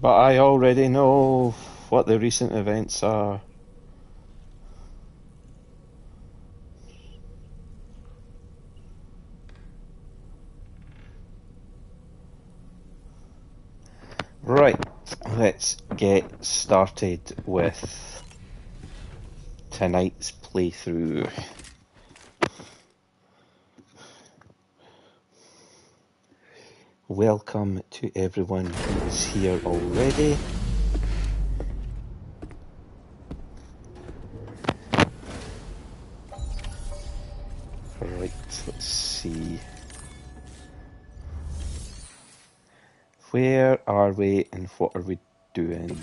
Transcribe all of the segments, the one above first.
But I already know what the recent events are. Right, let's get started with tonight's playthrough. Welcome to everyone who is here already. Right, let's see. Where are we and what are we doing?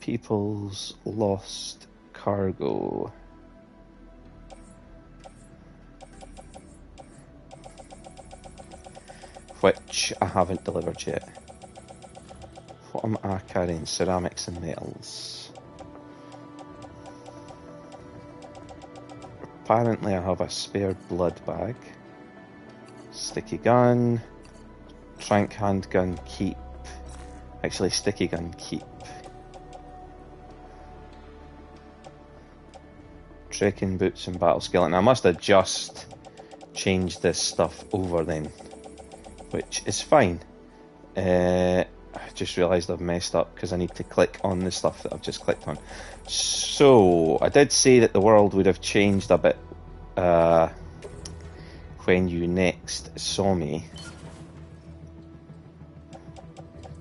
People's lost cargo. Which I haven't delivered yet. What am I carrying? Ceramics and metals. Apparently I have a spare blood bag. Sticky gun. Trank handgun keep. Actually, sticky gun keep. Trekking boots and battle skeleton. I must have just changed this stuff over then, which is fine. I just realised I've messed up because I need to click on the stuff that I've just clicked on. So, I did say that the world would have changed a bit when you next saw me.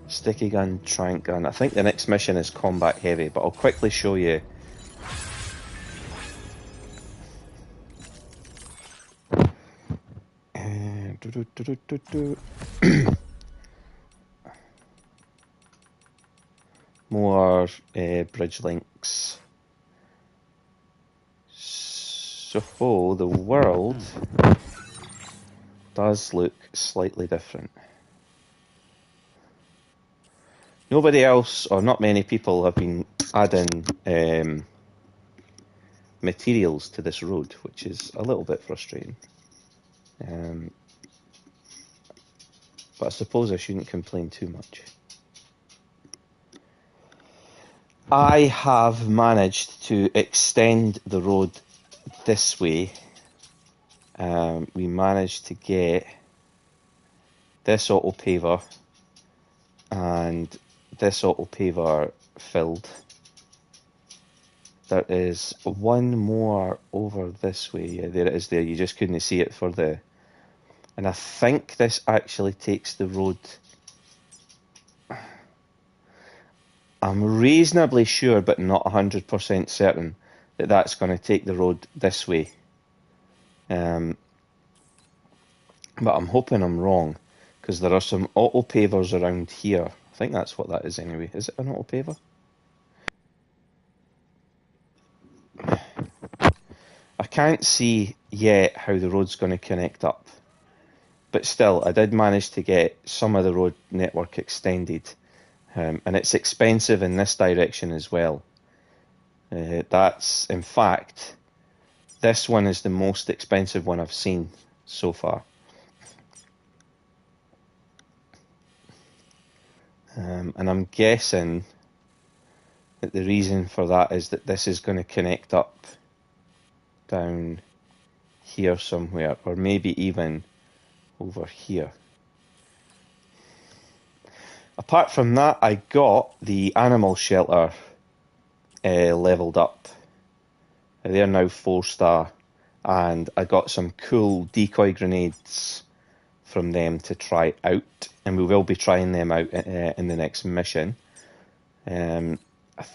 Sticky gun, trank gun. I think the next mission is combat heavy, but I'll quickly show you. More bridge links. So the world does look slightly different. Nobody else, or not many people, have been adding materials to this road, which is a little bit frustrating. But I suppose I shouldn't complain too much. I have managed to extend the road this way. We managed to get this auto paver and this auto paver filled. There is one more over this way. Yeah, there it is there. You just couldn't see it for the... And I think this actually takes the road... I'm reasonably sure, but not 100% certain, that that's going to take the road this way. But I'm hoping I'm wrong, because there are some auto pavers around here. I think that's what that is anyway. Is it an auto paver? I can't see yet how the road's going to connect up. But still, I did manage to get some of the road network extended. And it's expensive in this direction as well. That's, in fact, this one is the most expensive one I've seen so far. And I'm guessing that the reason for that is that this is going to connect up down here somewhere, or maybe even over here. Apart from that, I got the animal shelter leveled up. They're now 4-star, and I got some cool decoy grenades from them to try out, and we will be trying them out in the next mission. I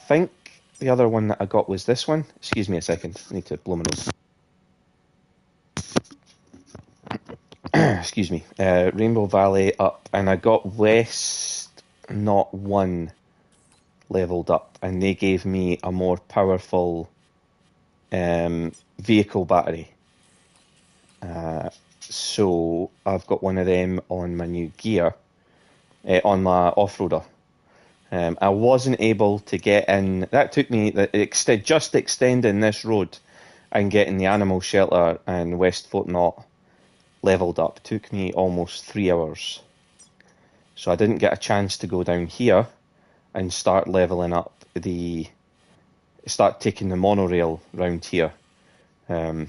think the other one that I got was this one. Excuse me a second, I need to blow my nose. Excuse me. Rainbow Valley up, and I got West Not 1 leveled up, and they gave me a more powerful vehicle battery. So I've got one of them on my new gear, on my off-roader. I wasn't able to get in. That took me, just extending this road and getting the animal shelter and West Fort Knot leveled up took me almost 3 hours. So I didn't get a chance to go down here and start leveling up start taking the monorail round here. I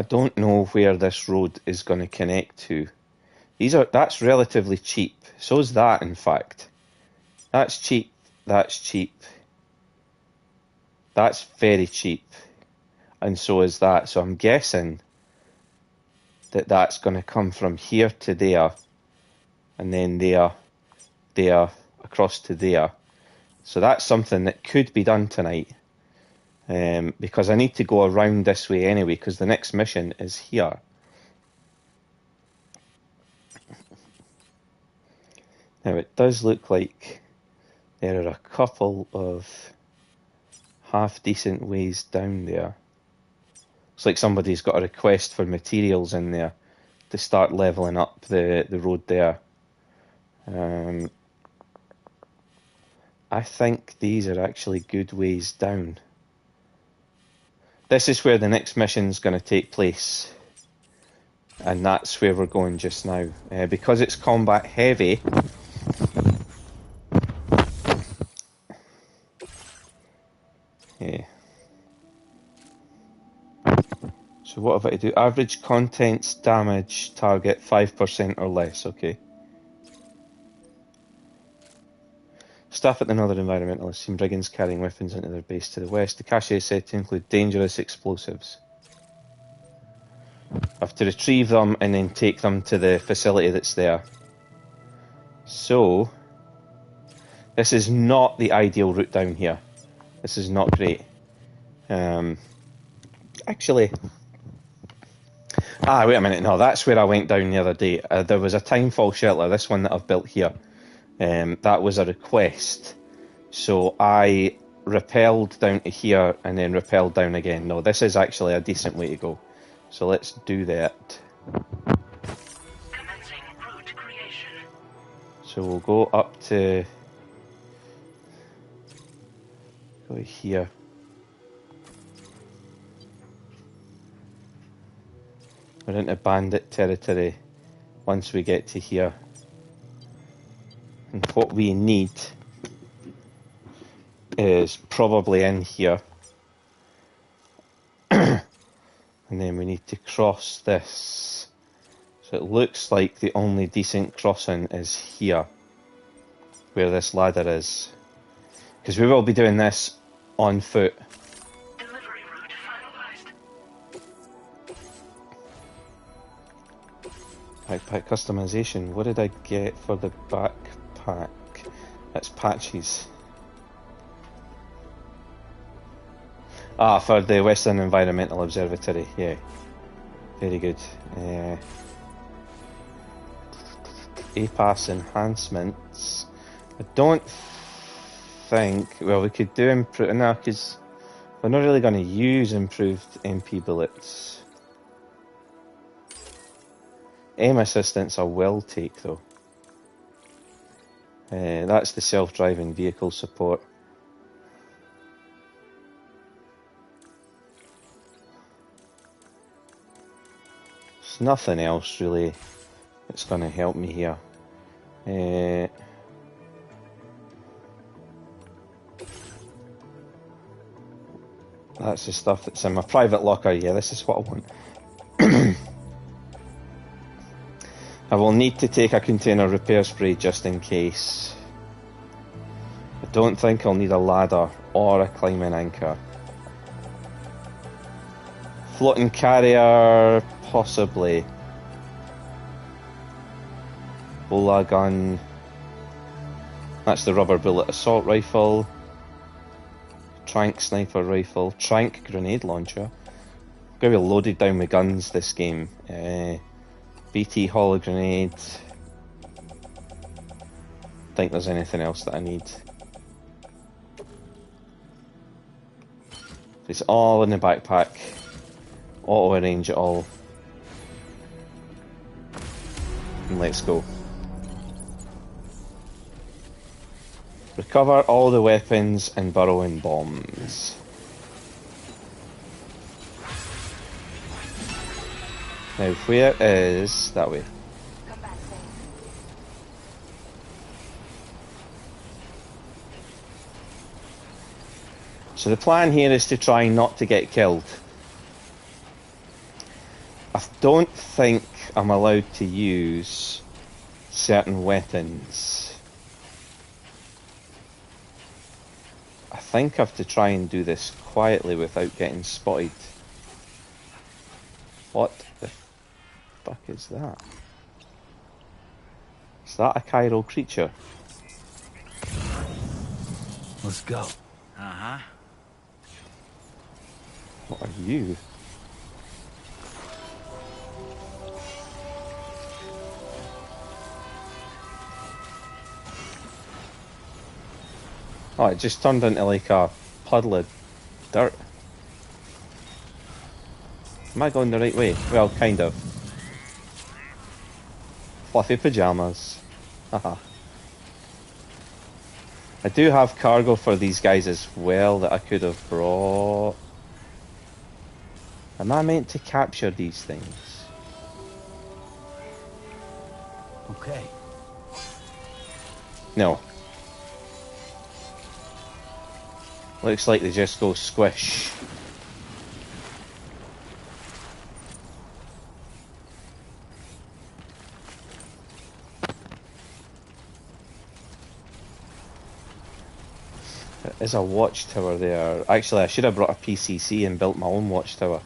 don't know where this road is going to connect to. That's relatively cheap. So is that, in fact. That's cheap. That's cheap. That's very cheap. And so is that. So I'm guessing that that's going to come from here to there, and then there, across to there. So that's something that could be done tonight. Because I need to go around this way anyway, because the next mission is here. Now it does look like there are a couple of half-decent ways down there. Looks like somebody's got a request for materials in there to start leveling up the road there. I think these are actually good ways down. This is where the next mission's going to take place. And that's where we're going just now. Because it's combat heavy, yeah. So what have I to do? Average contents damage target 5% or less, okay. Staff at the Northern Environmentalists seen brigands carrying weapons into their base to the west. The cache is said to include dangerous explosives. I have to retrieve them and then take them to the facility that's there. So, this is not the ideal route down here. This is not great. Actually... wait a minute, no, that's where I went down the other day. There was a timefall shelter, this one that I've built here. That was a request. So I rappelled down to here and then rappelled down again. No, this is actually a decent way to go. So let's do that. Commencing route creation. So we'll go up to... go here. We're into bandit territory once we get to here. And what we need is probably in here. And then we need to cross this. So it looks like the only decent crossing is here, where this ladder is. Because we will be doing this on foot. Delivery route finalized. Backpack customization. What did I get for the backpack? That's patches. For the Western Environmental Observatory, yeah. Very good. APAS enhancements. I don't think... well, we could do improve... no, because we're not really going to use improved MP bullets. Aim assistance I will take, though. That's the self-driving vehicle support. There's nothing else really that's going to help me here. That's the stuff that's in my private locker. Yeah, this is what I want. I will need to take a container repair spray just in case. I don't think I'll need a ladder or a climbing anchor. Floating carrier, possibly. Bola gun. That's the rubber bullet assault rifle. Trank sniper rifle. Trank grenade launcher. I'm going to be loaded down with guns this game. BT hollow grenade. Think there's anything else that I need. It's all in the backpack. Auto arrange it all. And let's go. Recover all the weapons and burrow in bombs. Now where is... that way. So the plan here is to try not to get killed. I don't think I'm allowed to use certain weapons. I think I have to try and do this quietly without getting spotted. What the fuck is that? Is that a chiral creature? Let's go. Uh-huh. What are you? Oh, it just turned into like a puddle of dirt. Am I going the right way? Well, kind of. Fluffy pajamas. Haha. I do have cargo for these guys as well that I could have brought. Am I meant to capture these things? Okay. No. Looks like they just go squish. There is a watchtower there. Actually, I should have brought a PCC and built my own watchtower.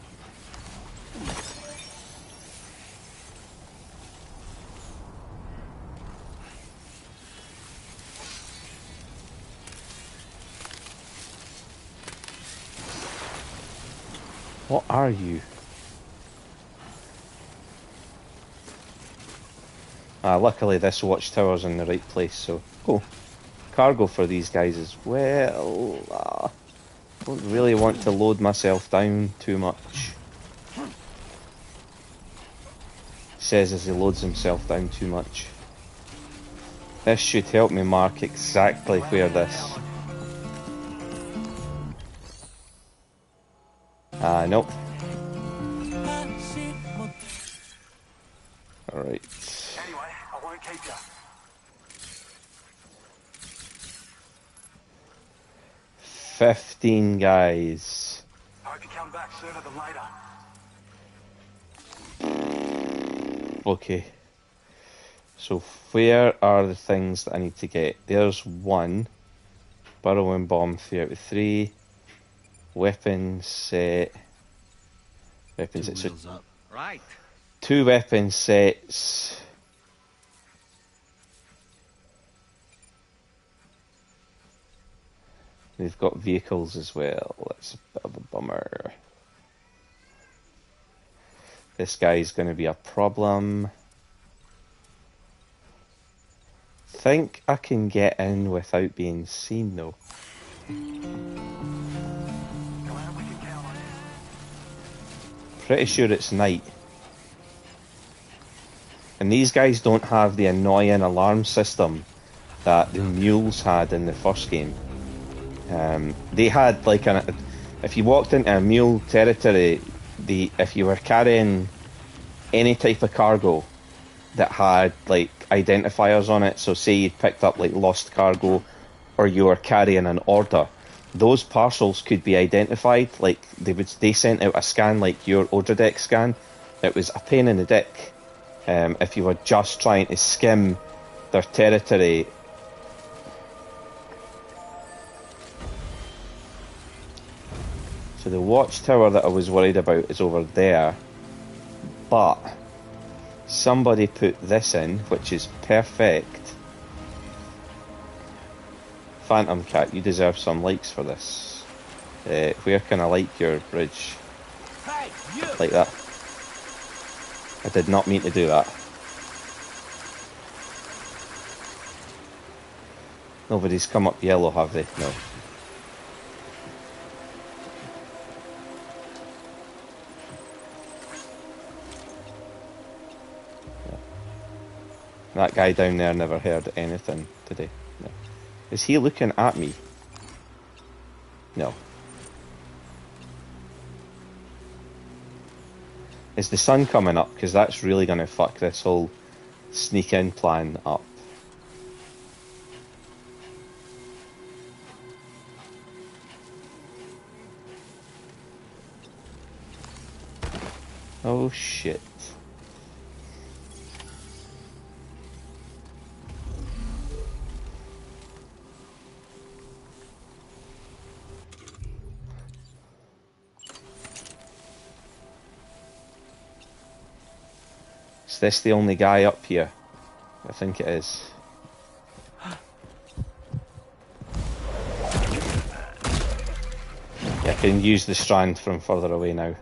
What are you? Luckily this watchtower's in the right place, so... Oh, cargo for these guys as well. Don't really want to load myself down too much. Says as he loads himself down too much. This should help me mark exactly where this... nope. Alright. Anyway, I won't keep you. 15 guys. Hope you come back sooner than later. Okay. So where are the things that I need to get? There's one. Burrowing bomb 3 out of 3. Weapon set. Weapon set. So Wheels up. Right. 2 weapon sets. They've got vehicles as well. That's a bit of a bummer. This guy's going to be a problem. Think I can get in without being seen though. Pretty sure it's night. And these guys don't have the annoying alarm system that the mules had in the first game. They had like if you walked into a mule territory, if you were carrying any type of cargo that had like identifiers on it, so say you'd picked up like lost cargo or you were carrying an order, those parcels could be identified. Like they sent out a scan like your order deck scan. It was a pain in the dick if you were just trying to skim their territory. So the watchtower that I was worried about is over there, but somebody put this in, which is perfect. Phantom Cat, you deserve some likes for this. Where can I like your bridge? Hey, you! Like that. I did not mean to do that. Nobody's come up yellow, have they? No. That guy down there never heard anything today. No. Is he looking at me? No. Is the sun coming up? Because that's really going to fuck this whole sneak in plan up. Oh shit. Is this the only guy up here? I think it is. Yeah, I can use the strand from further away now.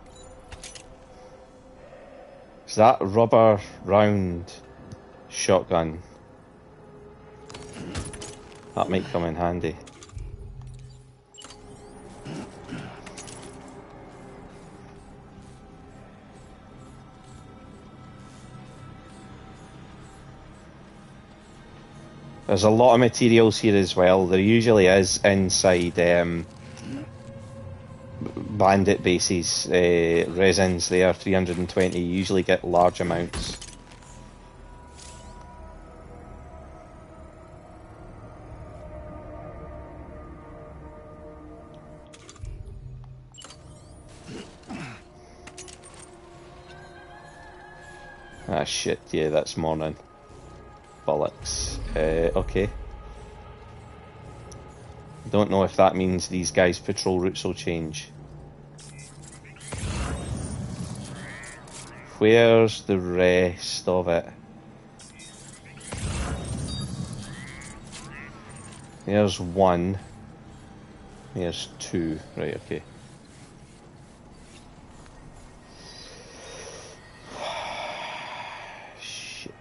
Is that rubber round shotgun? That might come in handy. There's a lot of materials here as well. There usually is inside bandit bases, resins there, 320. You usually get large amounts. Ah shit, yeah, that's morning. Bollocks. Okay. Don't know if that means these guys' patrol routes will change. Where's the rest of it? There's one. There's two. Right, okay. Shit.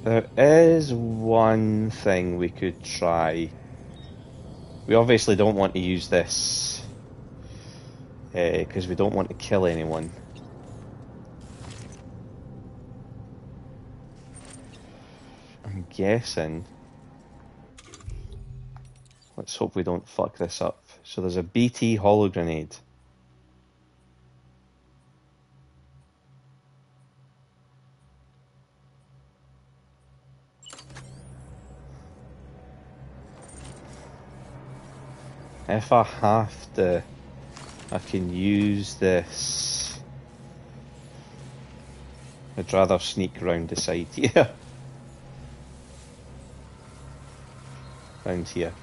There is one thing we could try. We obviously don't want to use this because we don't want to kill anyone. I'm guessing. Let's hope we don't fuck this up. So there's a BT holo grenade. If I have to, I can use this. I'd rather sneak around the side here. Round here.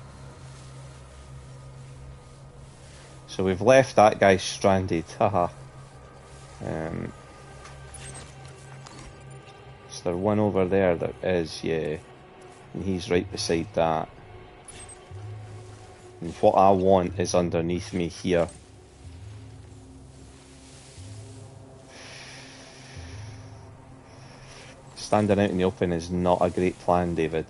So we've left that guy stranded, haha. Is there one over there? There is, yeah. And he's right beside that. And what I want is underneath me here. Standing out in the open is not a great plan, David.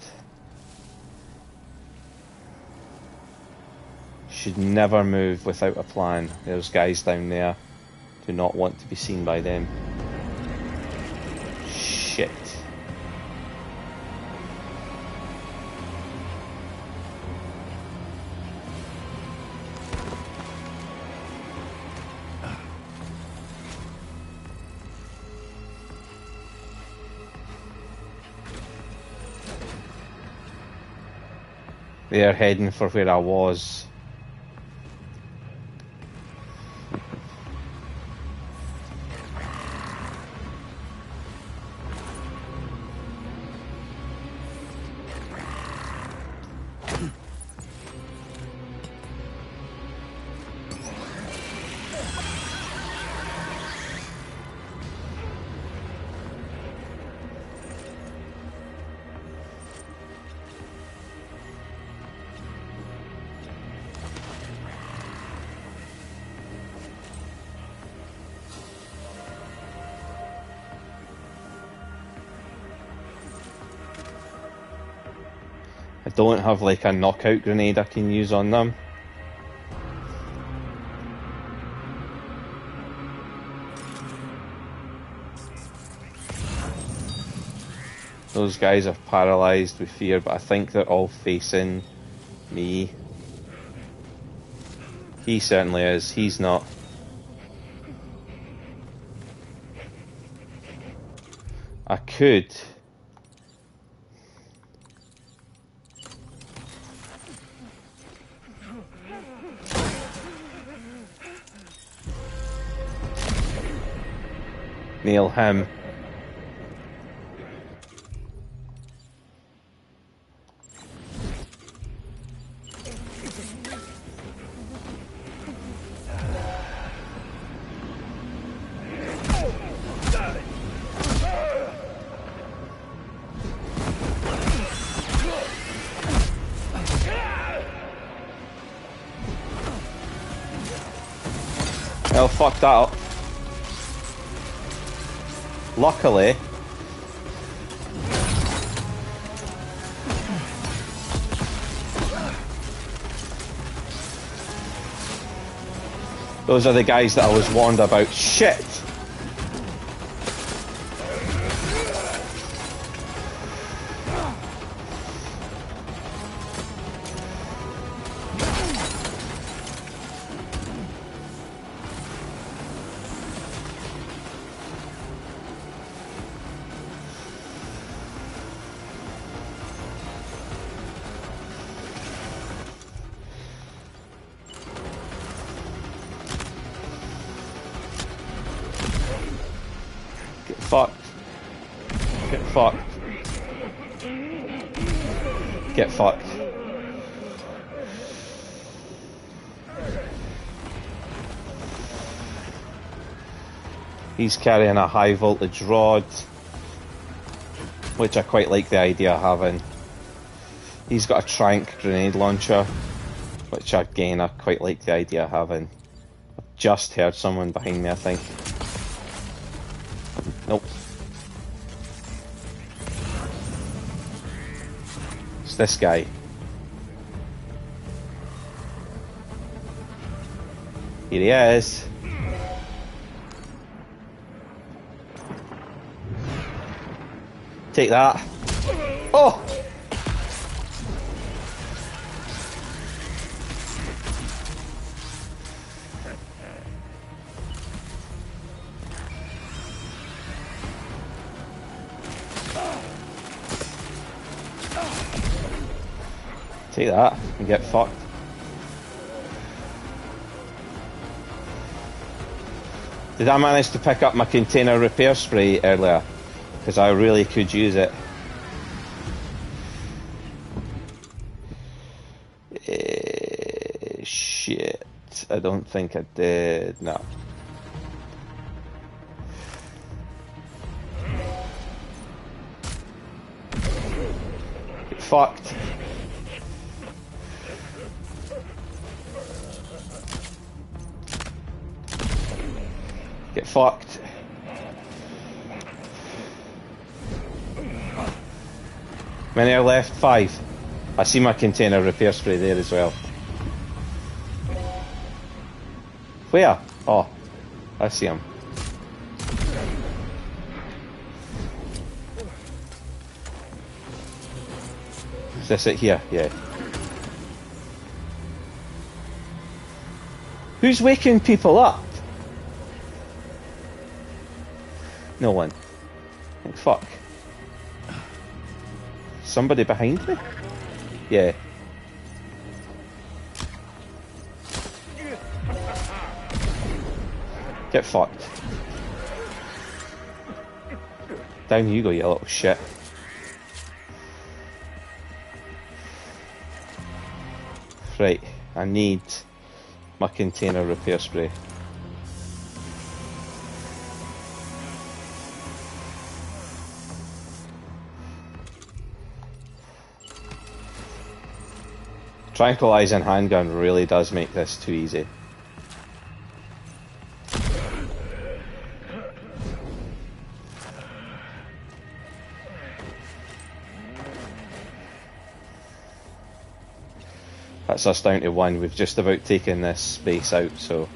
Should never move without a plan. There's guys down there. Do not want to be seen by them. Shit. They're heading for where I was. I don't have like a knockout grenade I can use on them. Those guys are paralysed with fear, but I think they're all facing me. He certainly is. He's not. I could. Nail him. Well, fuck that up. Luckily, those are the guys that I was warned about. Shit! Get fucked. Get fucked. Get fucked. He's carrying a high voltage rod, which I quite like the idea of having. He's got a trank grenade launcher, which again I quite like the idea of having. I've just heard someone behind me, I think. Nope. It's this guy. Here he is. Take that. Oh! Take that and get fucked. Did I manage to pick up my container repair spray earlier? Because I really could use it. Shit. I don't think I did. No. Get fucked. Get fucked. Many are left? 5. I see my container repair spray there as well. Where? Oh, I see him. Is this it here? Yeah. Who's waking people up? No one. Like, fuck. Somebody behind me? Yeah. Get fucked. Down you go, you little shit. Right, I need my container repair spray. Tranquilizing handgun really does make this too easy. That's us down to 1. We've just about taken this space out, so...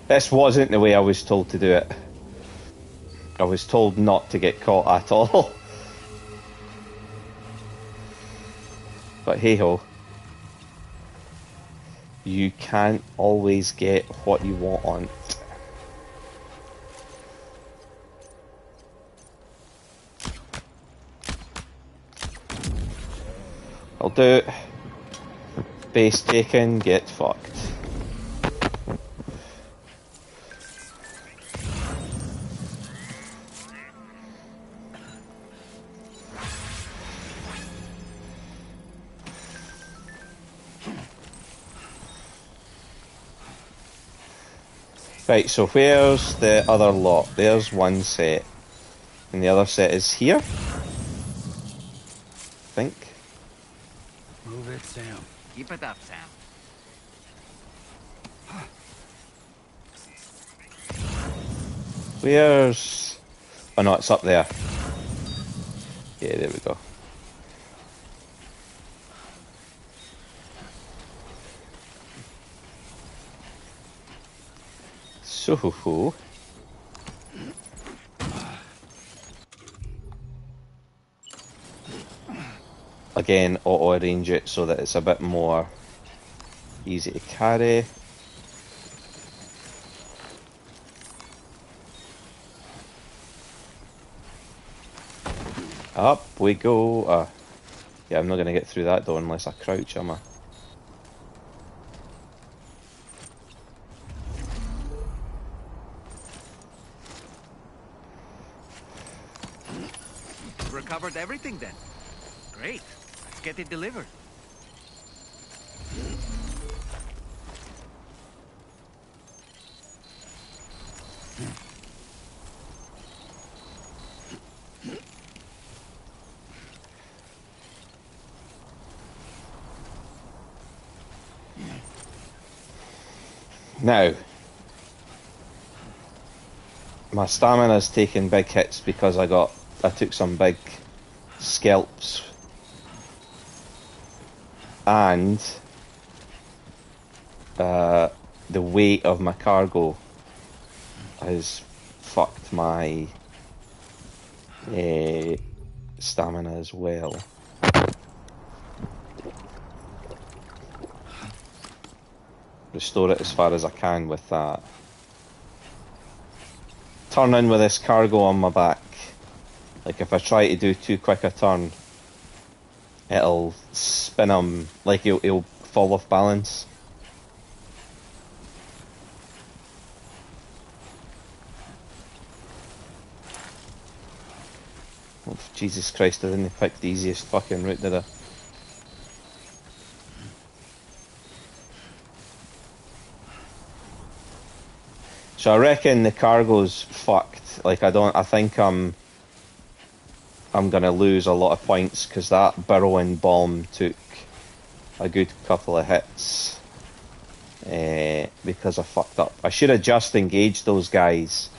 This wasn't the way I was told to do it. I was told not to get caught at all. But hey ho. You can't always get what you want. I'll do it. Base taken, get fucked. Right, so where's the other lot? There's one set. And the other set is here? I think. Move it, Sam. Keep it up, Sam. Where's... Oh no, it's up there. Yeah, there we go. So... Again, auto-arrange it so that it's a bit more easy to carry. Up we go. Yeah, I'm not going to get through that door unless I crouch, am I? Recovered everything then. Great. Let's get it delivered. Now, my stamina's taking big hits because I took some big scalps, and the weight of my cargo has fucked my stamina as well. Restore it as far as I can with that. Turning with this cargo on my back. Like if I try to do too quick a turn, it'll spin him, like he'll fall off balance. Oh, Jesus Christ, I didn't pick the easiest fucking route, did I? So I reckon the cargo's fucked. Like I think I'm gonna lose a lot of points because that burrowing bomb took a good couple of hits because I fucked up. I should have just engaged those guys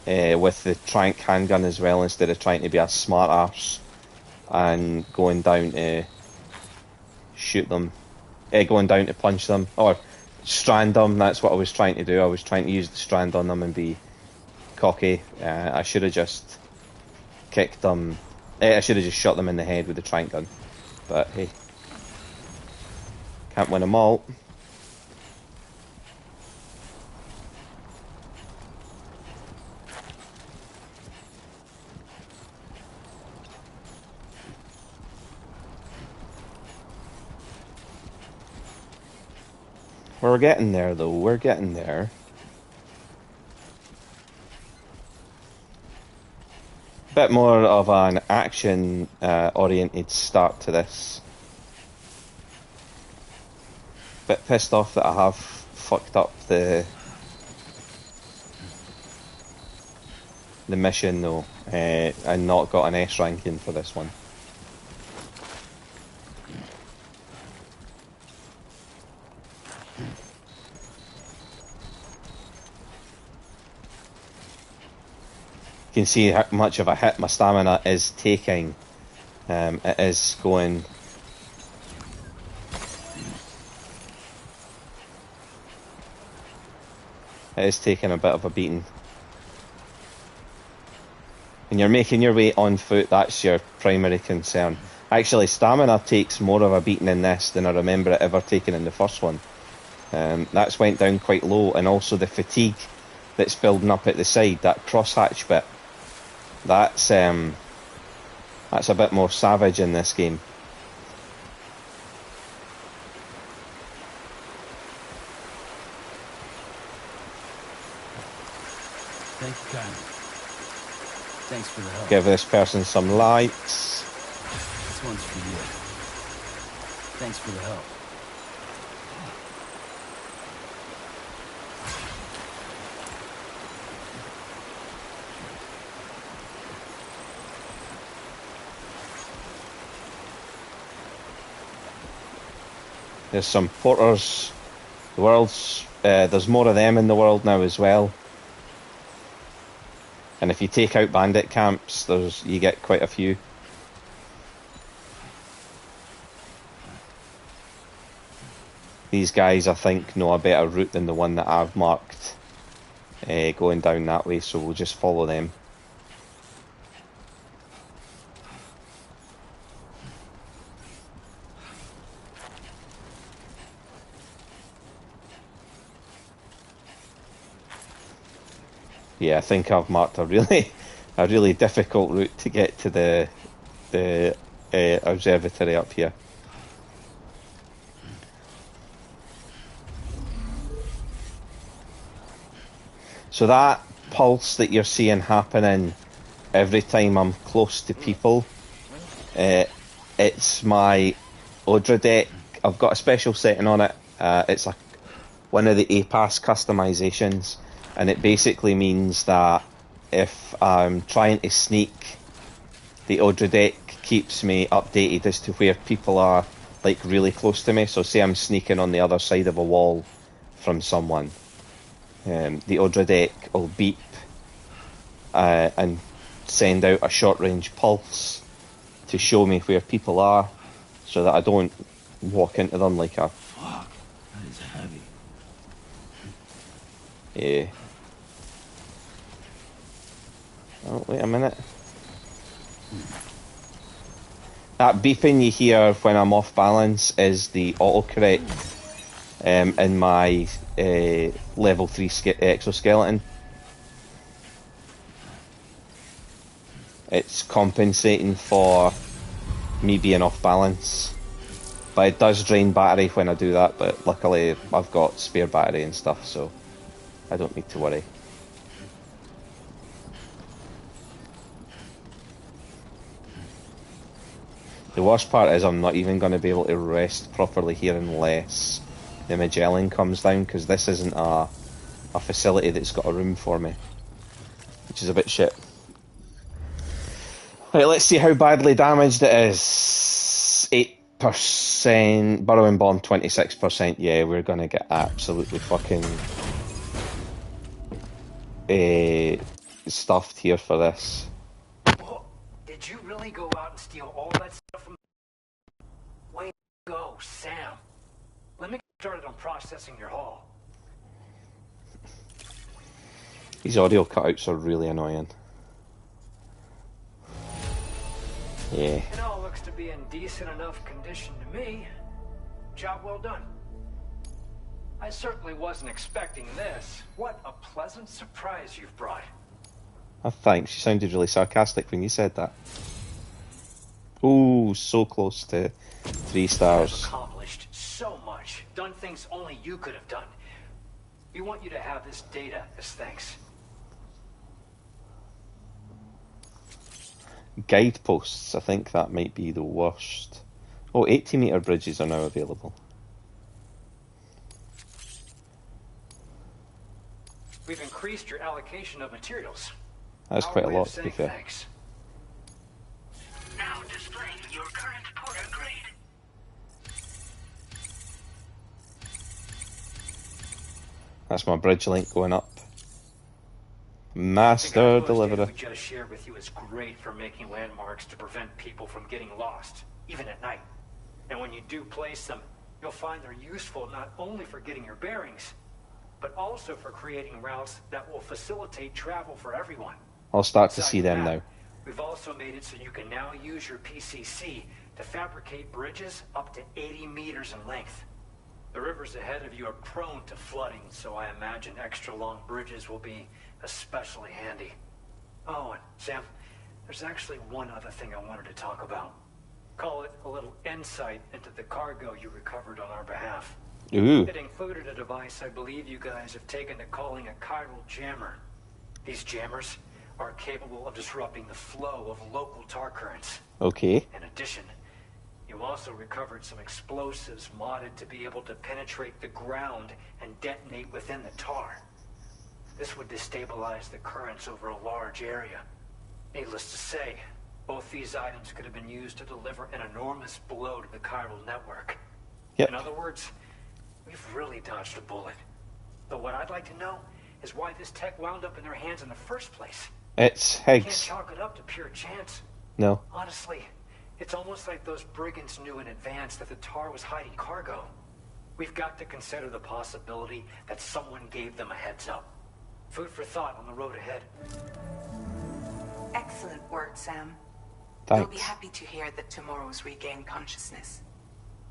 with the trank handgun as well instead of trying to be a smart arse and going down to shoot them, going down to punch them or strand them. That's what I was trying to do. I was trying to use the strand on them and be cocky. I should have just kicked them. I should have just shot them in the head with the trank gun. But hey, can't win them all. We're getting there though, we're getting there. Bit more of an action oriented start to this. Bit pissed off that I have fucked up the mission though, and not got an S ranking for this one. You can see how much of a hit my stamina is taking. It is going. It is taking a bit of a beating. When you're making your way on foot, that's your primary concern. Actually, stamina takes more of a beating in this than I remember it ever taking in the first one. That's went down quite low, and also the fatigue that's building up at the side, that crosshatch bit. That's a bit more savage in this game. Thank you kindly. Thanks for the help. Give this person some likes. This one's for you. Thanks for the help. There's some porters. The world's there's more of them in the world now as well. And if you take out bandit camps, you get quite a few. These guys, I think, know a better route than the one that I've marked, going down that way, so we'll just follow them. Yeah, I think I've marked a really difficult route to get to the observatory up here. So that pulse that you're seeing happening every time I'm close to people, it's my Odra deck. I've got a special setting on it. It's one of the APAS customizations, and it basically means that if I'm trying to sneak, the Odra deck keeps me updated as to where people are, like, really close to me. So say I'm sneaking on the other side of a wall from someone, the Odra deck will beep and send out a short-range pulse to show me where people are, so that I don't walk into them like a... Fuck, that is heavy. Yeah. Oh, wait a minute. That beeping you hear when I'm off balance is the autocorrect in my level 3 exoskeleton. It's compensating for me being off balance. But it does drain battery when I do that, but luckily I've got spare battery and stuff, so I don't need to worry. The worst part is I'm not even going to be able to rest properly here unless the Magellan comes down, because this isn't a facility that's got a room for me, which is a bit shit. Right, let's see how badly damaged it is. 8%, burrowing bomb 26%. Yeah, we're going to get absolutely fucking stuffed here for this. Whoa, did you really go out and steal all that stuff from... Way to go, Sam. Let me get started on processing your haul. These audio cutouts are really annoying. Yeah. It all looks to be in decent enough condition to me. Job well done. I certainly wasn't expecting this. What a pleasant surprise you've brought. Oh, thanks. You sounded really sarcastic when you said that. Ooh, so close to 3 stars. You've accomplished so much. Done things only you could have done. We want you to have this data as thanks. Guideposts, I think that might be the worst. Oh, 80-meter bridges are now available. We've increased your allocation of materials. That's Our quite a way lot, of to be saying fair. thanks. Now displaying your current porter grade. That's my bridge link going up. The Master Guidepost data Deliverer. we just shared with you is great for making landmarks to prevent people from getting lost, even at night. And when you do place them, you'll find they're useful not only for getting your bearings, but also for creating routes that will facilitate travel for everyone. I'll start to Aside see from them that, now. We've also made it so you can now use your PCC to fabricate bridges up to 80 meters in length. The rivers ahead of you are prone to flooding, so I imagine extra long bridges will be especially handy. Oh, and Sam, there's actually one other thing I wanted to talk about. Call it a little insight into the cargo you recovered on our behalf. Ooh. It included a device I believe you guys have taken to calling a chiral jammer. These jammers are capable of disrupting the flow of local tar currents. Okay. In addition, you also recovered some explosives modded to be able to penetrate the ground and detonate within the tar. This would destabilize the currents over a large area. Needless to say, both these items could have been used to deliver an enormous blow to the chiral network. Yep. In other words, we've really dodged a bullet. But what I'd like to know is why this tech wound up in their hands in the first place. It's Can't Higgs. chalk it up to pure chance. No. Honestly, it's almost like those brigands knew in advance that the tar was hiding cargo. We've got to consider the possibility that someone gave them a heads up. Food for thought on the road ahead. Excellent work, Sam. You'll be Thanks. happy to hear that tomorrow's regained consciousness.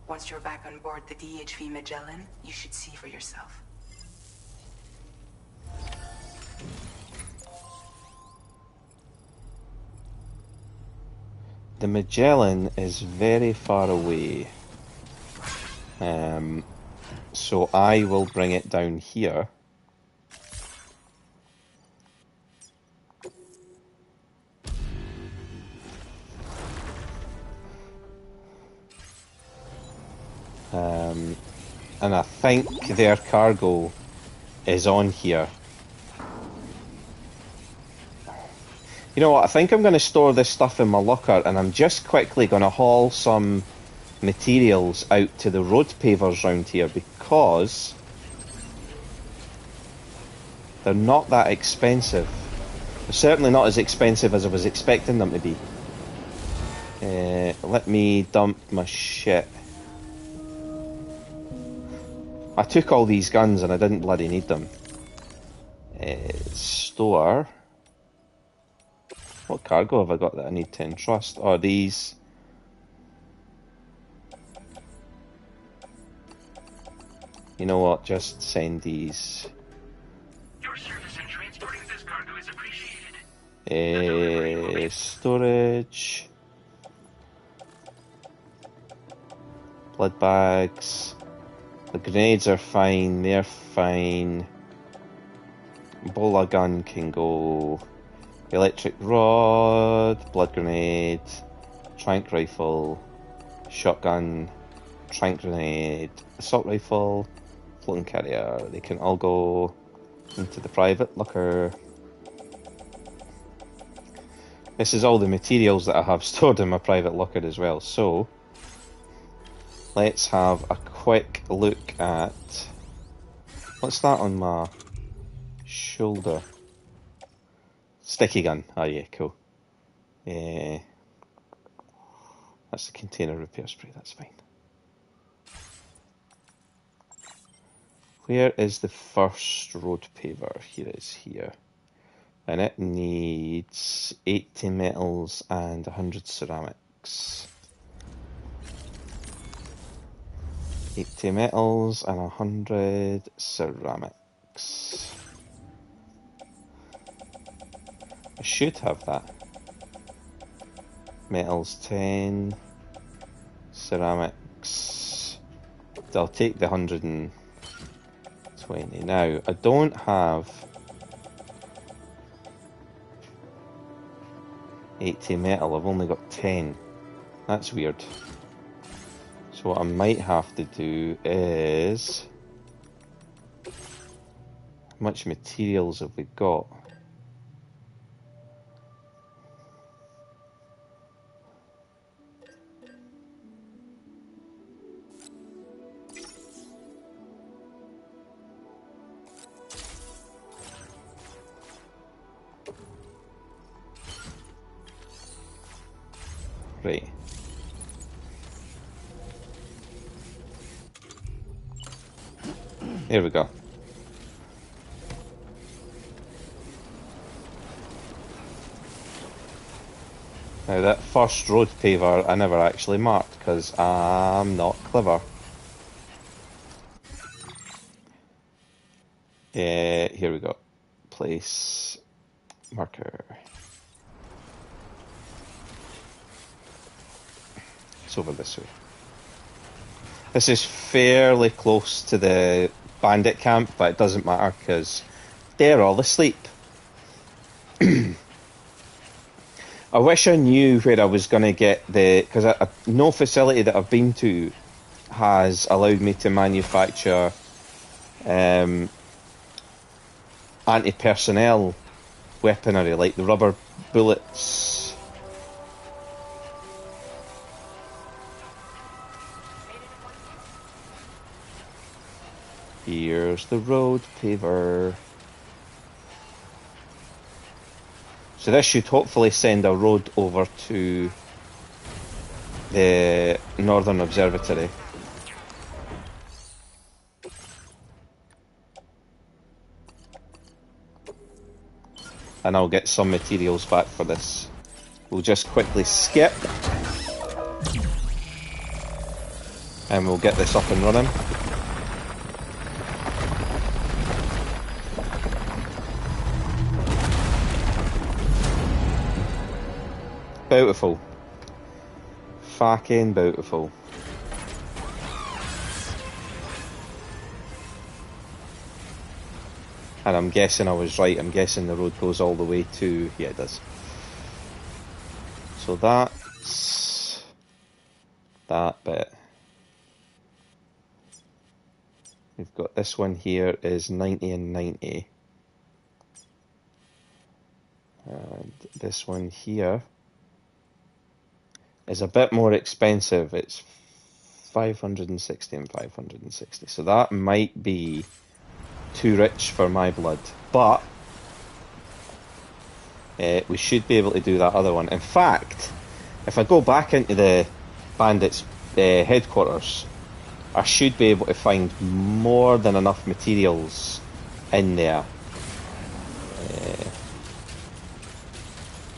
Once you're back on board the DHV Magellan, you should see for yourself. The Magellan is very far away. So I will bring it down here. And I think their cargo is on here. You know what, I think I'm going to store this stuff in my locker, and I'm just quickly going to haul some materials out to the road pavers round here, because they're not that expensive. They're certainly not as expensive as I was expecting them to be. Let me dump my shit. I took all these guns and I didn't bloody need them. Store. What cargo have I got that I need to entrust? Oh, these. You know what? Just send these. Your service in transporting this cargo is appreciated. Storage. Blood bags. The grenades are fine. They're fine. Bola gun can go. Electric rod, blood grenade, trank rifle, shotgun, trank grenade, assault rifle, floating carrier. They can all go into the private locker. This is all the materials that I have stored in my private locker as well. So let's have a quick look at. What's that on my shoulder? Sticky gun. Oh yeah, cool. That's the container repair spray, that's fine. Where is the first road paver? Here it is, here. And it needs 80 metals and 100 ceramics. 80 metals and 100 ceramics. I should have that. Metals 10. Ceramics. I'll take the 120. Now, I don't have 80 metal. I've only got 10. That's weird. So what I might have to do is... How much materials have we got? Right. Here we go. Now that first road paver I never actually marked because I'm not clever. Here we go. Place marker. It's over this way. This is fairly close to the bandit camp, but it doesn't matter because they're all asleep. I wish I knew where I was going to get the... Because no facility that I've been to has allowed me to manufacture anti-personnel weaponry, like the rubber bullets. Here's the road paver. So this should hopefully send a road over to the Northern Observatory. And I'll get some materials back for this. We'll just quickly skip. And we'll get this up and running. Beautiful. Fucking beautiful. And I'm guessing I was right. I'm guessing the road goes all the way to... Yeah, it does. So that's... that bit. We've got this one here is 90 and 90. And this one here is a bit more expensive. It's 560 and 560. So that might be too rich for my blood. But we should be able to do that other one. In fact, if I go back into the bandits' headquarters, I should be able to find more than enough materials in there.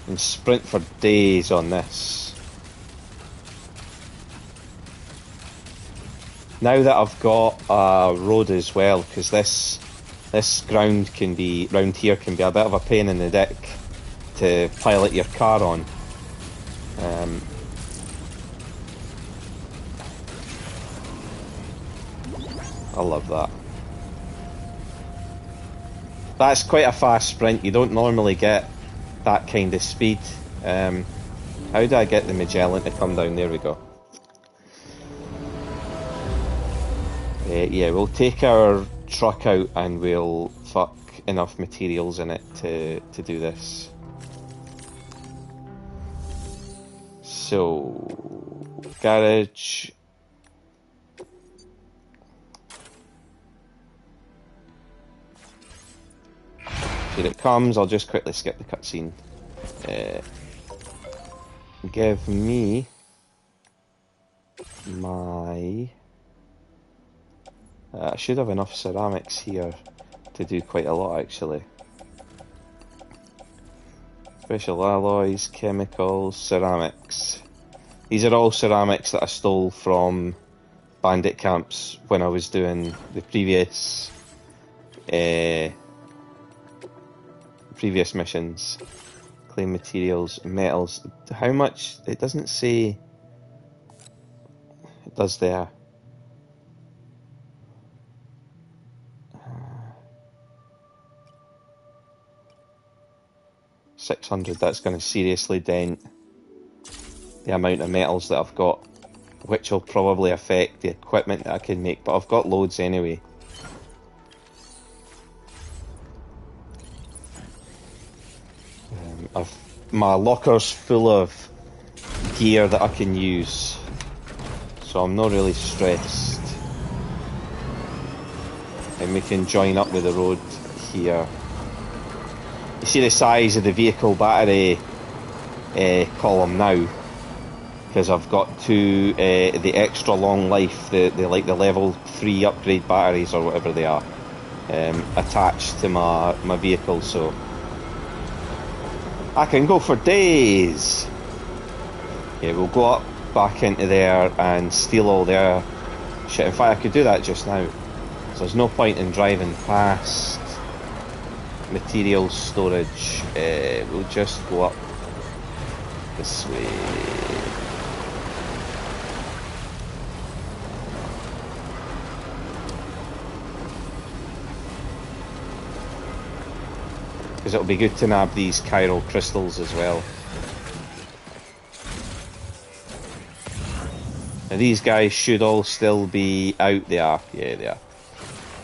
And sprint for days on this. Now that I've got a road as well, because this ground can be, round here can be a bit of a pain in the dick to pilot your car on. I love that. That's quite a fast sprint. You don't normally get that kind of speed. How do I get the Magellan to come down? There we go. Yeah, we'll take our truck out and we'll fuck enough materials in it to do this. So, garage. Here it comes. I'll just quickly skip the cutscene. Give me my... I should have enough ceramics here to do quite a lot, actually. Special alloys, chemicals, ceramics. These are all ceramics that I stole from bandit camps when I was doing the previous missions. Claim materials, metals. How much? It doesn't say. It does there. 600, that's going to seriously dent the amount of metals that I've got, which will probably affect the equipment that I can make, but I've got loads anyway. My locker's full of gear that I can use, so I'm not really stressed. And we can join up with the road here. You see the size of the vehicle battery column now, because I've got two the extra long life, the like the level 3 upgrade batteries or whatever they are, attached to my vehicle, so I can go for days. Yeah, we'll go up back into there and steal all their shit. In fact, I could do that just now, so there's no point in driving past materials storage. We'll just go up this way. Because it'll be good to nab these chiral crystals as well. Now these guys should all still be out there. Yeah, they are.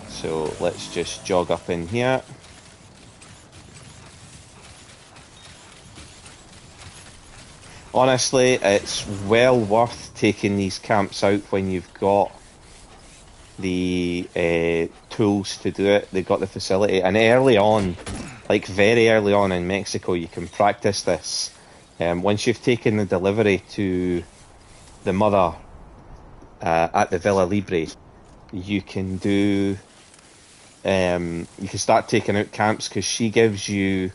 So let's just jog up in here. Honestly, it's well worth taking these camps out when you've got the tools to do it. They've got the facility, and early on, like very early on in Mexico, you can practice this. Once you've taken the delivery to the mother at the Villa Libre, you can do. You can start taking out camps because she gives you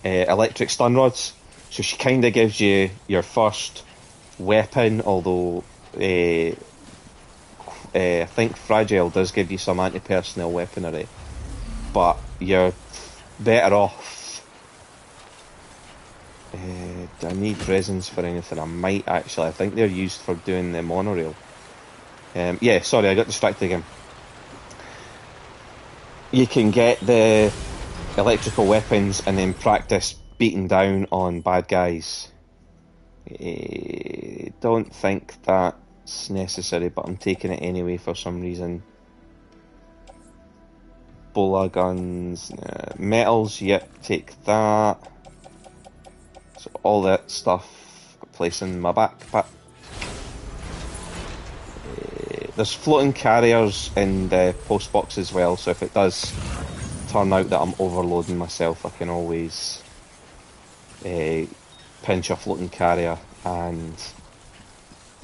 electric stun rods. So she kind of gives you your first weapon, although I think Fragile does give you some anti-personnel weaponry. But you're better off. Do I need resins for anything? I might actually. I think they're used for doing the monorail. Yeah, sorry, I got distracted again. You can get the electrical weapons and then practice beating down on bad guys. Don't think that's necessary, but I'm taking it anyway for some reason. Bola guns, metals, yep, take that. So all that stuff I place in my backpack. There's floating carriers in the post box as well, so if it does turn out that I'm overloading myself, I can always pinch a floating carrier and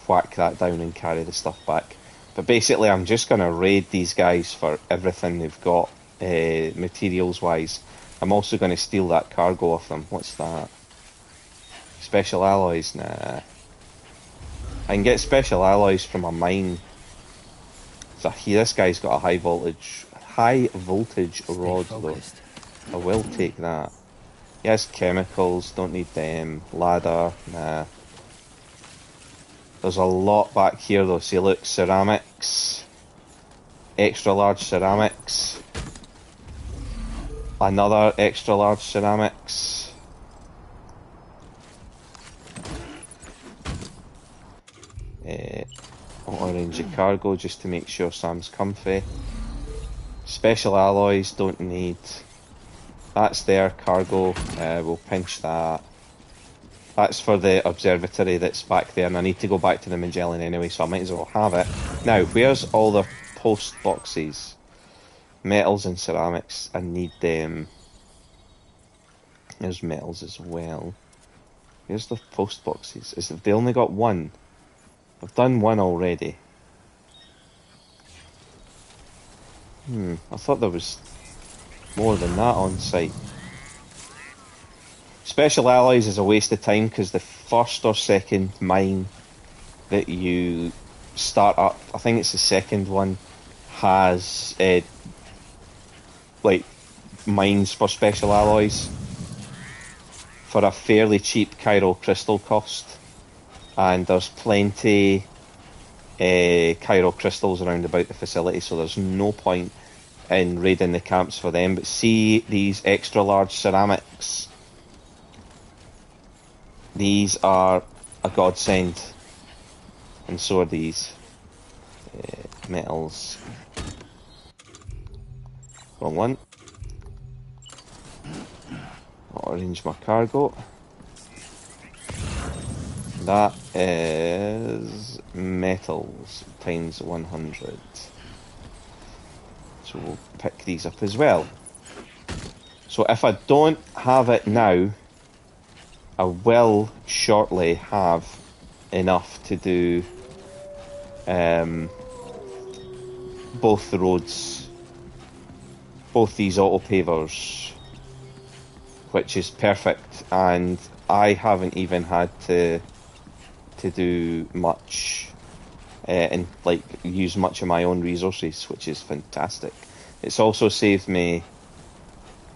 whack that down and carry the stuff back. But basically I'm just going to raid these guys for everything they've got materials wise. I'm also going to steal that cargo off them. What's that? Special alloys? Nah. I can get special alloys from a mine. So here, this guy's got a high voltage rod though. I will take that. He has chemicals, don't need them. Ladder, nah. There's a lot back here though. See, look, ceramics, extra large ceramics, another extra large ceramics. I'll arrange a cargo just to make sure Sam's comfy. Special alloys, don't need. That's their cargo, we'll pinch that. That's for the observatory that's back there, and I need to go back to the Magellan anyway, so I might as well have it. Now, where's all the post boxes? Metals and ceramics, I need them. There's metals as well. Where's the post boxes? They only got one? I've done one already. I thought there was more than that on site. Special alloys is a waste of time because the first or second mine that you start up, I think it's the second one, has like mines for special alloys for a fairly cheap chiral crystal cost. And there's plenty chiral crystals around about the facility, so there's no point in raiding the camps for them. But see these extra large ceramics? These are a godsend, and so are these metals. Wrong one. I'll arrange my cargo. That is metals times 100. So we'll pick these up as well. So if I don't have it now, I will shortly have enough to do both the roads, both these auto pavers, which is perfect, and I haven't even had to do much and like use much of my own resources, which is fantastic. It's also saved me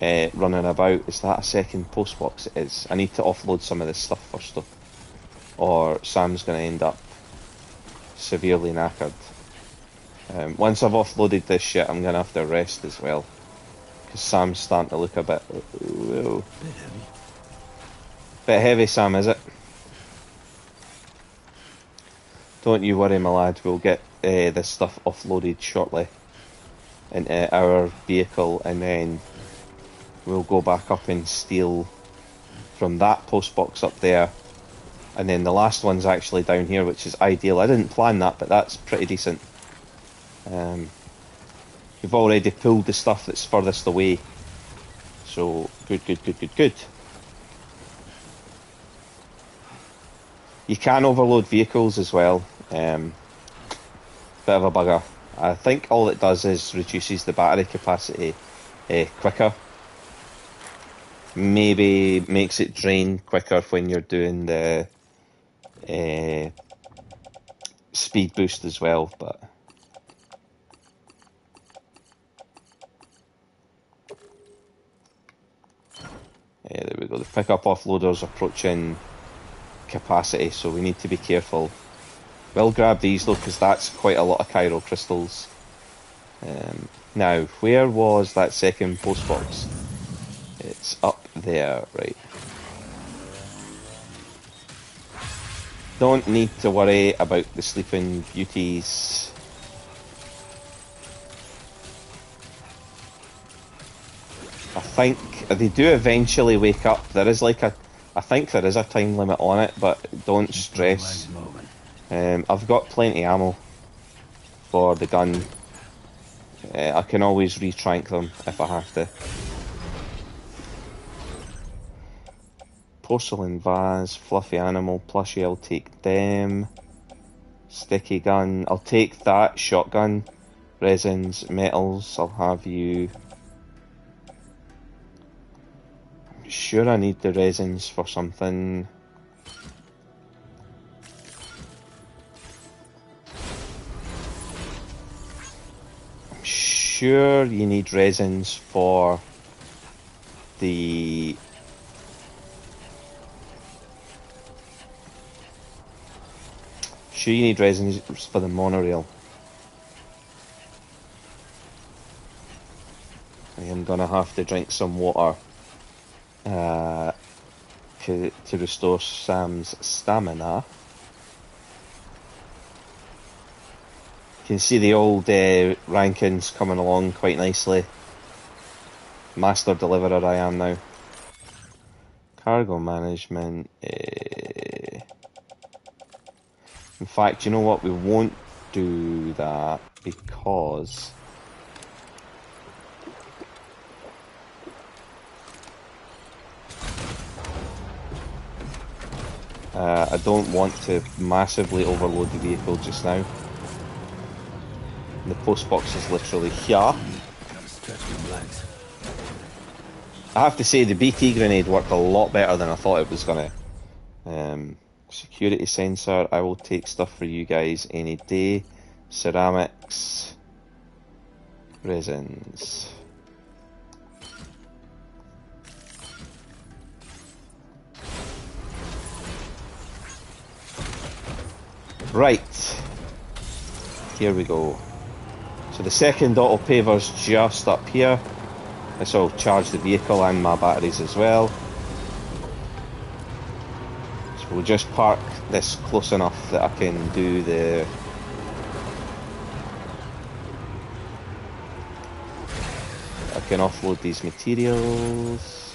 running about. Is that a second post box? It is. I need to offload some of this stuff first though, or Sam's going to end up severely knackered. Once I've offloaded this shit, I'm going to have to rest as well, because Sam's starting to look a bit... Whoa. Bit heavy, Sam, is it? Don't you worry, my lad, we'll get this stuff offloaded shortly into our vehicle, and then we'll go back up and steal from that post box up there, and then the last one's actually down here, which is ideal. I didn't plan that, but that's pretty decent. We've already pulled the stuff that's furthest away. So, good, good, good, good, good. You can overload vehicles as well. Bit of a bugger. I think all it does is reduces the battery capacity quicker. Maybe makes it drain quicker when you're doing the speed boost as well, but there we go. The pickup offloader's approaching capacity, so we need to be careful. We'll grab these though, because that's quite a lot of chiral crystals. Now, where was that second post box? It's up there, right. Don't need to worry about the sleeping beauties. I think they do eventually wake up. There is like I think there is a time limit on it, but don't stress. I've got plenty ammo for the gun. I can always retrank them if I have to. Porcelain vase, fluffy animal, plushie, I'll take them. Sticky gun, I'll take that. Shotgun, resins, metals, I'll have you. I'm sure I need the resins for something. I'm sure you need resins for the you need resins for the monorail. I am gonna have to drink some water to restore Sam's stamina. You can see the old rankings coming along quite nicely. Master Deliverer I am now. Cargo management. In fact, you know what? We won't do that because I don't want to massively overload the vehicle just now. The post box is literally here. I have to say the BT grenade worked a lot better than I thought it was gonna. Security sensor, I will take stuff for you guys any day. Ceramics, resins. Right, here we go. So the second auto paver's just up here. This will charge the vehicle and my batteries as well. We'll just park this close enough that I can do the... I can offload these materials.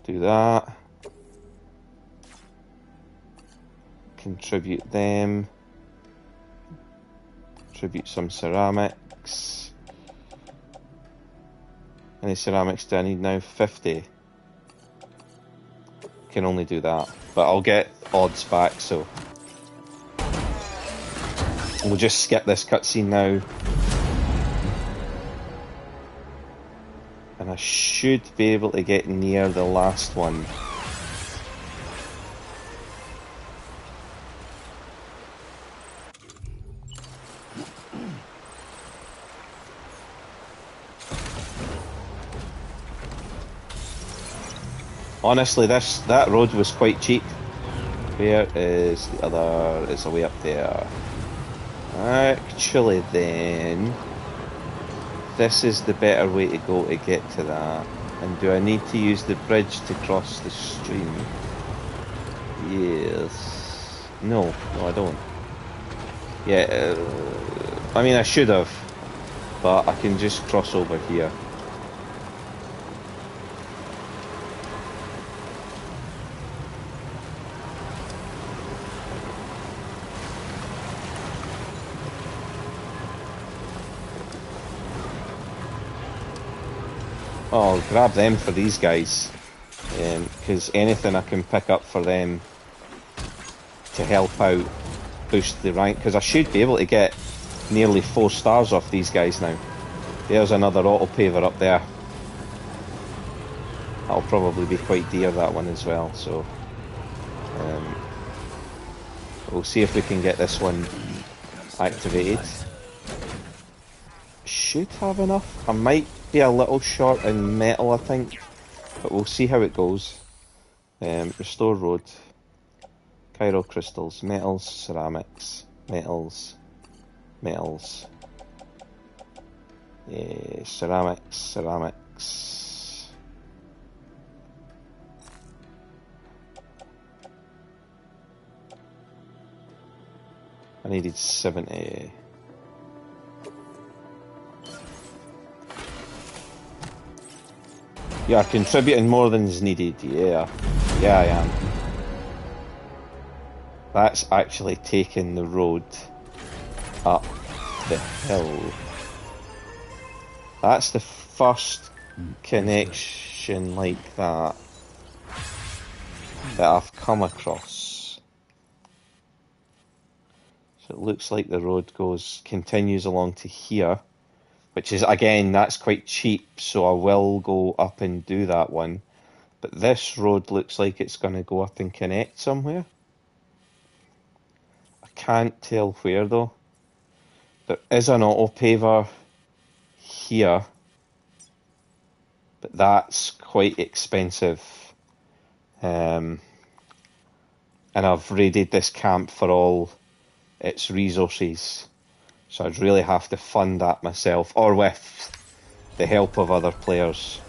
Do that. Contribute them. Contribute some ceramics. How many ceramics do I need now? 50. Can only do that. But I'll get odds back, so... We'll just skip this cutscene now. And I should be able to get near the last one. Honestly, that road was quite cheap. Where is the other? It's way up there. Actually, then this is the better way to go to get to that. And do I need to use the bridge to cross the stream? Yes. No, I don't. Yeah, I mean I should have, but I can just cross over here. Oh, I'll grab them for these guys. Because anything I can pick up for them to help out boost the rank. Because I should be able to get nearly 4 stars off these guys now. There's another auto-paver up there. That'll probably be quite dear, that one as well. So we'll see if we can get this one activated. Should have enough. I might be a little short in metal, I think, but we'll see how it goes. Restore road, chiral crystals, metals, ceramics, metals, metals, ceramics, ceramics. I needed 70. You are contributing more than is needed, yeah. Yeah, I am. That's actually taking the road up the hill. That's the first connection like that I've come across. So it looks like the road continues along to here. Which is, again, that's quite cheap, so I will go up and do that one. But this road looks like it's going to go up and connect somewhere. I can't tell where, though. There is an auto-paver here, but that's quite expensive. And I've raided this camp for all its resources. So I'd really have to fund that myself, or with the help of other players.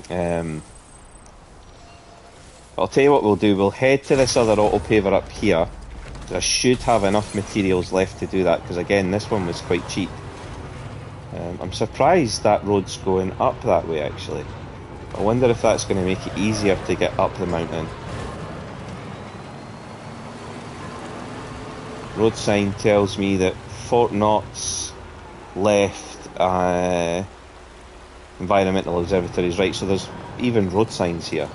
I'll tell you what we'll do, we'll head to this other auto-paver up here. I should have enough materials left to do that, because again, this one was quite cheap. I'm surprised that road's going up that way, actually. I wonder if that's going to make it easier to get up the mountain. Road sign tells me that Fort Knott's left, environmental observatories right, so there's even road signs here.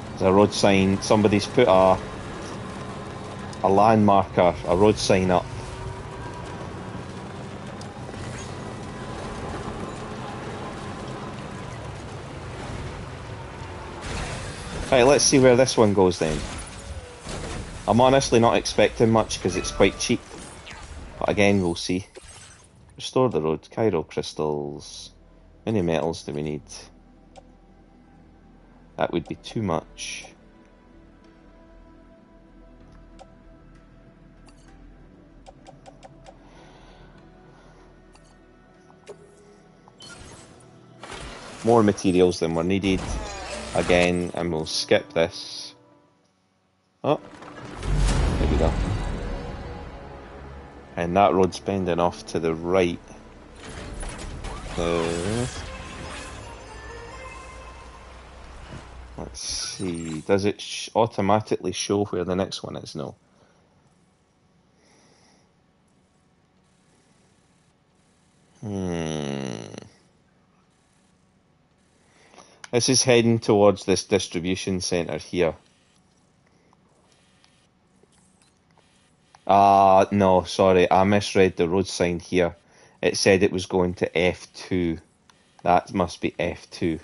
There's a road sign, somebody's put a land marker, a road sign up. Right, let's see where this one goes then. I'm honestly not expecting much because it's quite cheap. But again, we'll see. Restore the road, chiral crystals. How many metals do we need? That would be too much. More materials than were needed. Again, and we'll skip this. Oh, there we go. And that road's bending off to the right. Let's see, does it automatically show where the next one is? No. This is heading towards this distribution centre here. No, sorry, I misread the road sign here. It said it was going to F2. That must be F2.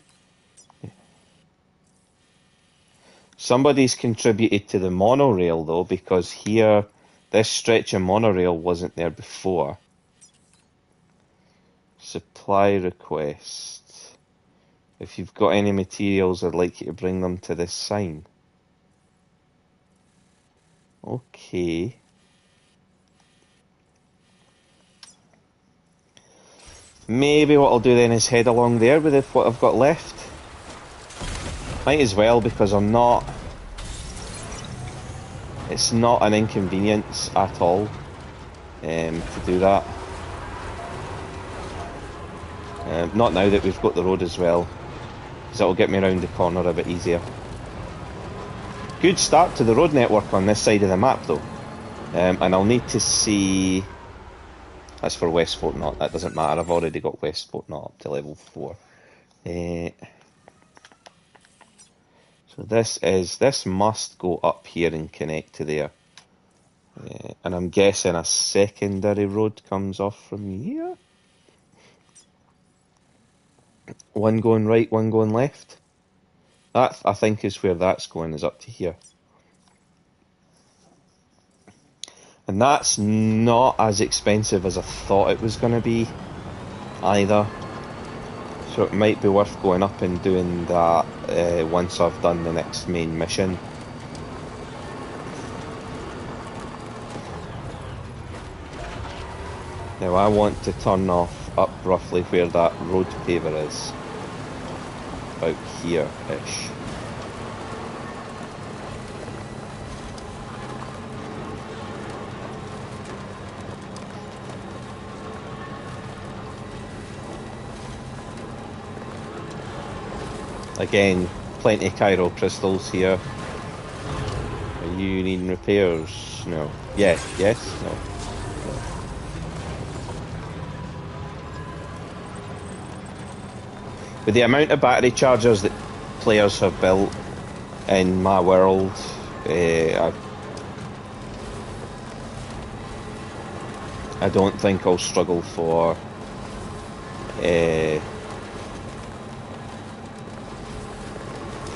Somebody's contributed to the monorail though, because here, this stretch of monorail wasn't there before. Supply request. If you've got any materials, I'd like you to bring them to this sign. Okay. Maybe what I'll do then is head along there with what I've got left. Might as well, because I'm not... It's not an inconvenience at all to do that. Not now that we've got the road as well, because that'll get me around the corner a bit easier. good start to the road network on this side of the map, though. And I'll need to see... That's for West Fort Knot, that doesn't matter. I've already got West Fort Knot up to level 4. So this must go up here and connect to there. And I'm guessing a secondary road comes off from here? One going right, one going left? That, I think, is where that's going, is up to here. And that's not as expensive as I thought it was going to be, either. So it might be worth going up and doing that once I've done the next main mission. Now I want to turn off up roughly where that road paver is. About here-ish. Again, plenty of chiral crystals here. Are you needing repairs? No. Yeah, yes, no. With the amount of battery chargers that players have built in my world, I don't think I'll struggle for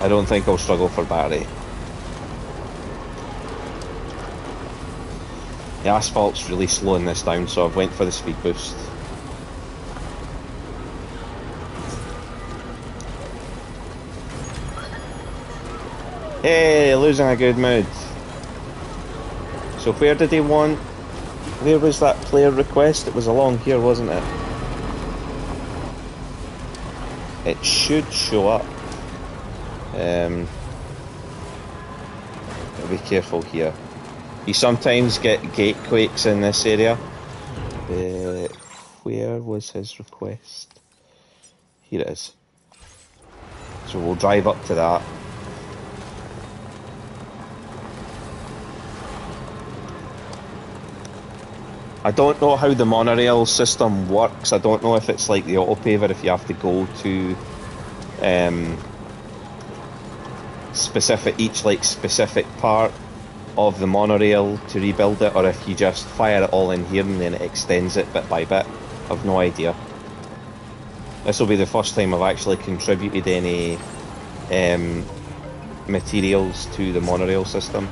I don't think I'll struggle for battery. The asphalt's really slowing this down, so I've went for the speed boost. Hey, losing a good mood. So where did he want... Where was that player request? It was along here, wasn't it? It should show up. Be careful here. You sometimes get gate quakes in this area. Where was his request? Here it is. So we'll drive up to that. I don't know how the monorail system works. I don't know if it's like the auto paver, if you have to go to specific part of the monorail to rebuild it, or if you just fire it all in here and then it extends it bit by bit. I've no idea. This will be the first time I've actually contributed any materials to the monorail system.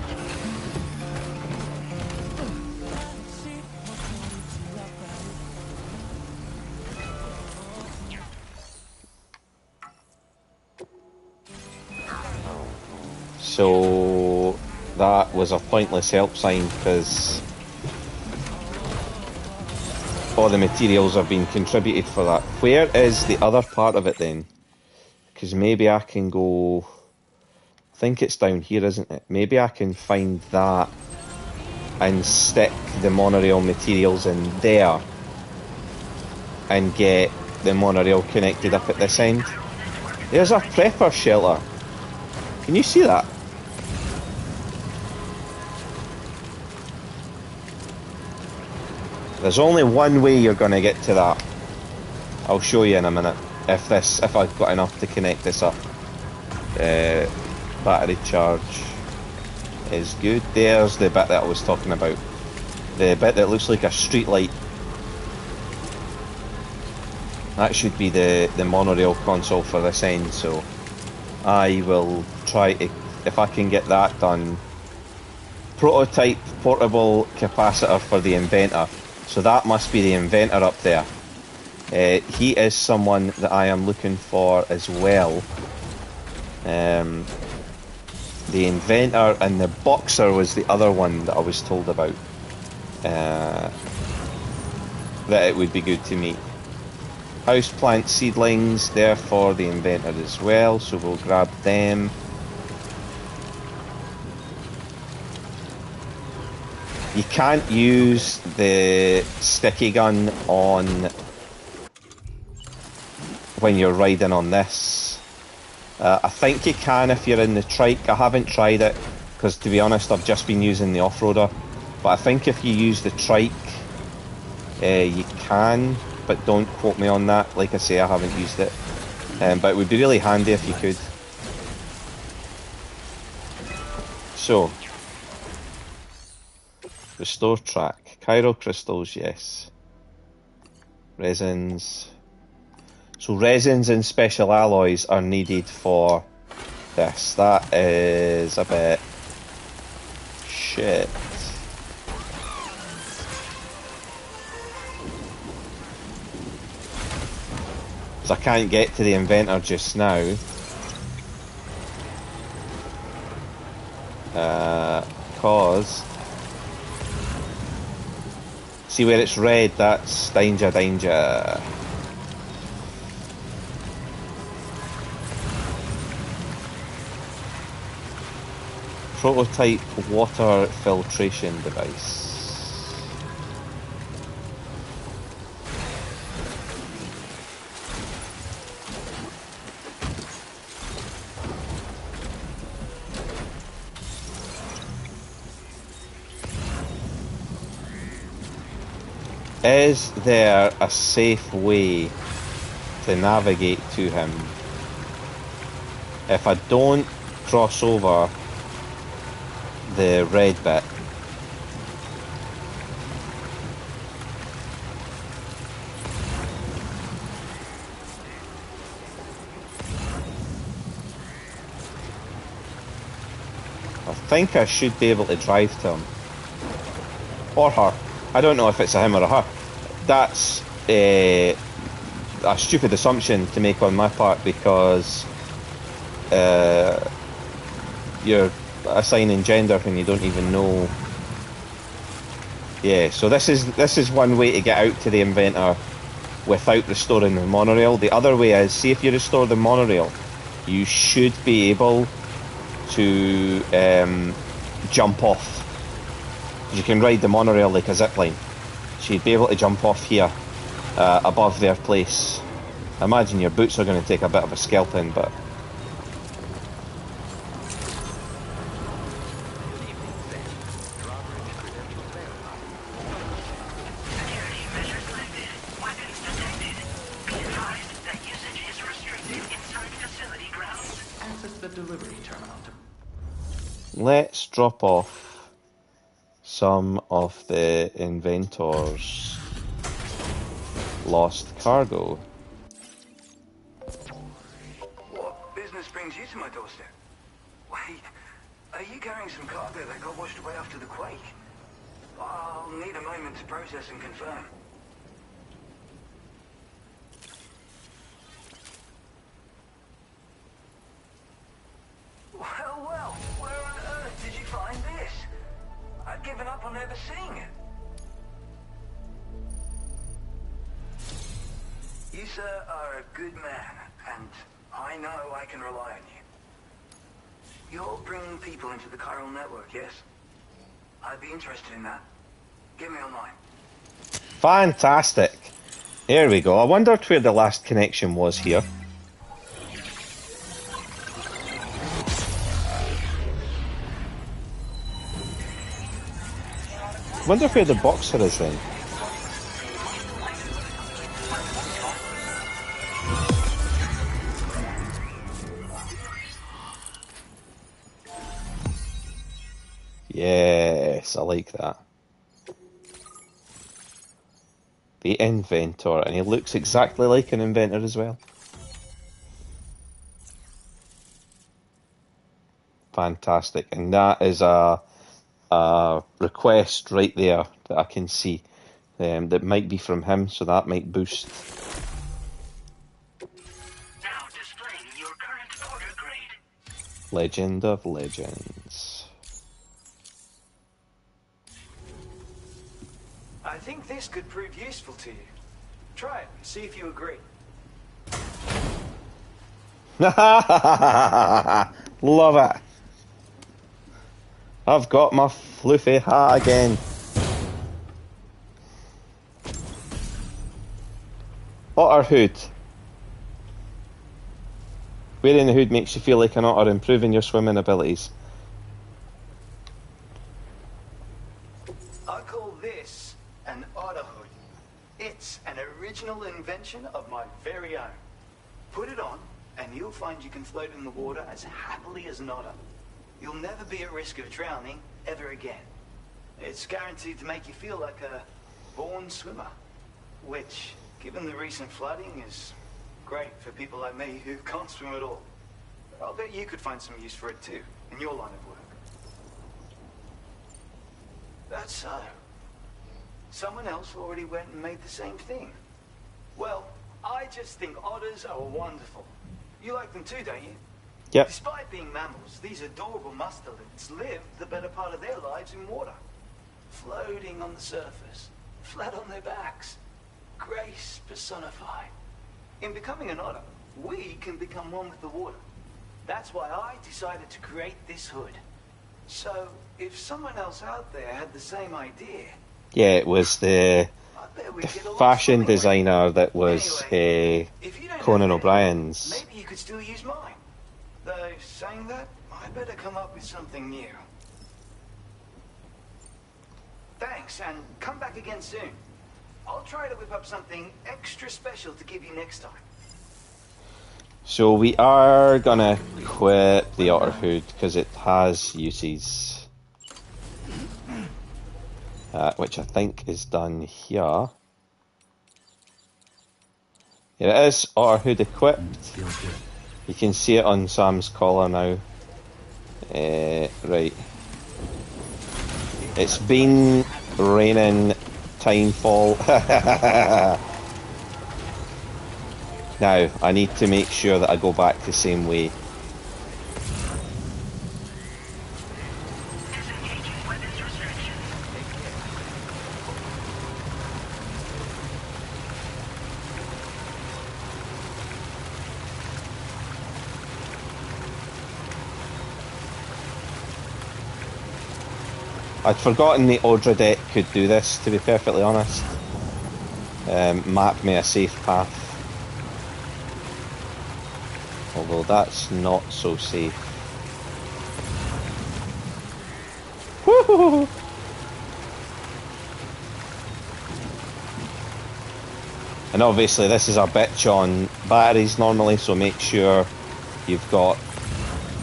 So that was a pointless help sign because all the materials have been contributed for that. Where is the other part of it then? Because maybe I can go... I think it's down here, isn't it? Maybe I can find that and stick the monorail materials in there and get the monorail connected up at this end. There's a prepper shelter. Can you see that? There's only one way you're going to get to that. I'll show you in a minute if I've got enough to connect this up. Battery charge is good. There's the bit that I was talking about. The bit that looks like a street light. That should be the monorail console for this end, so I will try to, if I can get that done. Prototype portable capacitor for the inventor. So that must be the inventor up there. He is someone that I am looking for as well. The inventor and the boxer was the other one that I was told about. That it would be good to meet. Houseplant seedlings, there for the inventor as well, so we'll grab them. You can't use the sticky gun on when you're riding on this. I think you can if you're in the trike. I haven't tried it. because to be honest, I've just been using the off-roader. But I think if you use the trike, you can, but don't quote me on that. Like I say, I haven't used it. But it would be really handy if you could. So, restore track. Chiral crystals, yes. Resins. So resins and special alloys are needed for this. That is a bit shit. So I can't get to the inventor just now. Cause see where it's red, that's danger, danger. Prototype water filtration device. Is there a safe way to navigate to him if I don't cross over the red bit? I think I should be able to drive to him. Or her. I don't know if it's a him or a her. That's a stupid assumption to make on my part, because you're assigning gender when you don't even know. Yeah, so this is one way to get out to the inventor without restoring the monorail. The other way is, see if you restore the monorail, you should be able to jump off. You can ride the monorail like a zipline. So you'd be able to jump off here above their place. I imagine your boots are going to take a bit of a scalping, but... Security measures lifted. Weapons detected. Be advised that usage is restricted inside facility grounds. Access the delivery terminal to... Let's drop off some of the inventor's lost cargo. What business brings you to my doorstep? Wait, are you carrying some cargo that got washed away after the quake? I'll need a moment to process and confirm. Well, where on earth did you find this? I'd given up on ever seeing it. You, sir, are a good man, and I know I can rely on you. You're bringing people into the chiral network, yes? I'd be interested in that. Get me online. Fantastic. There we go. I wondered where the last connection was here. Wonder where the boxer is then. Yes, I like that. The inventor, and he looks exactly like an inventor as well. Fantastic, and that is a request right there that I can see that might be from him, so that might boost. Now displaying your current order grade. Legend of Legends. I think this could prove useful to you. Try it, see if you agree. Love it. I've got my floofy hat again. Otter hood. Wearing the hood makes you feel like an otter, improving your swimming abilities. I call this an otter hood. It's an original invention of my very own. Put it on, and you'll find you can float in the water as happily as an otter. You'll never be at risk of drowning ever again. It's guaranteed to make you feel like a born swimmer, which, given the recent flooding, is great for people like me who can't swim at all. I'll bet you could find some use for it too, in your line of work. That's so. Someone else already went and made the same thing. Well, I just think otters are wonderful. You like them too, don't you? Yep. Despite being mammals, these adorable mustelids live the better part of their lives in water. Floating on the surface, flat on their backs. Grace personified. In becoming an otter, we can become one with the water. That's why I decided to create this hood. So, if someone else out there had the same idea... Yeah, it was the fashion designer that was Conan O'Brien's. Maybe you could still use mine. Though, saying that, I better come up with something new. Thanks, and come back again soon. I'll try to whip up something extra special to give you next time. So we are gonna equip the otter hood because it has uses. Which I think is done here. Here it is, otter hood equipped. You can see it on Sam's collar now. Right. It's been raining timefall. Now, I need to make sure that I go back the same way. Disengaging weapons restrictions. I'd forgotten the Audra deck could do this, to be perfectly honest. Map me a safe path. Although that's not so safe. Woohoo! And obviously this is a bitch on batteries normally, so make sure you've got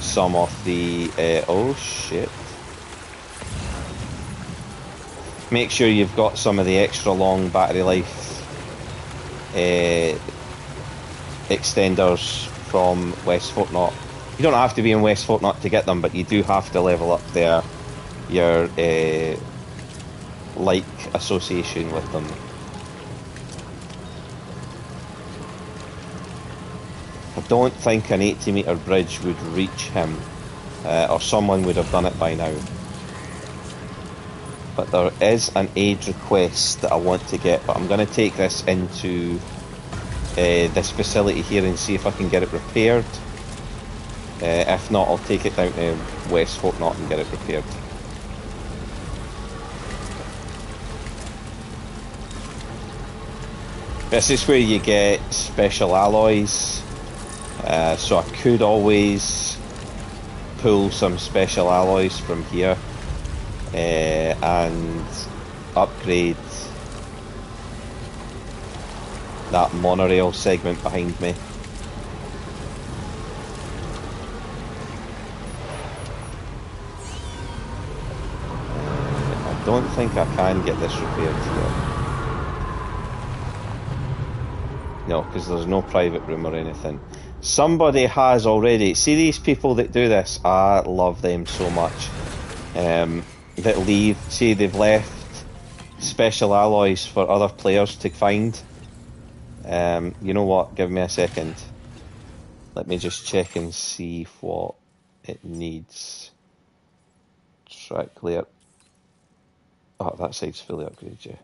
some of the... oh shit. Make sure you've got some of the extra long battery life extenders from West Fortnott. You don't have to be in West Fortnott to get them, but you do have to level up your like association with them. I don't think an 80-metre bridge would reach him, or someone would have done it by now. But there is an aid request that I want to get, but I'm going to take this into this facility here and see if I can get it repaired. If not, I'll take it down to West Fortnott and get it repaired. This is where you get special alloys, so I could always pull some special alloys from here and upgrade that monorail segment behind me. I don't think I can get this repaired yet. No, because there's no private room or anything. Somebody has already... See these people that do this? I love them so much. That leave... See, they've left special alloys for other players to find. You know what? Give me a second. Let me just check and see what it needs. Track clear. Oh, that side's fully upgraded, yeah.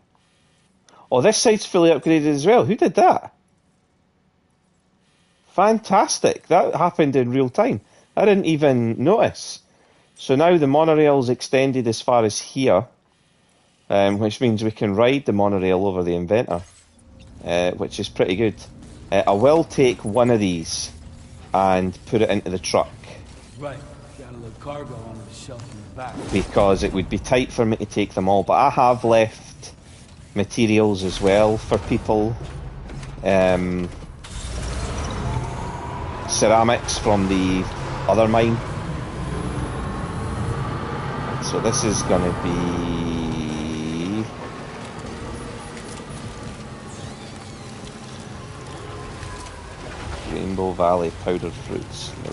Oh, this side's fully upgraded as well. Who did that? Fantastic. That happened in real time. I didn't even notice. So now the monorail's extended as far as here, which means we can ride the monorail over the Inventor, which is pretty good. I will take one of these and put it into the truck. Right, got a little cargo under the shelf in the back. because it would be tight for me to take them all. But I have left materials as well for people. Ceramics from the other mine. So this is going to be... Rainbow Valley powdered fruits. No.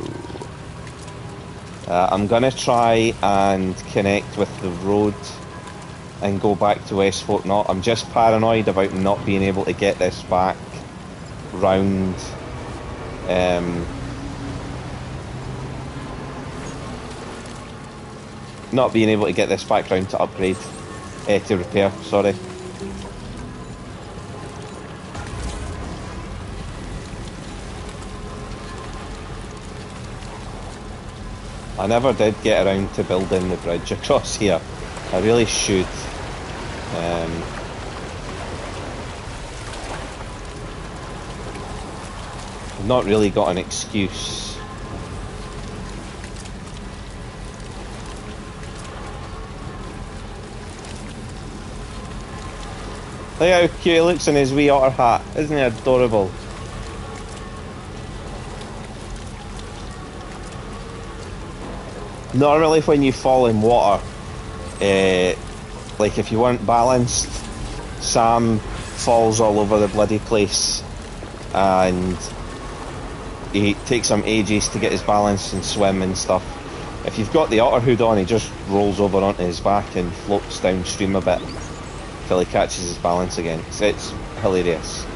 I'm going to try and connect with the road and go back to West Fort Knott. I'm just paranoid about not being able to get this back round. Not being able to get this back round to upgrade, to repair, sorry. I never did get around to building the bridge across here. I really should. I've not really got an excuse. Look how cute he looks in his wee otter hat. Isn't he adorable? Normally when you fall in water, like if you weren't balanced, Sam falls all over the bloody place and he takes him ages to get his balance and swim and stuff. If you've got the otter hood on, he just rolls over onto his back and floats downstream a bit till he catches his balance again. So it's hilarious.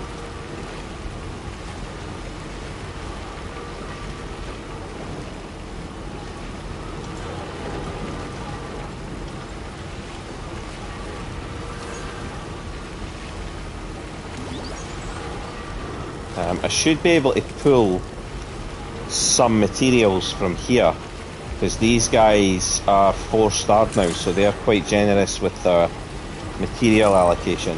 I should be able to pull some materials from here because these guys are 4-starred now, so they're quite generous with their material allocation.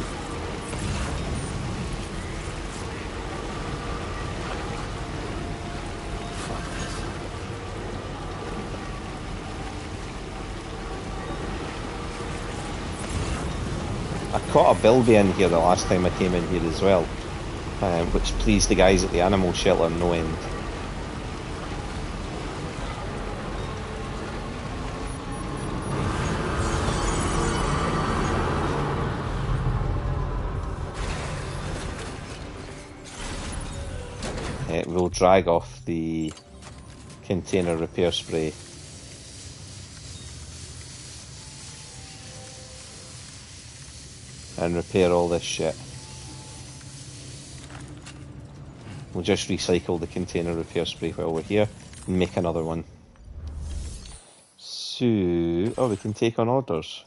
I caught a bilby in here the last time I came in here as well, which pleased the guys at the animal shelter no end. We'll drag off the container repair spray. And repair all this shit. We'll just recycle the container repair spray while we're here and make another one. So, oh, we can take on orders.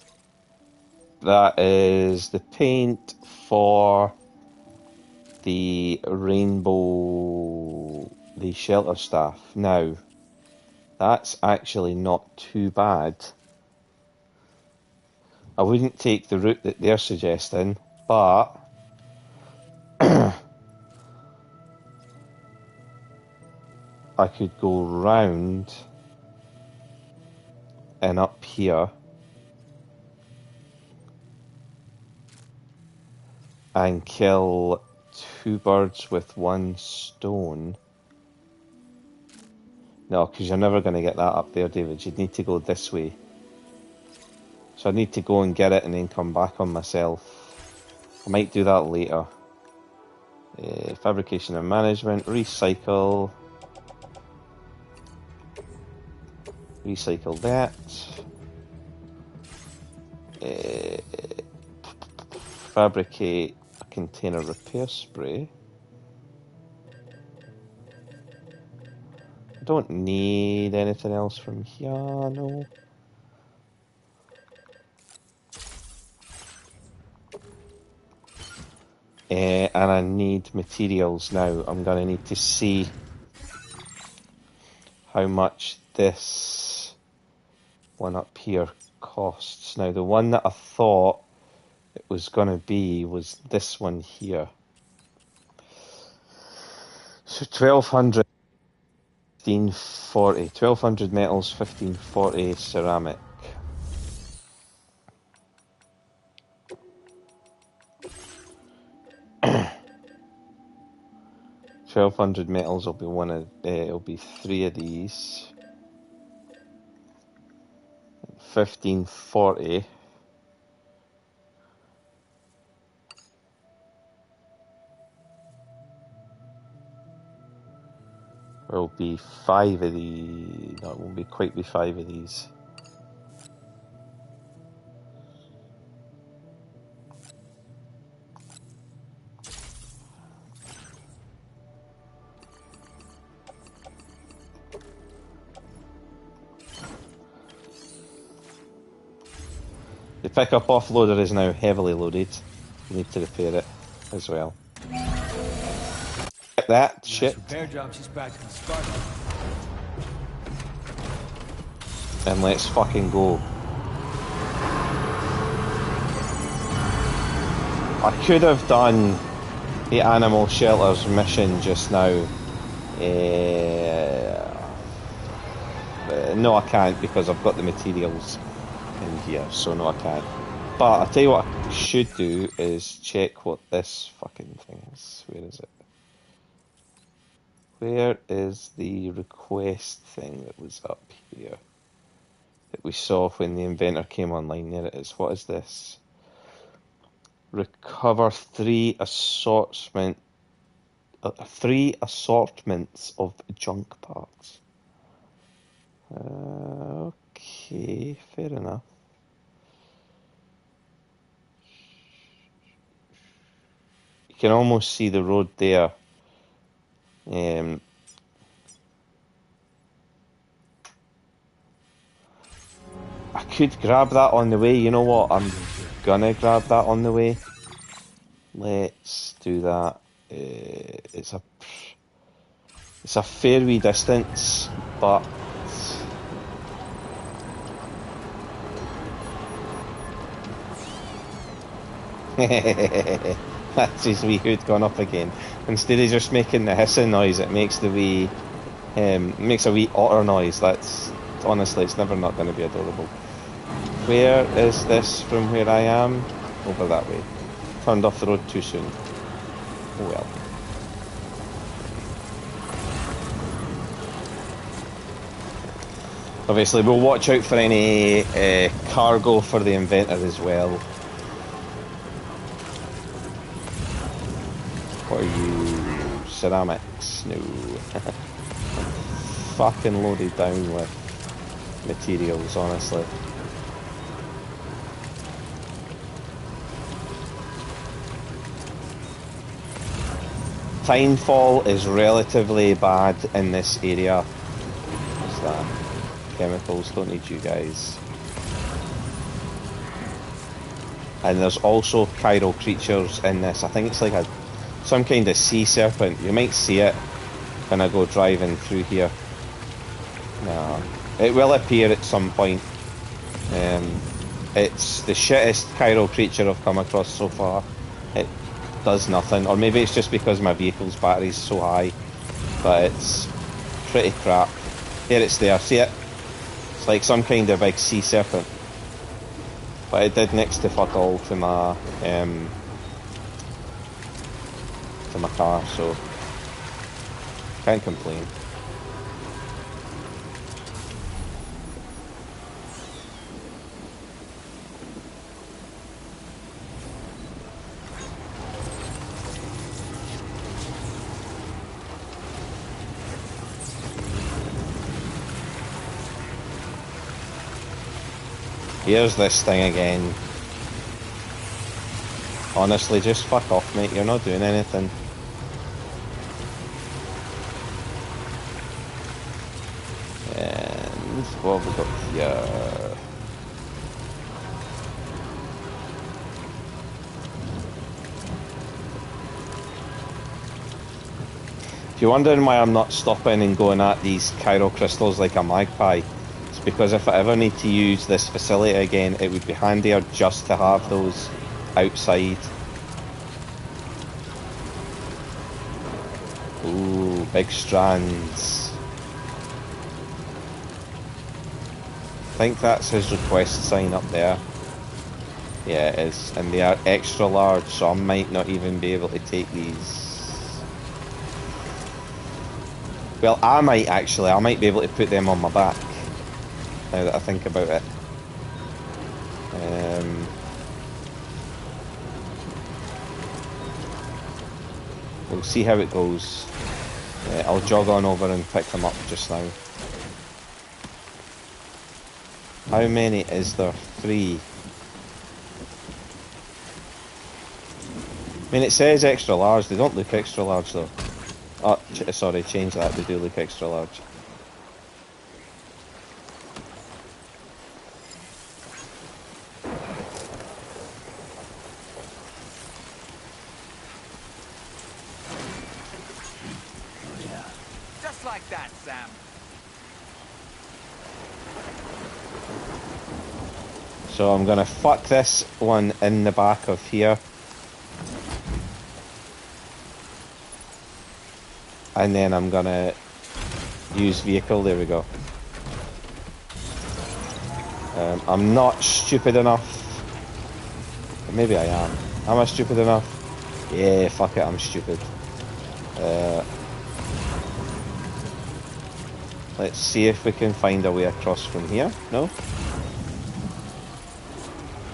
That is the paint for the rainbow, the shelter staff. Now, that's actually not too bad. I wouldn't take the route that they're suggesting, but I could go round and up here and kill 2 birds with 1 stone. No, because you're never going to get that up there, David. You'd need to go this way. So I need to go and get it and then come back on myself. I might do that later. Fabrication and management, recycle. Recycle that. Fabricate a container repair spray. I don't need anything else from here, no. And I need materials now. I'm going to need to see how much this one up here costs. Now, the one that I thought it was going to be was this one here. So 1200. 1540, 1200 metals, 1540 ceramic. $1,200 metals will be one of, it'll be 3 of these. 1540. Will be 5 of these. No, it won't be quite be 5 of these. The pickup offloader is now heavily loaded. You need to repair it as well. That Nice shit. repair job. She's practically Spartan. And let's fucking go. I could have done the animal shelters mission just now. No, I can't because I've got the materials in here, so no, I can't. But I'll tell you what I should do is check what this fucking thing is. Where is it? Where is the request thing that was up here that we saw when the inventor came online? There it is. What is this? Recover 3 assortments of junk parts. Okay, fair enough. You can almost see the road there. I could grab that on the way. You know what? I'm gonna grab that on the way. Let's do that. It's a fair wee distance, but that's his wee hood gone up again. Instead of just making the hissing noise, it makes the wee makes a wee otter noise. That's honestly, it's never not going to be adorable. Where is this from where I am? Over that way. Turned off the road too soon. Oh well. Obviously, we'll watch out for any cargo for the inventor as well. What are you? Ceramics? No. Fucking loaded down with materials, honestly. Timefall is relatively bad in this area. What's that? Chemicals, don't need you guys. And there's also chiral creatures in this. I think it's like some kind of sea serpent. You might see it when I go driving through here. No, it will appear at some point. It's the shittest chiral creature I've come across so far. It does nothing, or maybe it's just because my vehicle's battery's so high, but it's pretty crap. Here it's there, see it? It's like some kind of big sea serpent. But it did next to fuck all to my car, so can't complain. Here's this thing again. Honestly, just fuck off, mate. You're not doing anything. And what have we got here? If you're wondering why I'm not stopping and going at these chiral crystals like a magpie, it's because if I ever need to use this facility again, it would be handier just to have those outside. Ooh, big strands. think that's his request sign up there. Yeah, it is. And they are extra large, so I might not even be able to take these. Well, I might actually. I might be able to put them on my back, now that I think about it. We'll see how it goes. I'll jog on over and pick them up just now. How many is there? 3. I mean, it says extra large. They don't look extra large though. Oh, sorry, change that. They do look extra large. Just like that, Sam. So I'm gonna fuck this one in the back of here. And then I'm gonna use vehicle, there we go. I'm not stupid enough. Maybe I am. Am I stupid enough? Yeah, fuck it, I'm stupid. Let's see if we can find a way across from here. No?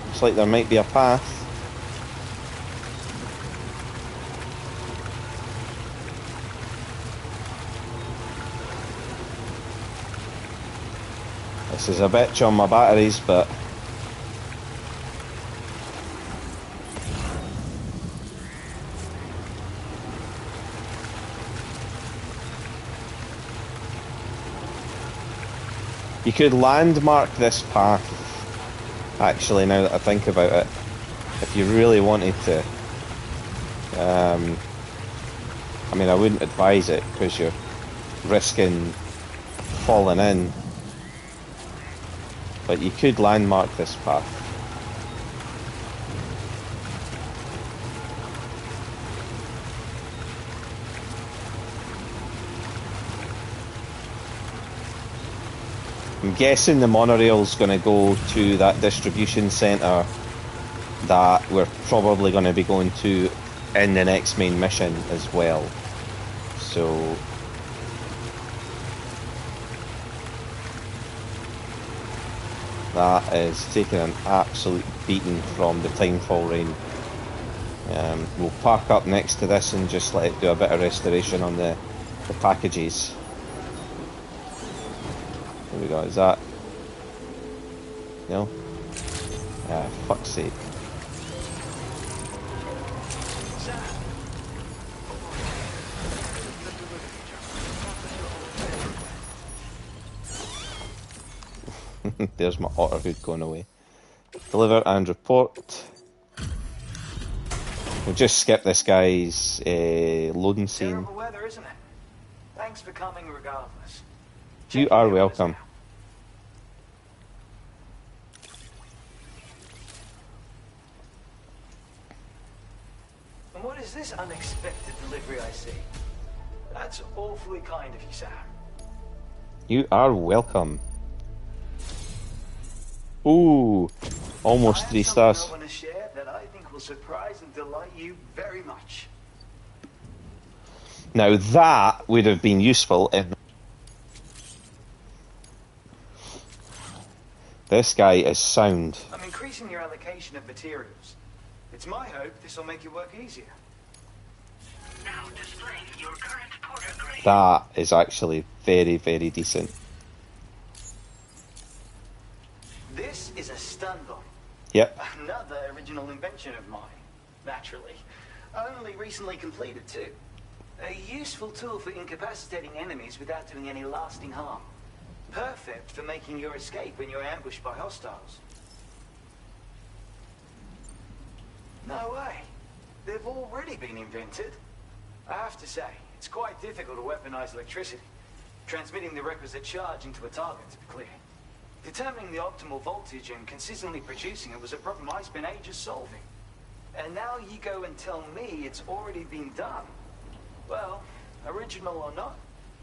Looks like there might be a path. This is a bitch on my batteries, but you could landmark this path, actually, now that I think about it, if you really wanted to. I mean, I wouldn't advise it, because you're risking falling in. But you could landmark this path. I'm guessing the monorail's going to go to that distribution centre that we're probably going to be going to in the next main mission as well. So that is taking an absolute beating from the timefall rain. We'll park up next to this and just let it do a bit of restoration on the packages. There we go, is that? No? Ah, fuck's sake. There's my otter hood going away. Deliver and report. We'll just skip this guy's loading scene. Terrible weather, isn't it? Thanks for coming regardless. You are welcome. And what is this unexpected delivery I see? That's awfully kind of you, Sam. You are welcome. Ooh, almost 3 stars. I want to share that I think will surprise and delight you very much. Now that would have been useful in... This guy is sound. I'm increasing your allocation of materials. It's my hope this will make your work easier. Now displaying your current porter grade. That is actually very, very decent. This is a stun bomb. Yep. Another original invention of mine, naturally. Only recently completed too. A useful tool for incapacitating enemies without doing any lasting harm. Perfect for making your escape when you're ambushed by hostiles. No way. They've already been invented. I have to say, it's quite difficult to weaponize electricity. Transmitting the requisite charge into a target, to be clear. Determining the optimal voltage and consistently producing it was a problem I spent ages solving. And now you go and tell me it's already been done. Well, original or not,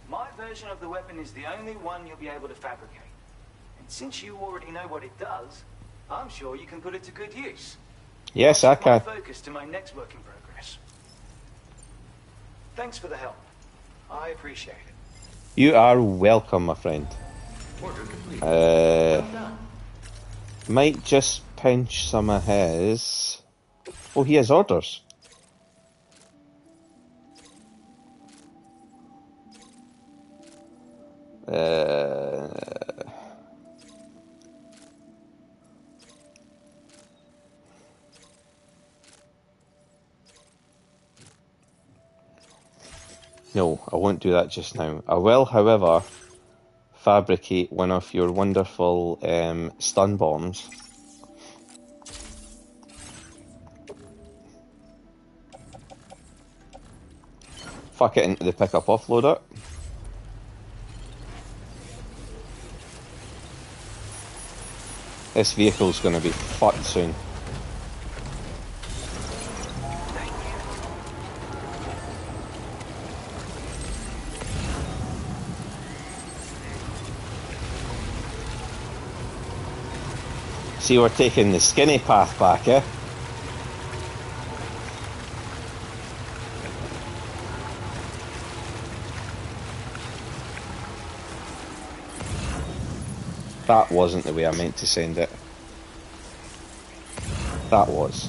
my version of the weapon is the only one you'll be able to fabricate. Since you already know what it does, I'm sure you can put it to good use. Yes, I Shift my can. focus to my next work in progress. Thanks for the help. I appreciate it. You are welcome, my friend. Order complete. Uh, Well done. might just pinch some of his. Oh, he has orders. No, I won't do that just now. I will, however, fabricate one of your wonderful stun bombs. Fuck it into the pickup offloader. This vehicle's going to be fucked soon. See, we're taking the skinny path back, eh? That wasn't the way I meant to send it. That was.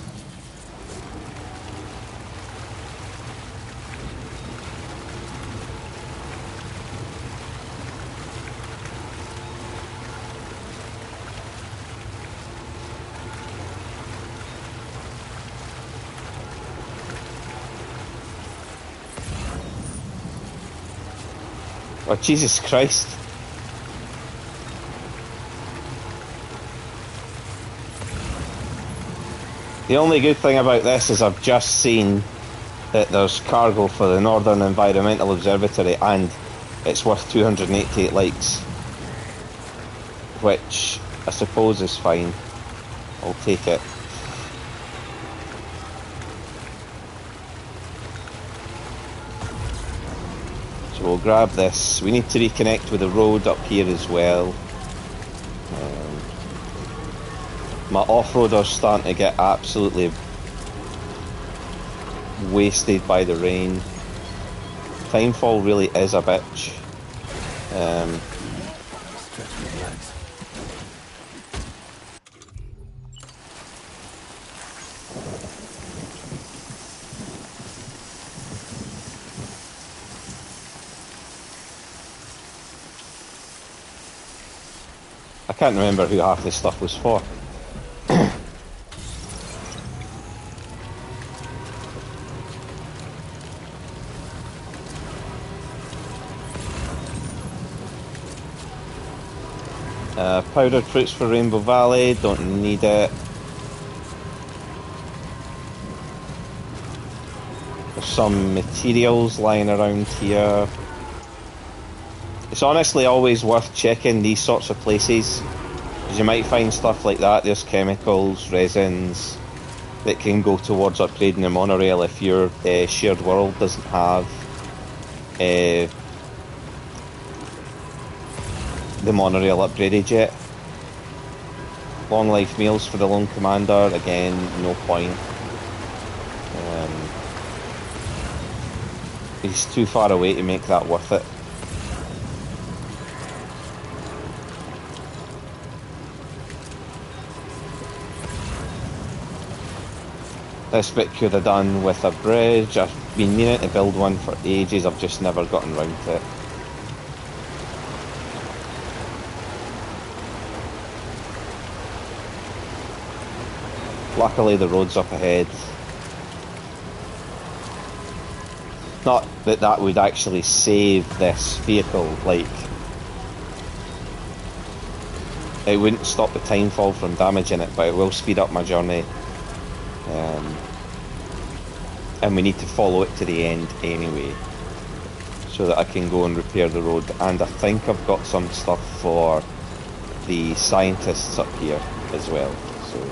Oh, Jesus Christ. The only good thing about this is I've just seen that there's cargo for the Northern Environmental Observatory and it's worth 288 likes. Which I suppose is fine. I'll take it. So we'll grab this. We need to reconnect with the road up here as well. My off-roader's starting to get absolutely wasted by the rain. Timefall really is a bitch. I can't remember who half this stuff was for. Powdered fruits for Rainbow Valley, don't need it. There's some materials lying around here. It's honestly always worth checking these sorts of places, because you might find stuff like that. There's chemicals, resins, that can go towards upgrading the monorail if your shared world doesn't have the monorail upgraded yet. Long life meals for the lone commander, again, no point. He's too far away to make that worth it. This bit could have done with a bridge. I've been meaning to build one for ages, I've just never gotten round to it. Luckily the road's up ahead. Not that that would actually save this vehicle, like, it wouldn't stop the timefall from damaging it, but it will speed up my journey. And we need to follow it to the end anyway, so that I can go and repair the road. And I think I've got some stuff for the scientists up here as well, so.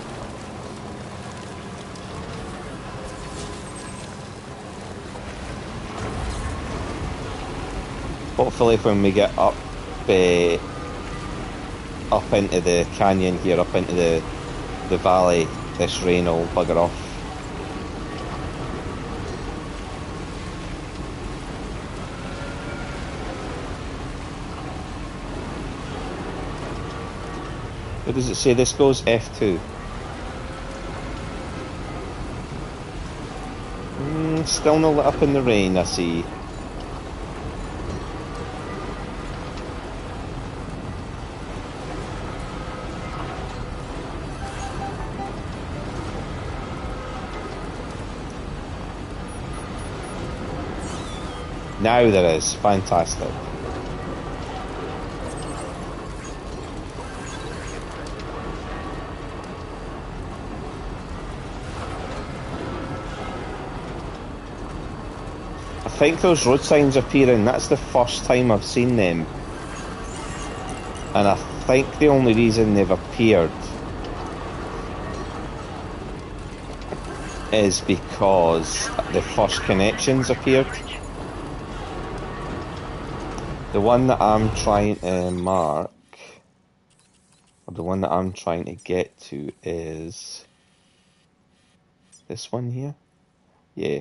Hopefully when we get up up into the canyon here, up into the valley. This rain will bugger off. What does it say? This goes F2. Still not lit up in the rain, I see. Now there is. Fantastic. I think those road signs appearing, that's the first time I've seen them. And I think the only reason they've appeared is because the first connections appeared. The one that I'm trying to mark, or the one that I'm trying to get to is this one here. Yeah.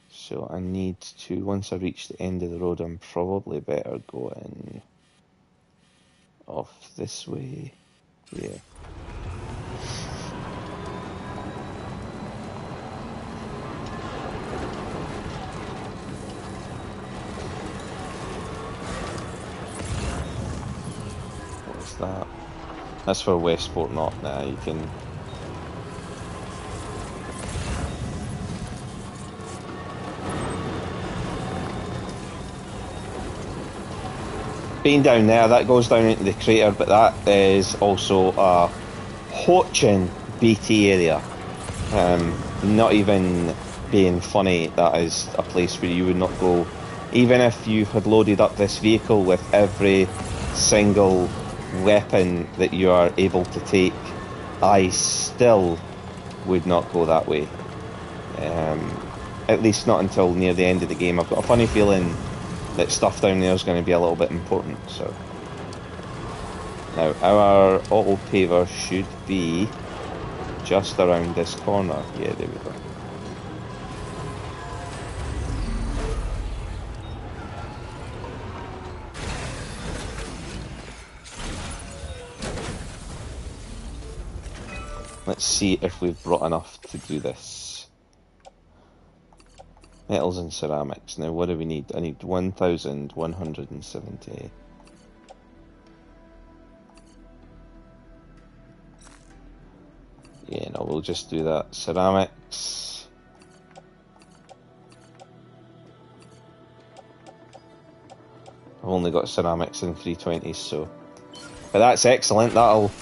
So I need to, once I reach the end of the road, I'm probably better going off this way. Yeah. What's that? That's for Westport North now. You can... Being down there, that goes down into the crater, but that is also a Hochin BT area. Not even being funny, that is a place where you would not go. Even if you had loaded up this vehicle with every single weapon that you are able to take, I still would not go that way. At least not until near the end of the game. I've got a funny feeling that stuff down there is going to be a little bit important. So now our auto paver should be just around this corner. Yeah, there we go. Let's see if we've brought enough to do this. Metals and ceramics. Now what do we need? I need 1,170. Yeah, no, we'll just do that. Ceramics. I've only got ceramics in 320s, so... But that's excellent. That'll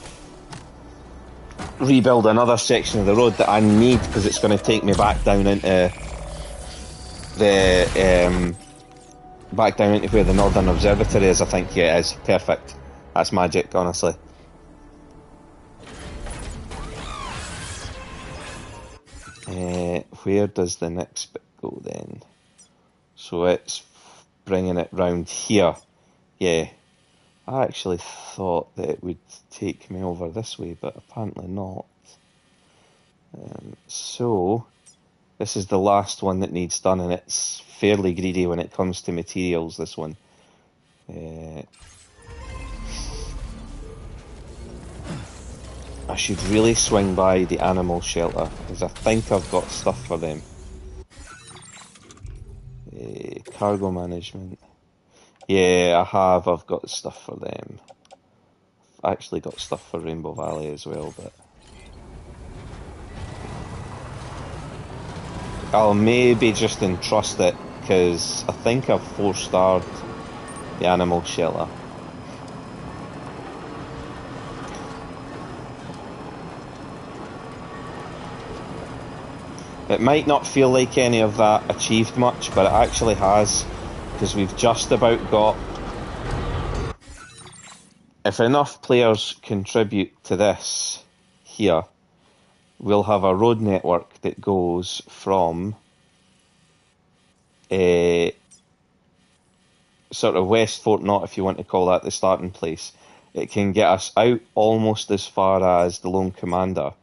rebuild another section of the road that I need, because it's going to take me back down into the back down into where the Northern Observatory is. I think. Yeah, it is. Perfect. That's magic, honestly. Where does the next bit go then? So it's bringing it round here. Yeah, I actually thought that it would take me over this way, but apparently not. So this is the last one that needs done, and it's fairly greedy when it comes to materials, this one. I should really swing by the animal shelter, because I think I've got stuff for them. Cargo management. Yeah, I have. I've got stuff for them. I've actually got stuff for Rainbow Valley as well, but... I'll maybe just entrust it, because I think I've 4-starred the animal shelter. It might not feel like any of that achieved much, but it actually has, because we've just about got... If enough players contribute to this here, we'll have a road network that goes from sort of West Fort Knot, if you want to call that the starting place. It can get us out almost as far as the Lone Commander.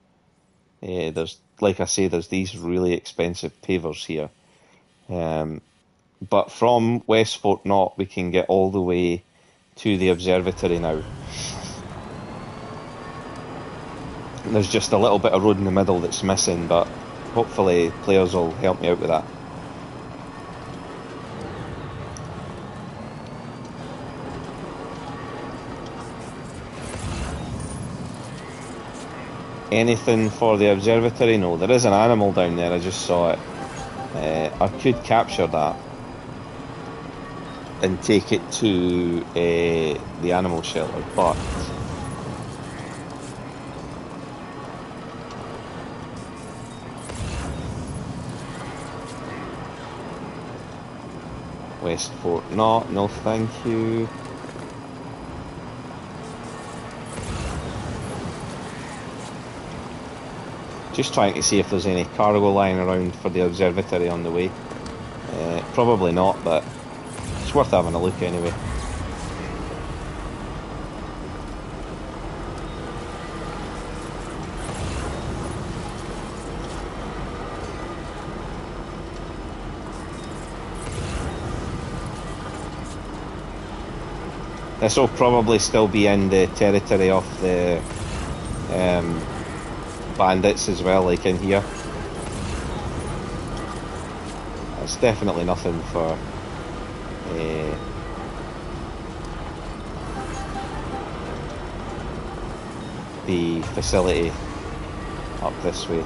There's, like I say, there's these really expensive pavers here. But from West Fort Knot, we can get all the way to the observatory now. There's just a little bit of road in the middle that's missing, but hopefully players will help me out with that. Anything for the observatory? No, there is an animal down there, I just saw it. I could capture that and take it to the animal shelter, but West Fort Knot, no thank you. Just trying to see if there's any cargo lying around for the observatory on the way. Probably not, but it's worth having a look anyway. This will probably still be in the territory of the bandits as well, like in here. It's definitely nothing for the facility up this way.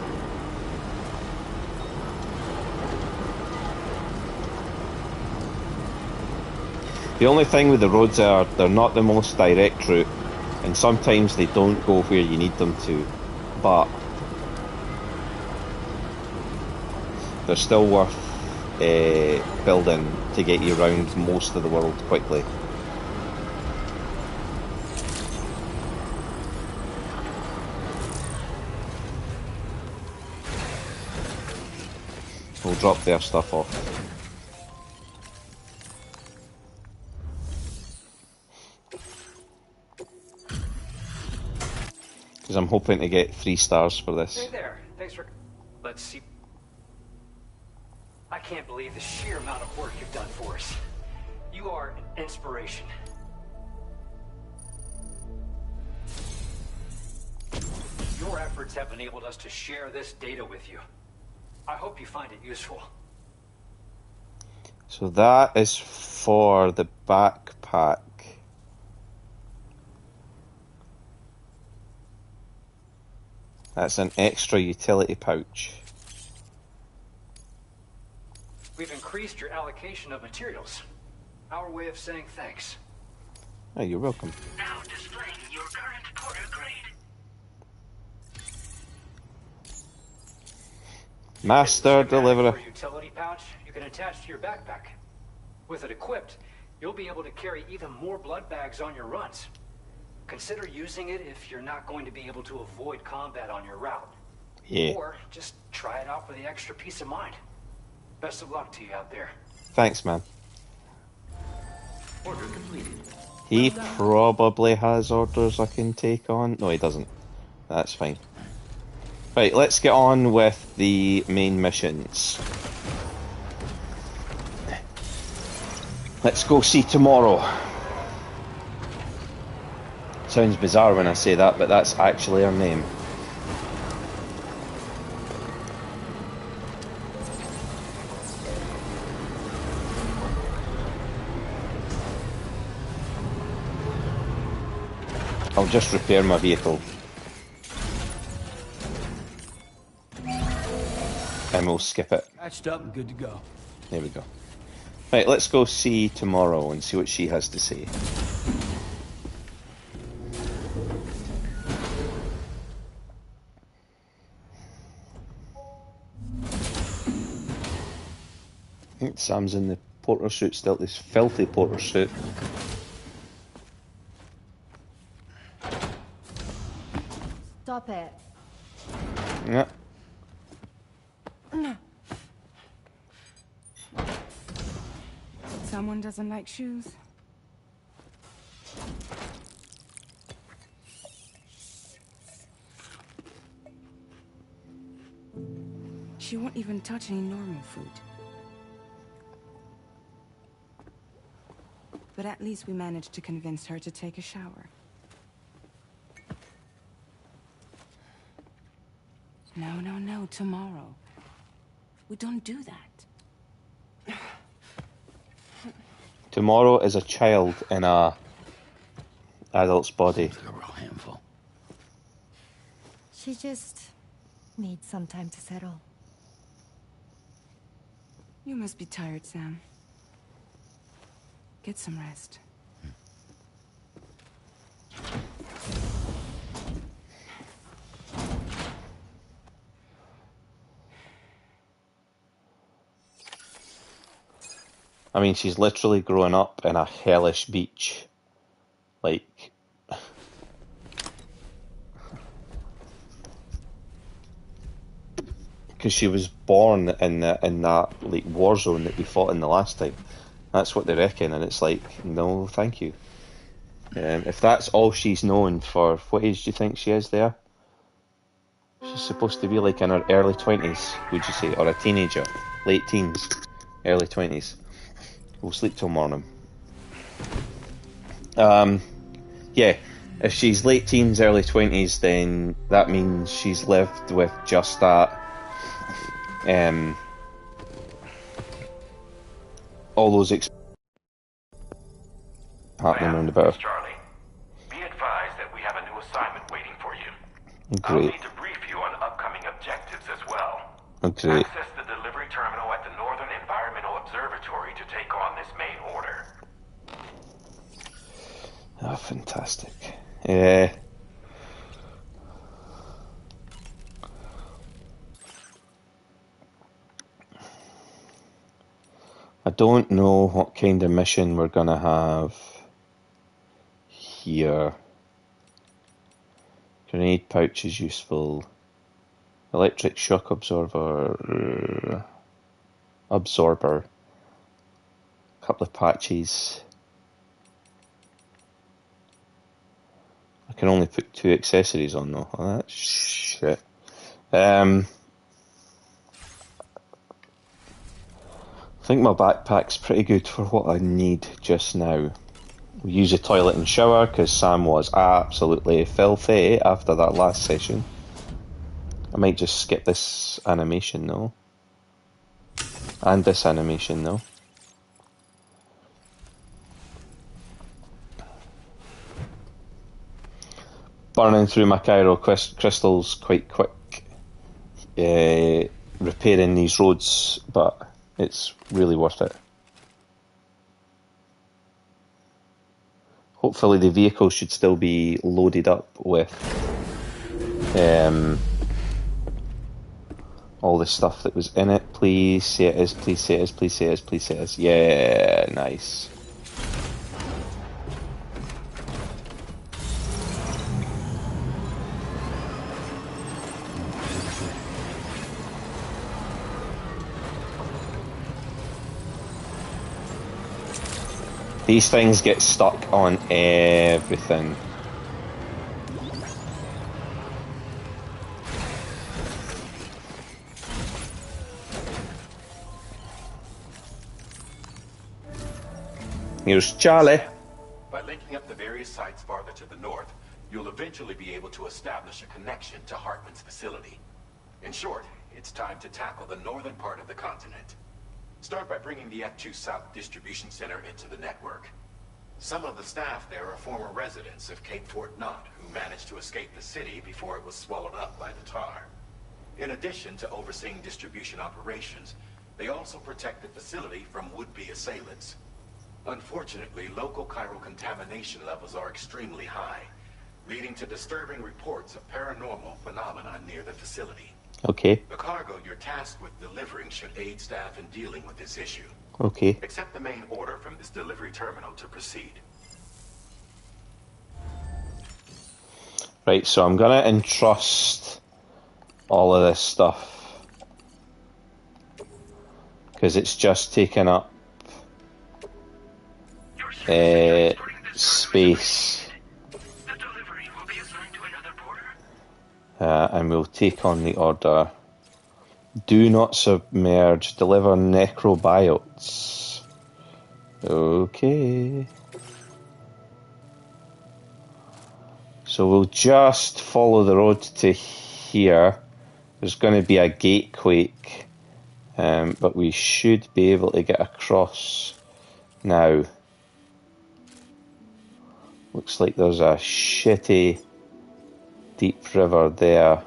The only thing with the roads are they're not the most direct route, and sometimes they don't go where you need them to, but they're still worth building to get you around most of the world quickly. We'll drop their stuff off. Because I'm hoping to get 3 stars for this. Hey there. Thanks for... Let's see. I can't believe the sheer amount of work you've done for us. You are an inspiration. Your efforts have enabled us to share this data with you. I hope you find it useful. So that is for the backpack. That's an extra utility pouch. We've increased your allocation of materials. Our way of saying thanks. Oh, you're welcome. Now displaying your current porter grade. Master It's a schematic Deliverer. for a utility pouch you can attach to your backpack. With it equipped, you'll be able to carry even more blood bags on your runs. Consider using it if you're not going to be able to avoid combat on your route. Yeah. Or just try it out for the extra peace of mind. Best of luck to you out there. Thanks, man. Order completed. He probably has orders I can take on. No, he doesn't. That's fine. Right, let's get on with the main missions. Let's go see tomorrow. Sounds bizarre when I say that, but that's actually her name. I'll just repair my vehicle. And we'll skip it. Patched up and good to go. There we go. Right, let's go see tomorrow and see what she has to say. I think Sam's in the porter suit still, this filthy porter suit. Stop it. Yeah. someone doesn't like shoes. She won't even touch any normal food. But at least we managed to convince her to take a shower. No, tomorrow. We don't do that. Tomorrow is a child in a adult's body. Like a real handful. She just needs some time to settle. You must be tired, Sam. Get some rest. I mean, she's literally growing up in a hellish beach. Like... Because she was born in that like war zone that we fought in the last time. That's what they reckon, and it's like, no, thank you. If that's all she's known for, what age do you think she is there? She's supposed to be like in her early 20s, would you say? Or a teenager? Late teens? Early 20s? We'll sleep till morning. Yeah, if she's late teens, early 20s, then that means she's lived with just that. All those happening around about her. Charlie, be advised that we have a new assignment waiting for you. I'll Great. need to brief you on upcoming objectives as well. Great. Access the delivery terminal at the Northern Environmental Observatory to take on this main order. Oh, fantastic. I don't know what kind of mission we're gonna have here. Grenade pouch is useful. Electric shock absorber. A couple of patches. I can only put 2 accessories on though. Oh, that's shit. I think my backpack's pretty good for what I need just now. We use the toilet and shower because Sam was absolutely filthy after that last session. I might just skip this animation though. And this animation though. Burning through my Cairo crystals quite quick. Repairing these roads, but it's really worth it. Hopefully the vehicle should still be loaded up with all the stuff that was in it. Please say it is, please say it is, please say it is, please say it is. Yeah, nice. These things get stuck on everything. Here's Charlie. By linking up the various sites farther to the north, you'll eventually be able to establish a connection to Hartman's facility. In short, it's time to tackle the northern part of the continent. Start by bringing the F2 South Distribution Center into the network. Some of the staff there are former residents of Cape Fort Knott who managed to escape the city before it was swallowed up by the tar. In addition to overseeing distribution operations, they also protect the facility from would-be assailants. Unfortunately, local chiral contamination levels are extremely high, leading to disturbing reports of paranormal phenomena near the facility. Okay. The cargo you're tasked with delivering should aid staff in dealing with this issue. Okay. Accept the main order from this delivery terminal to proceed. Right, so I'm gonna entrust all of this stuff because it's just taken up space, and we'll take on the order. Do not submerge. Deliver necrobiotes. Okay. So we'll just follow the road to here. There's going to be a gate quake, but we should be able to get across now. Looks like there's a shitty deep river there.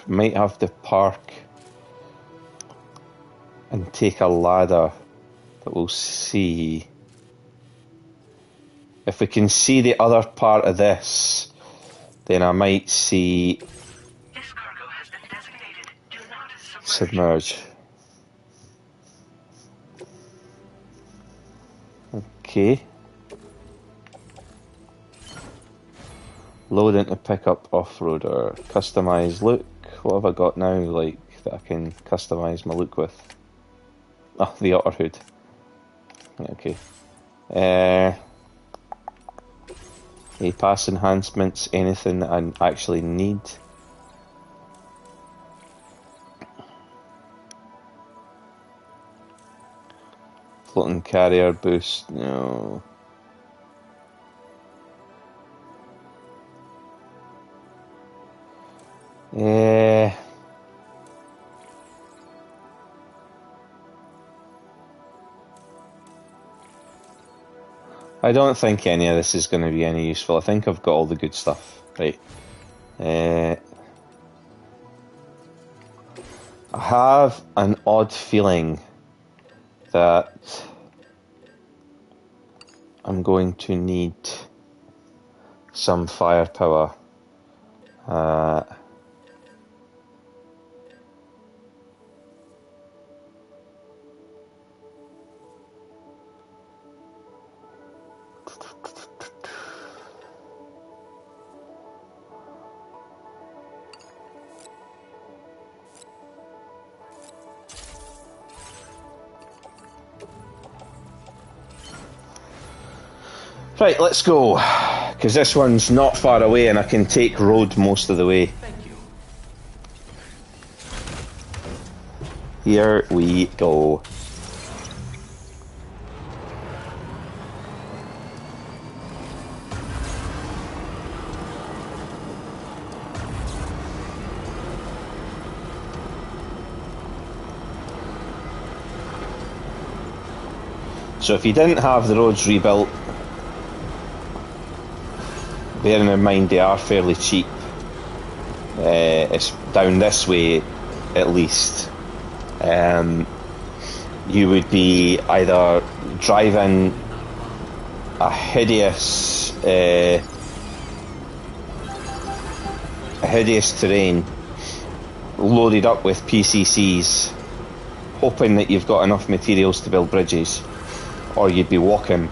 Might have to park and take a ladder, but we'll see. If we can see the other part of this, then I might see This cargo has been designated. Do not submerge. Okay. Load into pickup off-roader. Customise look. What have I got now, like, that I can customise my look with? Oh, the otter hood. Okay. Any pass enhancements, anything that I actually need? Floating carrier boost, no. I don't think any of this is going to be any useful. I think I've got all the good stuff. Right. I have an odd feeling that I'm going to need some firepower. Right, let's go, because this one's not far away and I can take road most of the way. Thank you. Here we go. So if you didn't have the roads rebuilt, bearing in mind they are fairly cheap, it's down this way at least, you would be either driving a hideous terrain loaded up with PCCs, hoping that you've got enough materials to build bridges, or you'd be walking,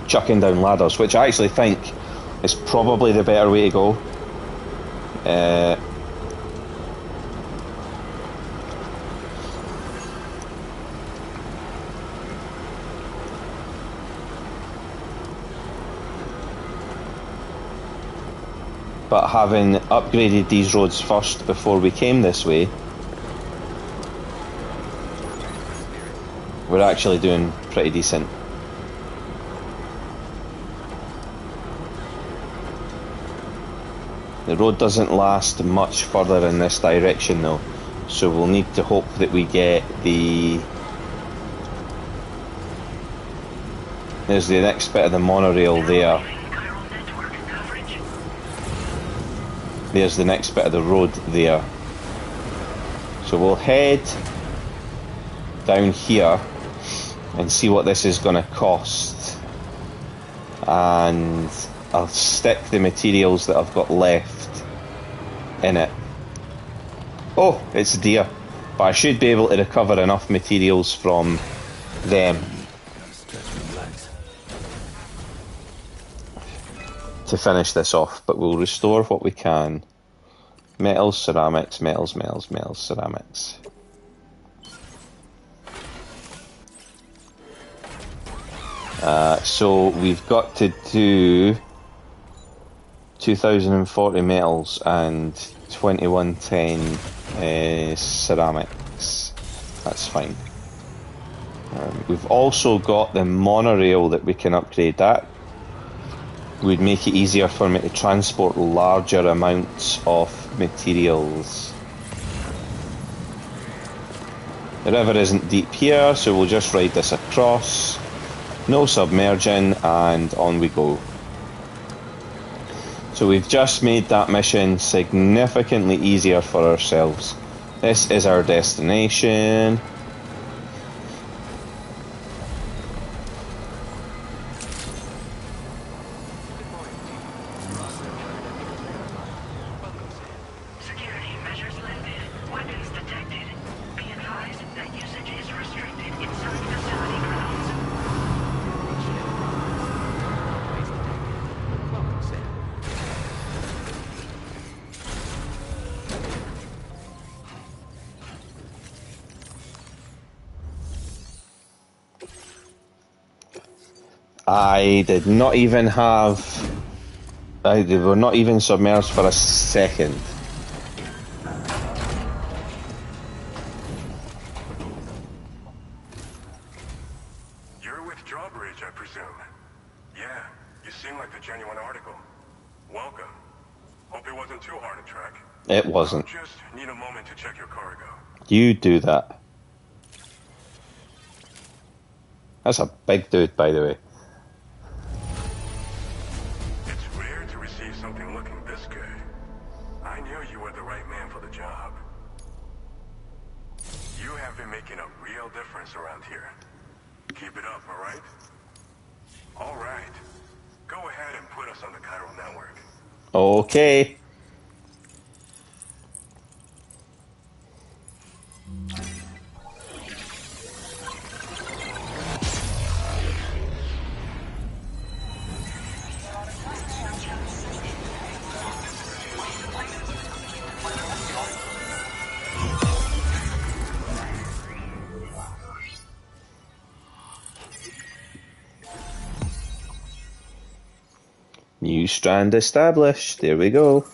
chucking down ladders, which I actually think is probably the better way to go. But having upgraded these roads first before we came this way, we're actually doing pretty decent. The road doesn't last much further in this direction though, so we'll need to hope that we get the... There's the next bit of the monorail there. There's the next bit of the road there. So we'll head down here and see what this is going to cost. And I'll stick the materials that I've got left in it. Oh, it's a deer. But I should be able to recover enough materials from them to finish this off. But we'll restore what we can. Metals, ceramics, metals, metals, metals, ceramics. So we've got to do 2040 metals and 2110 ceramics. That's fine. We've also got the monorail that we can upgrade. That would make it easier for me to transport larger amounts of materials. The river isn't deep here, so we'll just ride this across. No submerging, and on we go. So we've just made that mission significantly easier for ourselves. This is our destination. Security measures lifted. Weapons detected. Be advised that usage is restricted inside facility grounds. I did not even have... they were not even submerged for a second. You're with Drawbridge, I presume. Yeah, you seem like the genuine article. Welcome. Hope it wasn't too hard to track. It wasn't. Just need a moment to check your cargo. You do that. That's a big dude, by the way. It's rare to receive something looking this good. I knew you were the right man for the job. You have been making a real difference around here. Keep it up, alright? Alright. Go ahead and put us on the chiral network. Okay. New strand established. There we go.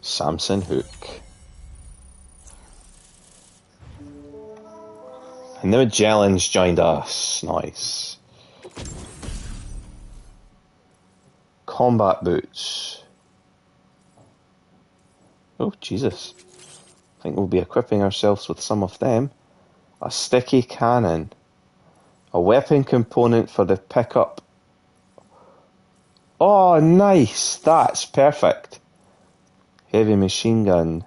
Samson Hook. And the Magellan's joined us. Nice. Combat boots. Oh, Jesus. I think we'll be equipping ourselves with some of them. A sticky cannon. A weapon component for the pickup. Oh, nice. That's perfect. Heavy machine gun.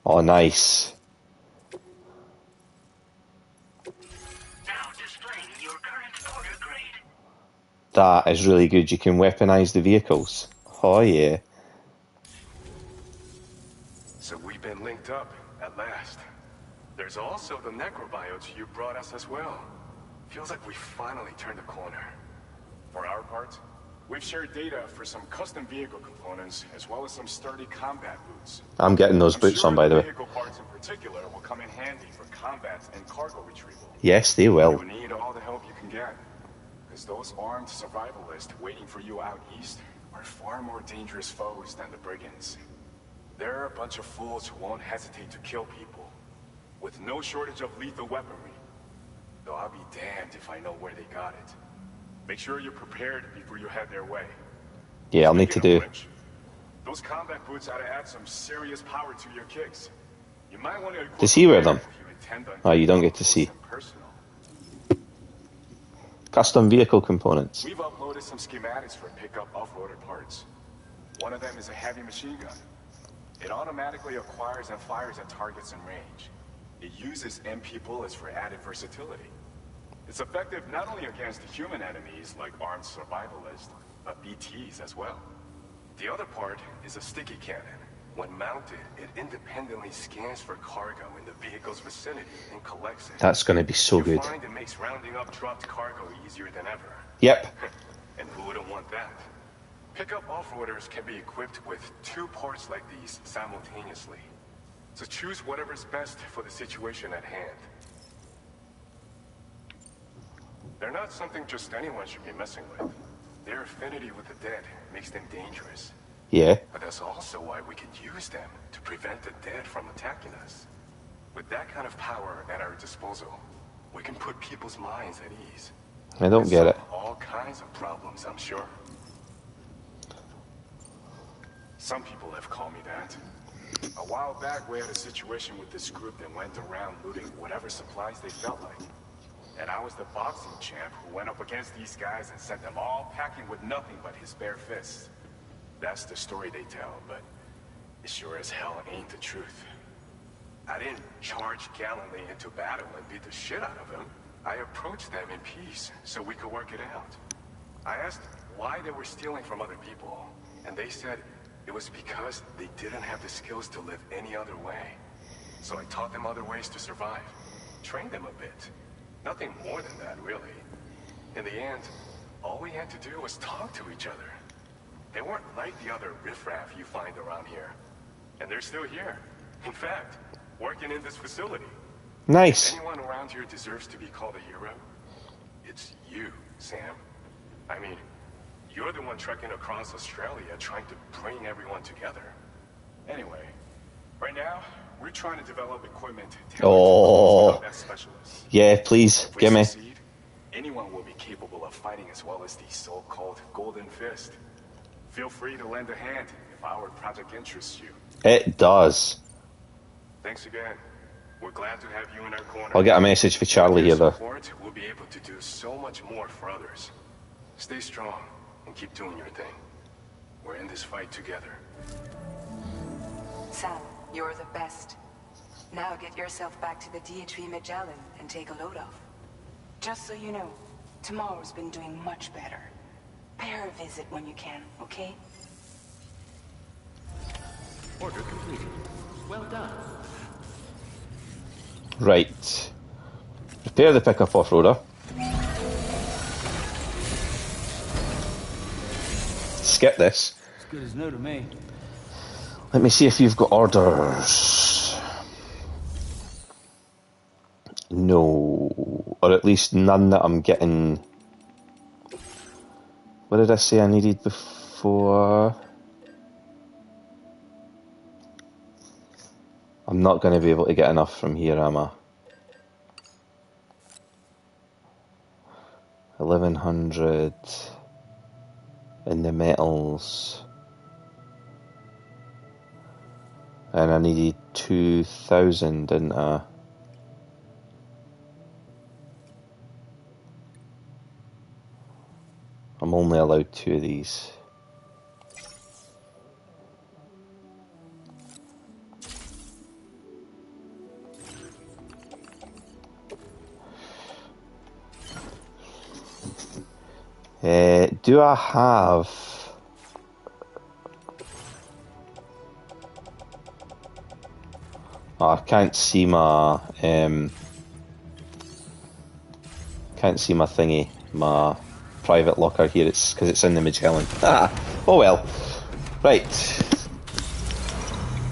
Oh, nice. Now displaying your current order grade. That is really good. You can weaponize the vehicles. Oh, yeah. So we've been linked up, at last. There's also the necrobiotes you brought us as well. Feels like we finally turned a corner. For our part, we've shared data for some custom vehicle components, as well as some sturdy combat boots. I'm getting those boots on, by the way. Vehicle parts in particular will come in handy for combat and cargo retrieval. Yes, they will. You need all the help you can get, because those armed survivalists waiting for you out east are far more dangerous foes than the brigands. They're a bunch of fools who won't hesitate to kill people, with no shortage of lethal weaponry. Though I'll be damned if I know where they got it. Make sure you're prepared before you head their way. Yeah, I'll need to do. Those combat boots ought to add some serious power to your kicks. You might want to Does he wear them? Oh, you don't get to see. Custom vehicle components. We've uploaded some schematics for pickup off-roader parts. One of them is a heavy machine gun. It automatically acquires and fires at targets in range. It uses MP bullets for added versatility. It's effective not only against human enemies like armed survivalists, but BTs as well. The other part is a sticky cannon. When mounted, it independently scans for cargo in the vehicle's vicinity and collects it. That's going to be so good. You find and makes rounding up dropped cargo easier than ever. Yep. And who wouldn't want that? Pickup off-roaders can be equipped with 2 parts like these simultaneously. So choose whatever's best for the situation at hand. They're not something just anyone should be messing with. Their affinity with the dead makes them dangerous. Yeah. But that's also why we can use them to prevent the dead from attacking us. With that kind of power at our disposal, we can put people's minds at ease. I don't get it. All kinds of problems, I'm sure. Some people have called me that. A while back, we had a situation with this group that went around looting whatever supplies they felt like. And I was the boxing champ who went up against these guys and sent them all packing with nothing but his bare fists. That's the story they tell, but it sure as hell ain't the truth. I didn't charge gallantly into battle and beat the shit out of them. I approached them in peace so we could work it out. I asked why they were stealing from other people, and they said it was because they didn't have the skills to live any other way. So I taught them other ways to survive, trained them a bit. Nothing more than that, really. In the end, all we had to do was talk to each other. They weren't like the other riffraff you find around here. And they're still here. In fact, working in this facility. Nice. If anyone around here deserves to be called a hero, it's you, Sam. I mean, you're the one trekking across Australia trying to bring everyone together. Anyway, right now, we're trying to develop equipment tailored to combat specialists. Yeah, please, If we give me. succeed, anyone will be capable of fighting as well as these so-called Golden Fist. Feel free to lend a hand if our project interests you. It does. Thanks again. We're glad to have you in our corner. I'll get a message for Charlie here, though. Support, we'll be able to do so much more for others. Stay strong and keep doing your thing. We're in this fight together. Sam, you're the best. Now get yourself back to the DHV Magellan and take a load off. Just so you know, tomorrow's been doing much better. Pay her a visit when you can, okay? Order completed. Well done. Right. Repair the pickup off-roader. Skip this. As good as new to me. Let me see if you've got orders. No. Or at least none that I'm getting. What did I say I needed before? I'm not going to be able to get enough from here, am I? 1100 in the metals. And I needed 2000, didn't I? I'm only allowed 2 of these. Do I have... Oh, I can't see my... can't see my thingy, my private locker here. It's because it's in the Magellan. Oh well. Right.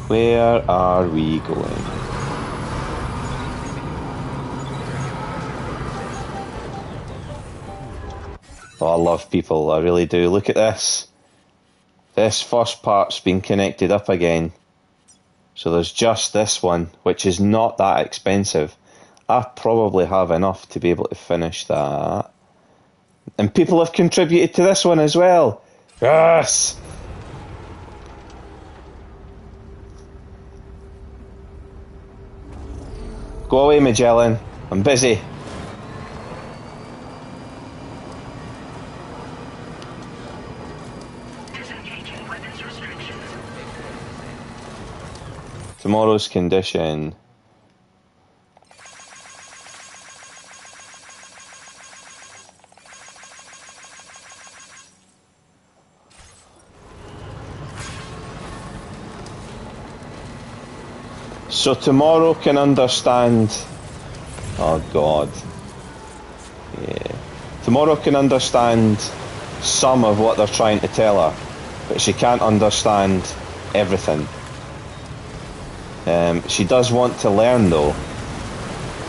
Where are we going? Oh, I love people, I really do. Look at this. This first part's been connected up again. So there's just this one, which is not that expensive. I probably have enough to be able to finish that. And people have contributed to this one as well. Yes! Go away, Magellan. I'm busy. Disengaging weapons restrictions. Tomorrow's condition. So tomorrow can understand. Oh God. Yeah. Tomorrow can understand some of what they're trying to tell her, but she can't understand everything. She does want to learn though,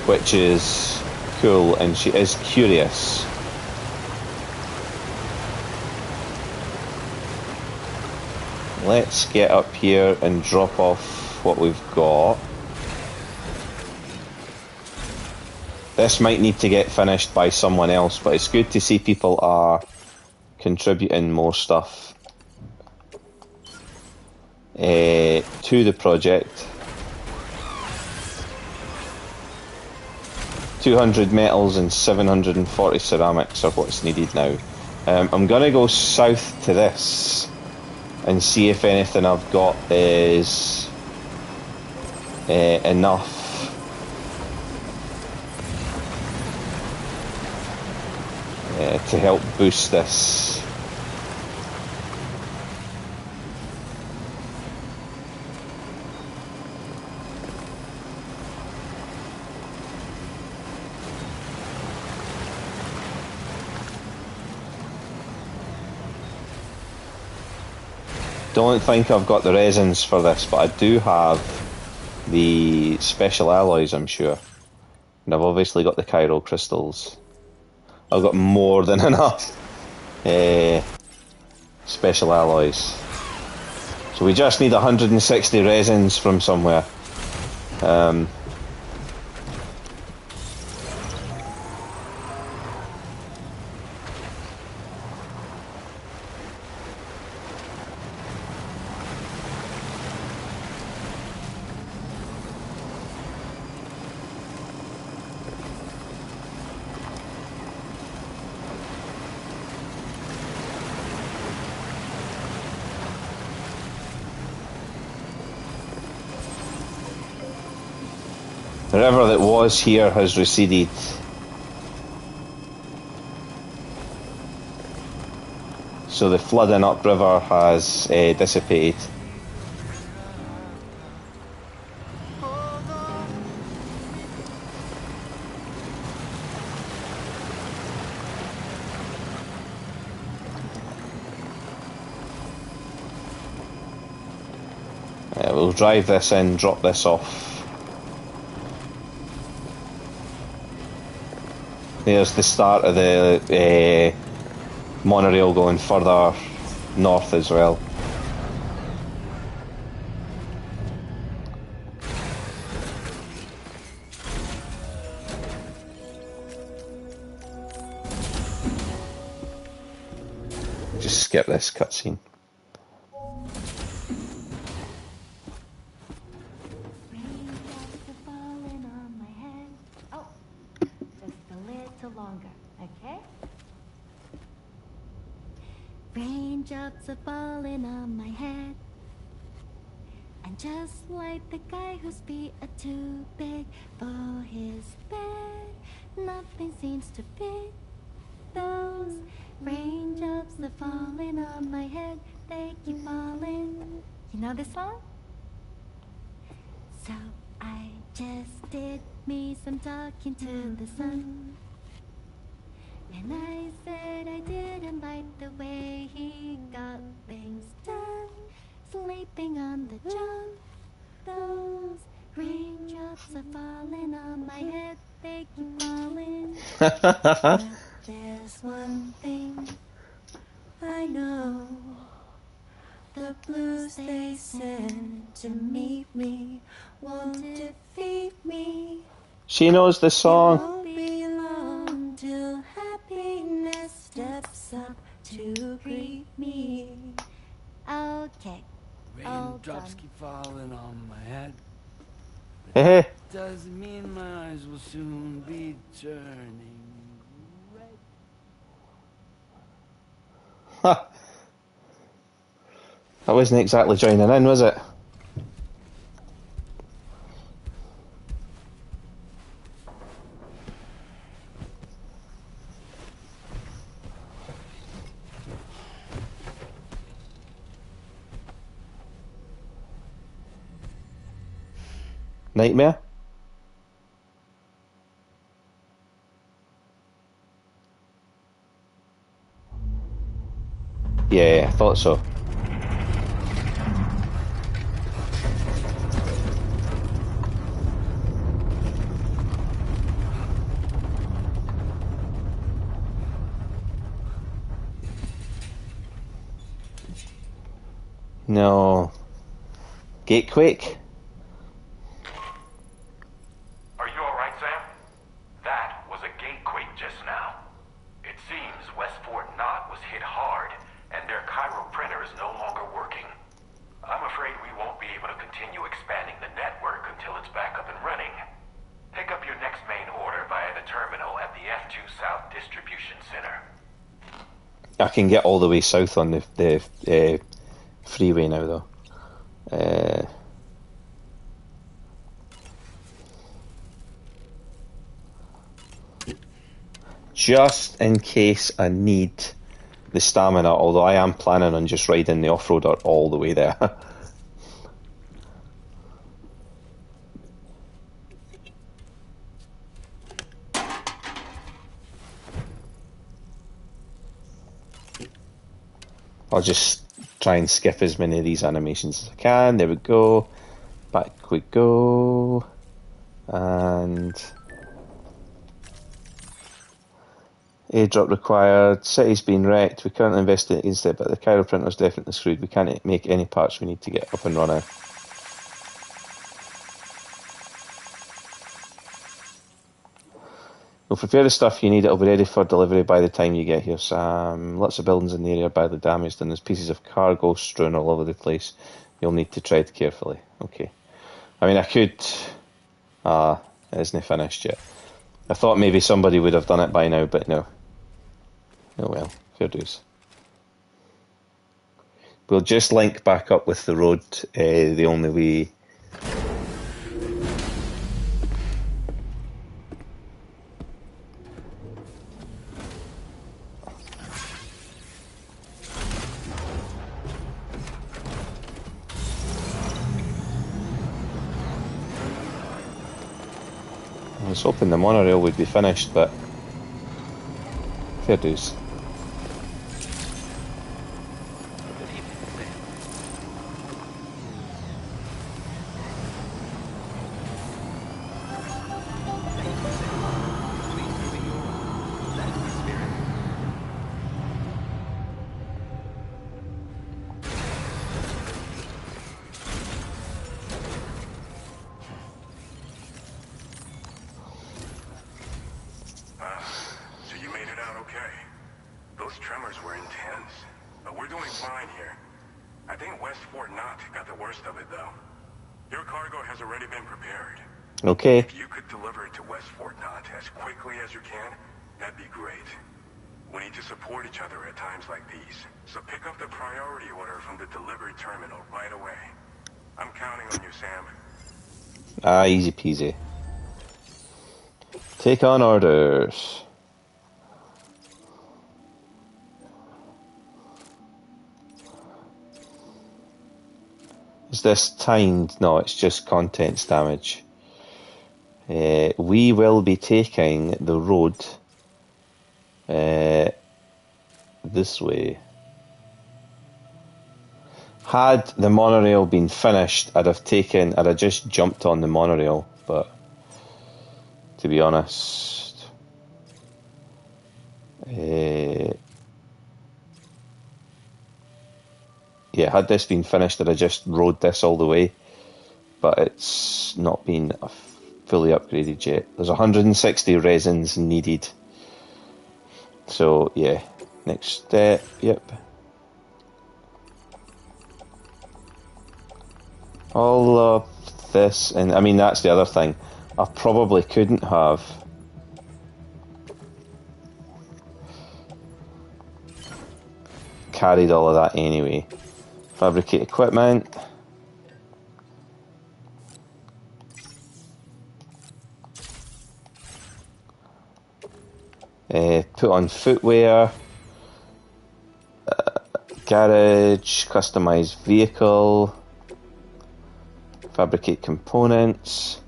which is cool, and she is curious. Let's get up here and drop off what we've got. This might need to get finished by someone else, but it's good to see people are contributing more stuff to the project. 200 metals and 740 ceramics are what's needed now. I'm gonna go south to this and see if anything I've got is enough. To help boost this. Don't think I've got the resins for this, but I do have the special alloys, I'm sure. And I've obviously got the chiral crystals. I've got more than enough special alloys. So we just need 160 resins from somewhere. The river that was here has receded. So the flooding upriver has dissipated. We'll drive this in, drop this off. There's the start of the monorail going further north as well. Just skip this cutscene. Raindrops are falling on my head, and just like the guy whose feet are too big for his bed, nothing seems to fit. Those raindrops are falling on my head, they keep falling. You know this song? So I just did me some talking to the sun. And I said I didn't like the way he got things done, sleeping on the job. Those raindrops are falling on my head, they keep falling. But there's one thing I know, the blues they send to meet me won't defeat me. She knows the song. It won't be long till happiness steps up to greet me. Okay. Raindrops keep falling on my head. Hey. Doesn't mean my eyes will soon be turning red. Huh. That wasn't exactly joining in, was it? Nightmare? Yeah, I thought so. No. Gatequake? Are you alright, Sam? That was a gatequake just now. It seems Westport Knot was hit hard, and their Cairo printer is no longer working. I'm afraid we won't be able to continue expanding the network until it's back up and running. Pick up your next main order via the terminal at the F2 South Distribution Center. I can get all the way south on the freeway now, though. Just in case I need the stamina, although I am planning on just riding the off-roader all the way there. I'll just try and skip as many of these animations as I can. There we go. Back we go. And airdrop required. City's been wrecked. We currently investigating against it, but the Cairo printer's definitely screwed. We can't make any parts we need to get up and running. We'll prepare the stuff you need. It'll be ready for delivery by the time you get here, Sam. Lots of buildings in the area are badly damaged, and there's pieces of cargo strewn all over the place. You'll need to tread carefully. Okay. I mean, I could... it isn't finished yet. I thought maybe somebody would have done it by now, but no. Oh well, fair dues. We'll just link back up with the road the only way. I was hoping the monorail would be finished, but fair dues. Okay. If you could deliver it to Westport Knot as quickly as you can, that'd be great. We need to support each other at times like these, so pick up the priority order from the delivery terminal right away. I'm counting on you, Sam. Easy peasy. Take on orders. Is this timed? No, it's just contents damage. We will be taking the road this way. Had the monorail been finished, I'd have just jumped on the monorail, but to be honest, yeah, had this been finished, I'd have just rode this all the way, but it's not been fully upgraded yet. There's 160 resins needed. So yeah, next step, yep. All of this, and I mean that's the other thing. I probably couldn't have carried all of that anyway. Fabricate equipment. Put on footwear, garage, customize vehicle, fabricate components,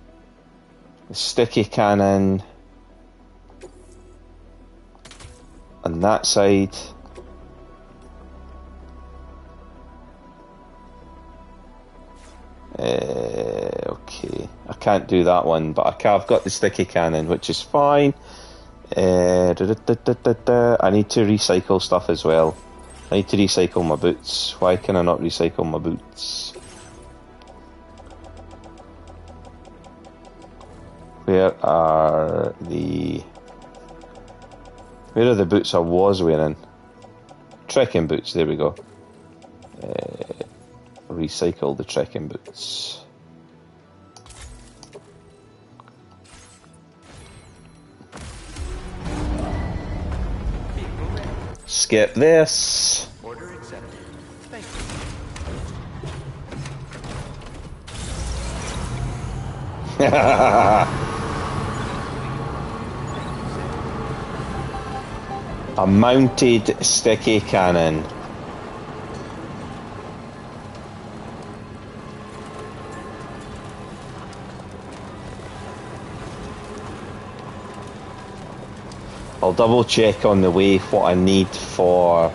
sticky cannon on that side, can't do that one, but I've got the sticky cannon, which is fine. I need to recycle stuff as well. I need to recycle my boots. Why can I not recycle my boots? Where are the boots I was wearing? Trekking boots, there we go. Recycle the trekking boots. Skip this. Order accepted. Thank A mounted sticky cannon. I'll double check on the way what I need for.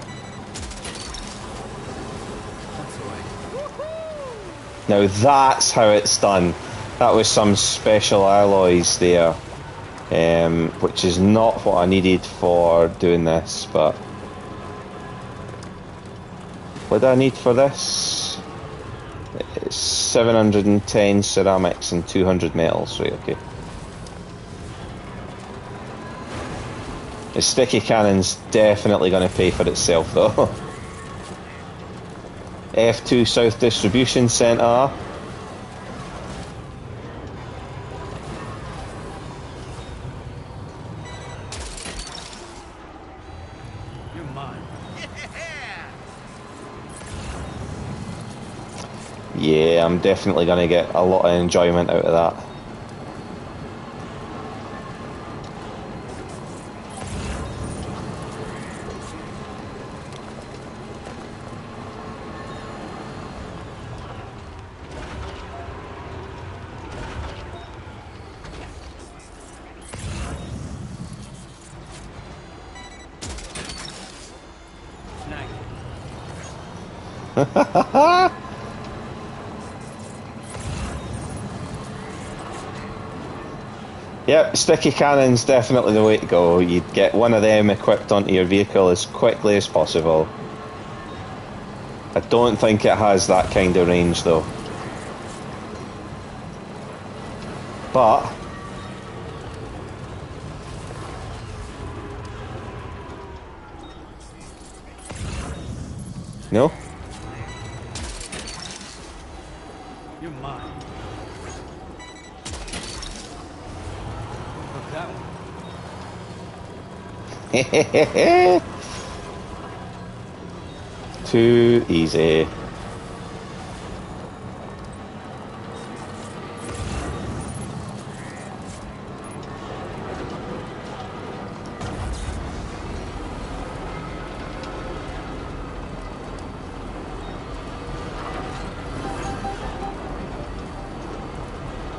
Now that's how it's done. That was some special alloys there, which is not what I needed for doing this, but what do I need for this? It's 710 ceramics and 200 metals, right, okay. The sticky cannon's definitely going to pay for itself though. F2 South Distribution Centre. You're mine. Yeah, I'm definitely going to get a lot of enjoyment out of that. Yep, sticky cannon's definitely the way to go. You'd get one of them equipped onto your vehicle as quickly as possible. I don't think it has that kind of range though. But no? You're mine. Look that one. Too easy.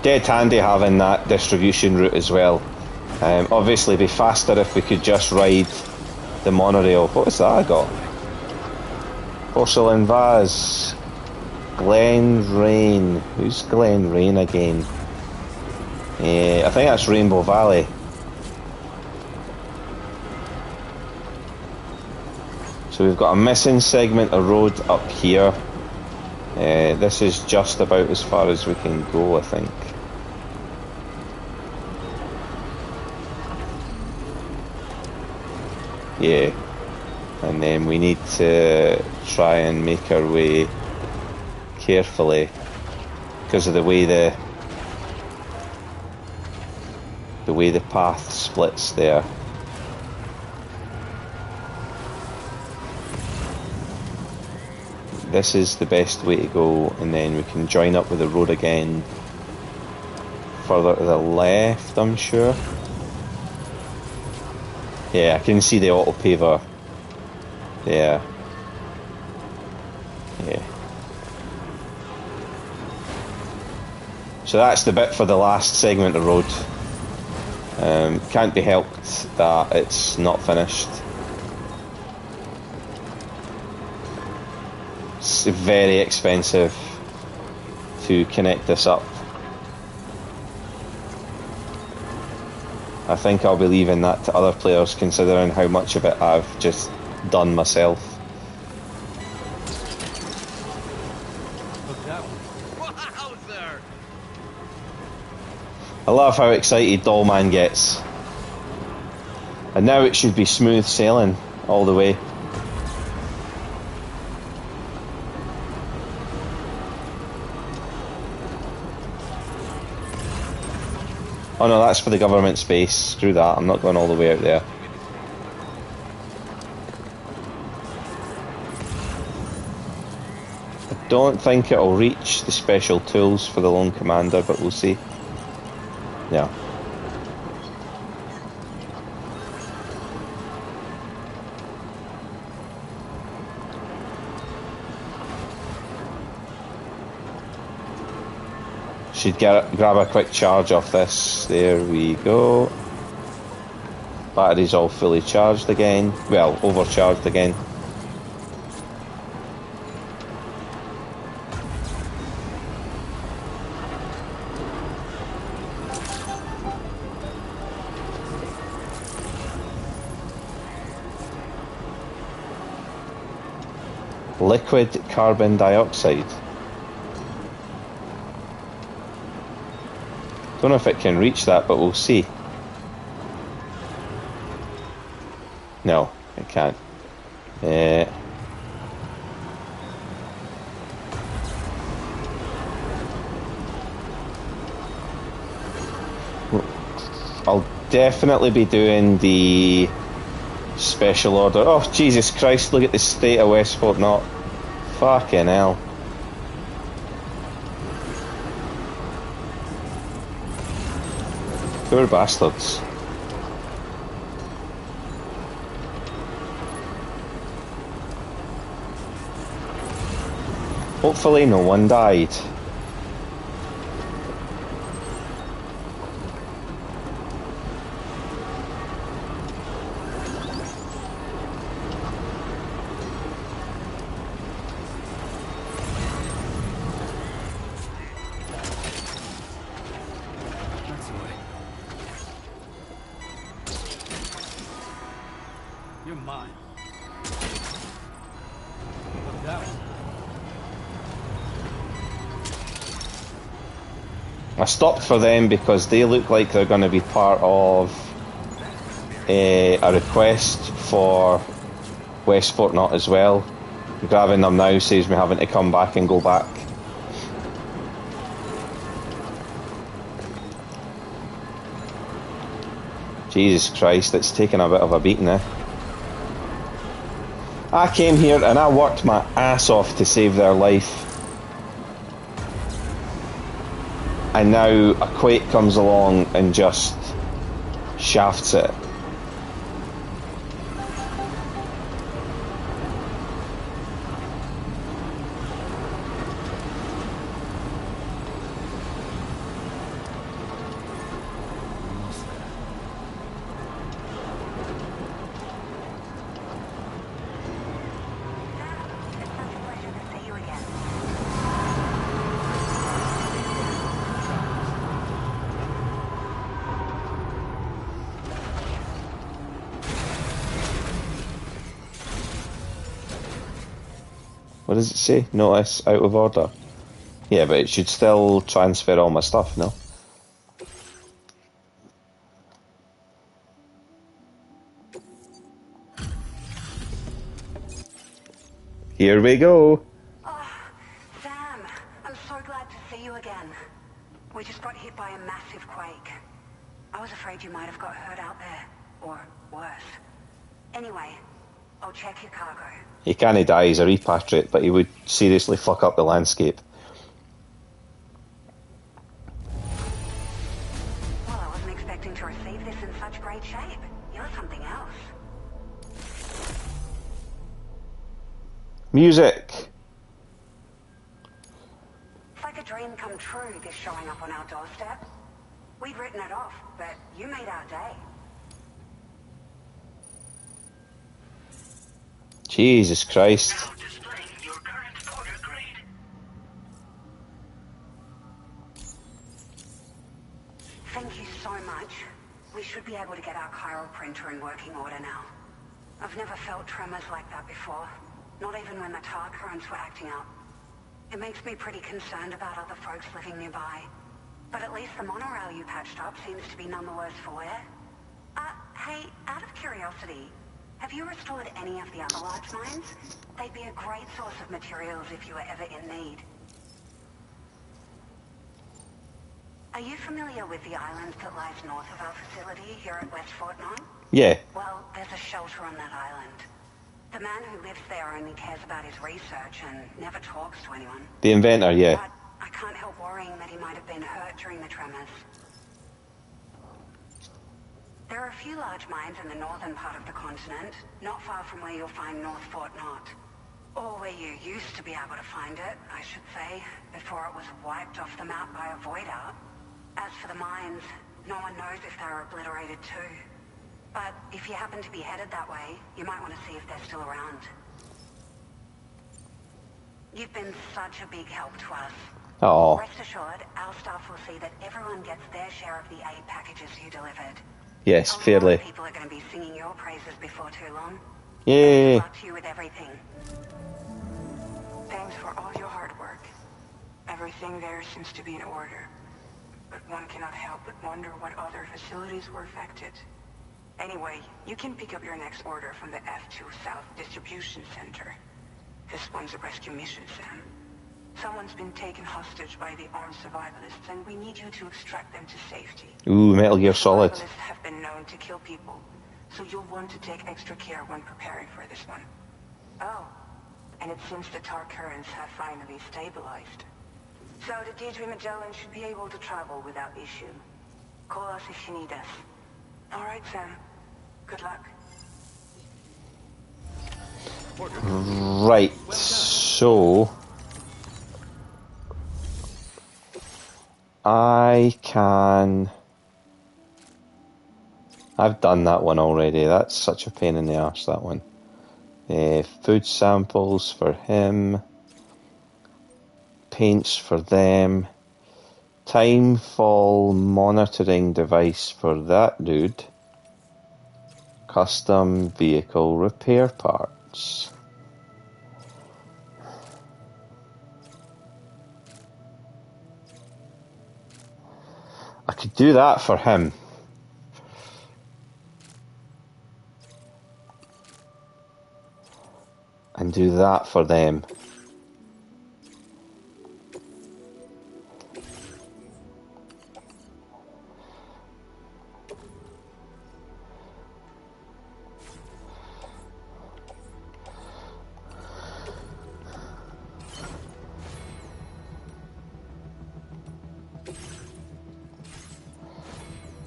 Dead handy having that distribution route as well. Obviously it'd be faster if we could just ride the monorail. What was that I got? Porcelain vase. Glen Rain. Who's Glen Rain again? I think that's Rainbow Valley. So we've got a missing segment of road up here. This is just about as far as we can go, I think. Yeah, and then we need to try and make our way carefully because of the way the path splits there. This is the best way to go, and then we can join up with the road again further to the left, I'm sure. Yeah, I can see the auto paver there. Yeah. So that's the bit for the last segment of road. Can't be helped that it's not finished. It's very expensive to connect this up. I think I'll be leaving that to other players, considering how much of it I've just done myself. Look that one. Wowzer! I love how excited Dollman gets. And now it should be smooth sailing all the way. Oh no, that's for the government space. Screw that, I'm not going all the way out there. I don't think it'll reach the special tools for the Lone Commander, but we'll see. Yeah. Should grab a quick charge off this. There we go. Battery's all fully charged again. Well, overcharged again. Liquid carbon dioxide. Don't know if it can reach that, but we'll see. No, it can't. I'll definitely be doing the special order. Oh, Jesus Christ, look at the state of Westport Knot. Fucking hell. Poor bastards. Hopefully no one died. You're mine. Look that one. I stopped for them because they look like they're going to be part of a request for Westport Knot as well. Grabbing them now saves me having to come back and go back. Jesus Christ, it's taken a bit of a beating now. I came here and I worked my ass off to save their life. And now a Quake comes along and just shafts it. What does it say? Notice out of order. Yeah, but it should still transfer all my stuff, no? Here we go. Oh, Sam, I'm so glad to see you again. We just got hit by a massive quake. I was afraid you might have got hurt out there, or worse. Anyway, I'll check your cargo. He can't die, he's a repatriate, but he would seriously fuck up the landscape. Well, I wasn't expecting to receive this in such great shape. You're something else. Music! It's like a dream come true, this showing up on our doorstep. We'd written it off, but you made our day. Jesus Christ. Now displaying your current order grade. Thank you so much. We should be able able to get our chiral printer in working order now. I've never felt tremors like that before, not even when the tar currents were acting up. It makes me pretty concerned about other folks living nearby. But at least the monorail you patched up seems to be none the worse for wear. Hey, out of curiosity, have you restored any of the other large mines? They'd be a great source of materials if you were ever in need. Are you familiar with the island that lies north of our facility here at West Fort Knox? Yeah. Well, there's a shelter on that island. The man who lives there only cares about his research and never talks to anyone. The inventor, yeah. But I can't help worrying that he might have been hurt during the tremors. There are a few large mines in the northern part of the continent, not far from where you'll find North Fort Knott. Or where you used to be able to find it, I should say, before it was wiped off the map by a void out. As for the mines, no one knows if they were obliterated too. But if you happen to be headed that way, you might want to see if they're still around. You've been such a big help to us. Oh. Rest assured, our staff will see that everyone gets their share of the aid packages you delivered. Yes, fairly. People are going to be singing your praises before too long. Yay. Good luck to you with everything. Thanks for all your hard work. Everything there seems to be in order. But one cannot help but wonder what other facilities were affected. Anyway, you can pick up your next order from the F2 South Distribution Center. This one's a rescue mission, Sam. Someone's been taken hostage by the armed survivalists, and we need you to extract them to safety. Ooh, Metal Gear Solid. Survivalists have been known to kill people, so you'll want to take extra care when preparing for this one. Oh, and it seems the tar currents have finally stabilized. So the DHV Magellan should be able to travel without issue. Call us if you need us. All right, Sam. Good luck. Right, so I've done that one already. That's such a pain in the arse, that one. Food samples for him. Paints for them. Timefall monitoring device for that dude. Custom vehicle repair parts. I could do that for him. And do that for them.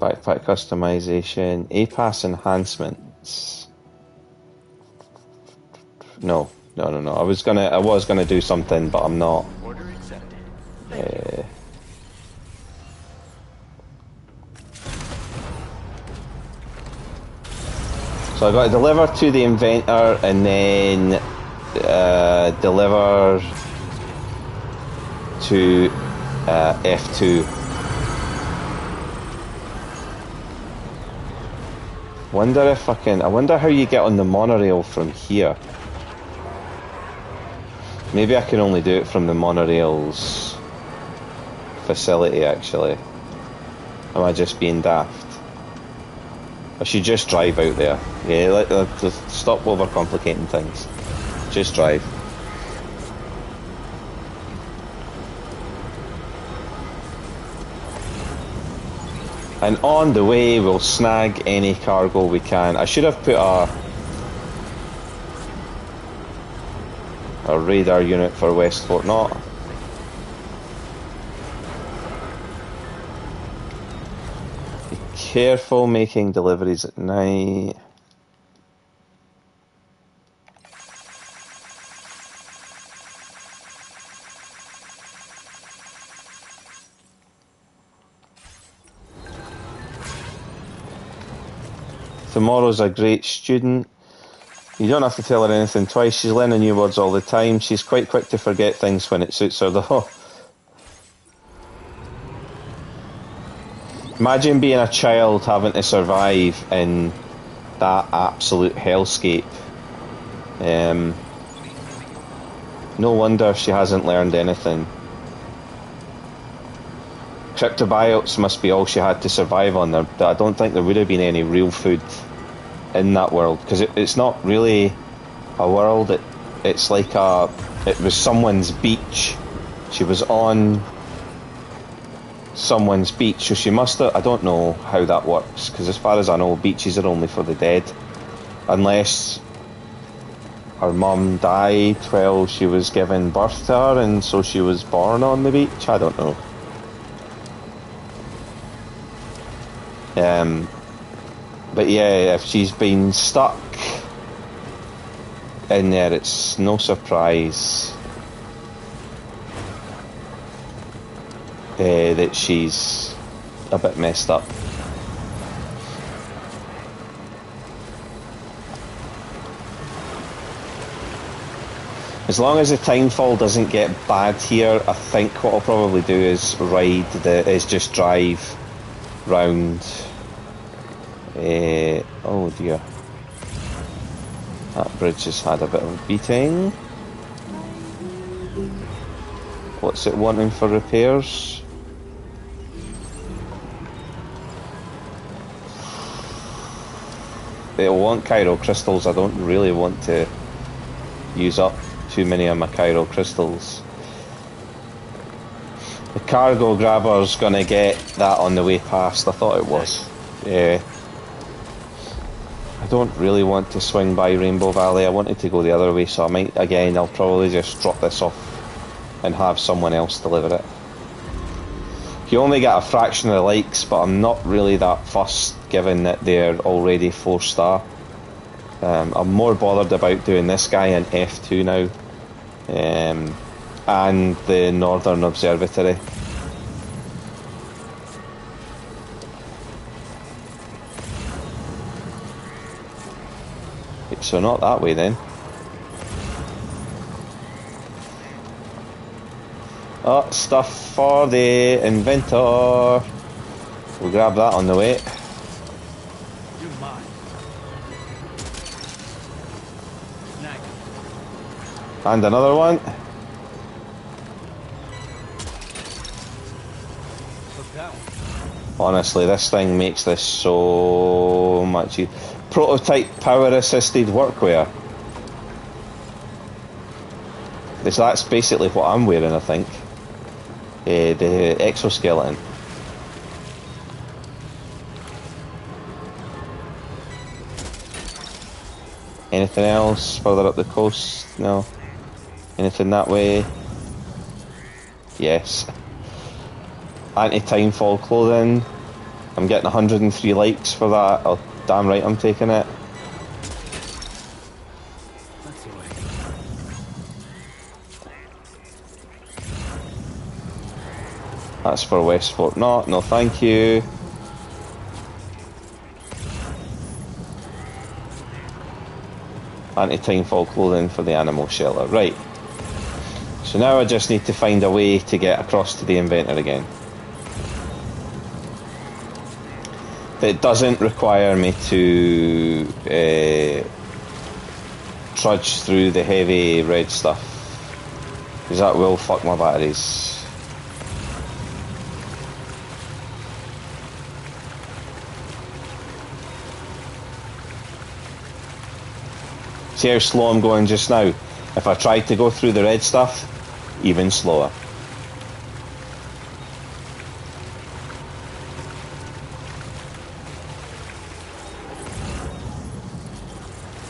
Backpack customization, APAS enhancements. No. I was gonna do something, but I'm not. Order accepted. So I got to deliver to the inventor and then deliver to F2. I wonder how you get on the monorail from here. Maybe I can only do it from the monorail's facility, actually. Am I just being daft? I should just drive out there. Yeah, let's stop overcomplicating things. Just drive. And on the way, we'll snag any cargo we can. I should have put a radar unit for West Fort Knott. Be careful making deliveries at night. Tomorrow's a great student. You don't have to tell her anything twice. She's learning new words all the time. She's quite quick to forget things when it suits her though. Imagine being a child having to survive in that absolute hellscape. No wonder she hasn't learned anything. Cryptobiotes must be all she had to survive on there. I don't think there would have been any real food in that world, because it's not really a world. It's like it was someone's beach. She was on someone's beach, so she must have. I don't know how that works, because as far as I know, beaches are only for the dead, unless her mum died while she was giving birth to her, and so she was born on the beach. I don't know. But yeah, if she's been stuck in there, it's no surprise that she's a bit messed up. As long as the timefall doesn't get bad here, I think what I'll probably do is just drive round. Oh dear. That bridge has had a bit of a beating. What's it wanting for repairs? It'll want chiral crystals. I don't really want to use up too many of my chiral crystals. The cargo grabber's gonna get that on the way past. I thought it was. Yeah. I don't really want to swing by Rainbow Valley. I wanted to go the other way, so I might, again, I'll probably just drop this off and have someone else deliver it. You only get a fraction of the likes, but I'm not really that fussed given that they're already 4-star. I'm more bothered about doing this guy in F2 now, and the Northern Observatory. So not that way then. Oh, stuff for the inventor. We'll grab that on the way. And another one. Honestly, this thing makes this so much easier. Prototype power assisted workwear. That's basically what I'm wearing, I think. The exoskeleton. Anything else further up the coast? No. Anything that way? Yes. Anti-timefall clothing. I'm getting 103 likes for that. Oh, damn right I'm taking it. That's for Westport. No thank you. Anti-timefall clothing for the animal shelter. Right. So now I just need to find a way to get across to the inventor again. It doesn't require me to trudge through the heavy red stuff, because that will fuck my batteries. See how slow I'm going just now? If I tried to go through the red stuff, even slower.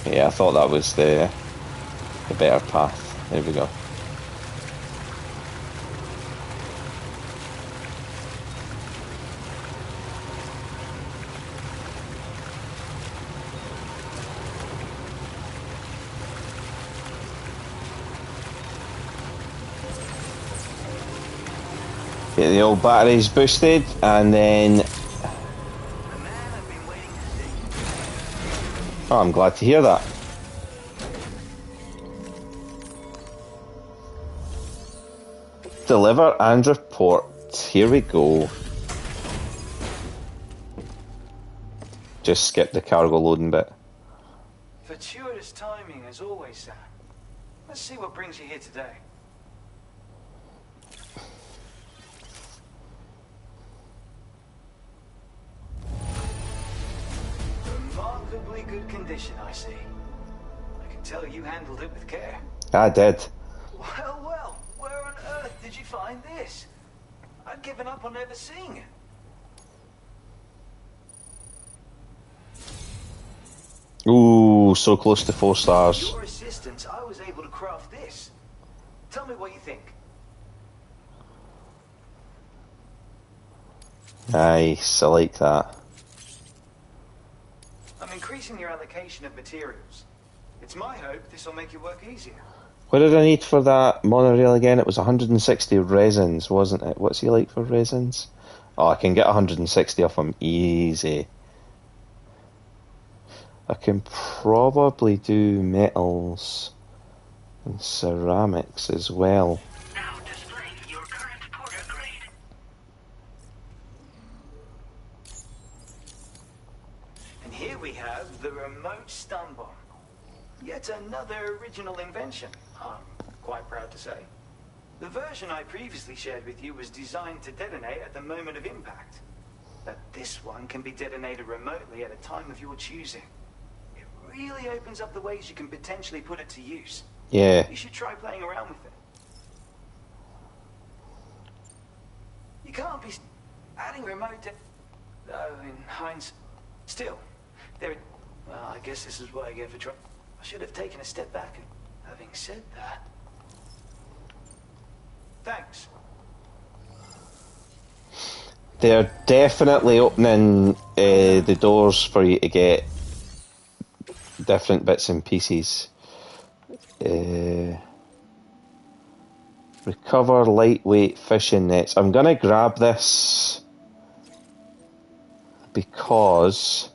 Yeah, I thought that was the better path. There we go. Get the old batteries boosted, and then... Oh, I'm glad to hear that. Deliver and report. Here we go. just skip the cargo loading bit. Fortuitous timing as always, Sam. Let's see what brings you here today. Remarkably good condition, I see. I can tell you handled it with care. I did. Well, well, where on earth did you find this? I'd given up on ever seeing it. Ooh, so close to 4 stars. With your assistance, I was able to craft this. Tell me what you think. Nice, I like that. I'm increasing your allocation of materials. It's my hope this will make your work easier. What did I need for that monorail again? It was 160 resins, wasn't it? What's he like for resins? Oh, I can get 160 off him easy. I can probably do metals and ceramics as well. Now displaying your current porter grade. And here we have the remote stun bomb. Yet another original invention, I'm quite proud to say. The version I previously shared with you was designed to detonate at the moment of impact. But this one can be detonated remotely at a time of your choosing. It really opens up the ways you can potentially put it to use. Yeah. You should try playing around with it. You can't be adding remote in hindsight. Still, well, I guess this is what I get for trying. I should have taken a step back and, having said that... Thanks. They're definitely opening the doors for you to get different bits and pieces. Recover lightweight fishing nets. I'm gonna grab this because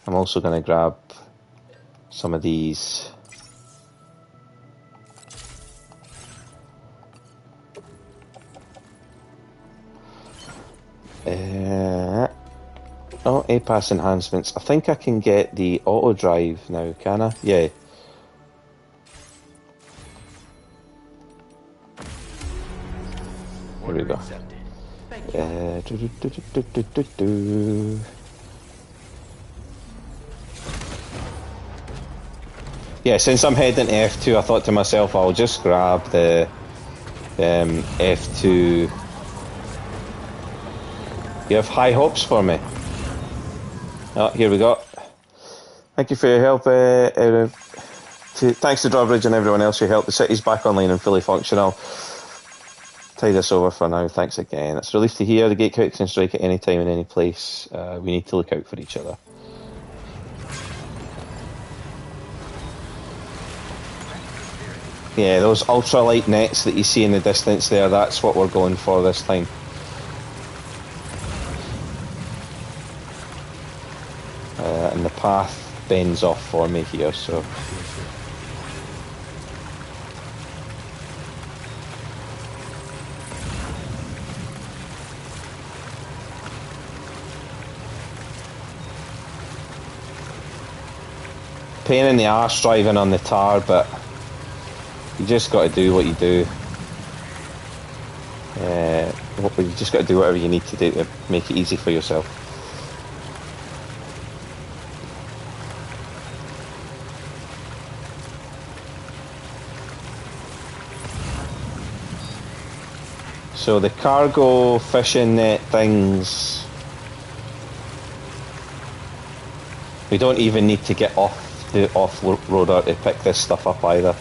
I'm also gonna grab some of these. Oh, A-Pass enhancements. I think I can get the auto drive now, can I? Yeah. Here we go. Yeah, since I'm heading to F2, I thought to myself, I'll just grab the F2. You have high hopes for me. Oh, here we go. Thank you for your help. Thanks to Drawbridge and everyone else who helped. The city's back online and fully functional. Tie this over for now. Thanks again. It's a relief to hear. The gatekeepers can strike at any time in any place. We need to look out for each other. Yeah, those ultralight nets that you see in the distance there, that's what we're going for this time. And the path bends off for me here, so... Pain in the arse driving on the tar, but you just got to do what you do. You just got to do whatever you need to do to make it easy for yourself. So the cargo fishing net things, we don't even need to get off the off-roader to pick this stuff up either.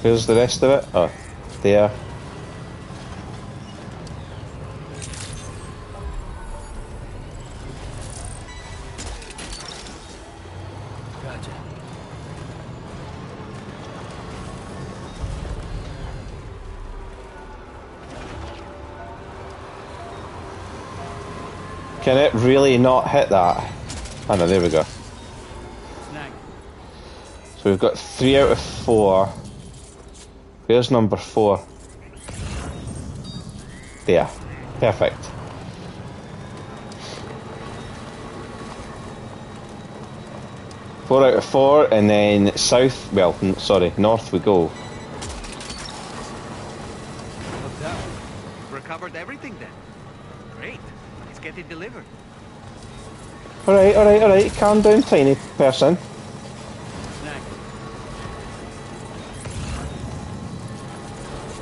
Where's the rest of it? Oh, there. Can it really not hit that? Oh no, there we go. So we've got 3 out of 4. Where's number 4? There. Perfect. Four out of 4, and then south, well, sorry, north we go. Recovered everything then. Great. Let's get it delivered. Alright, calm down, tiny person.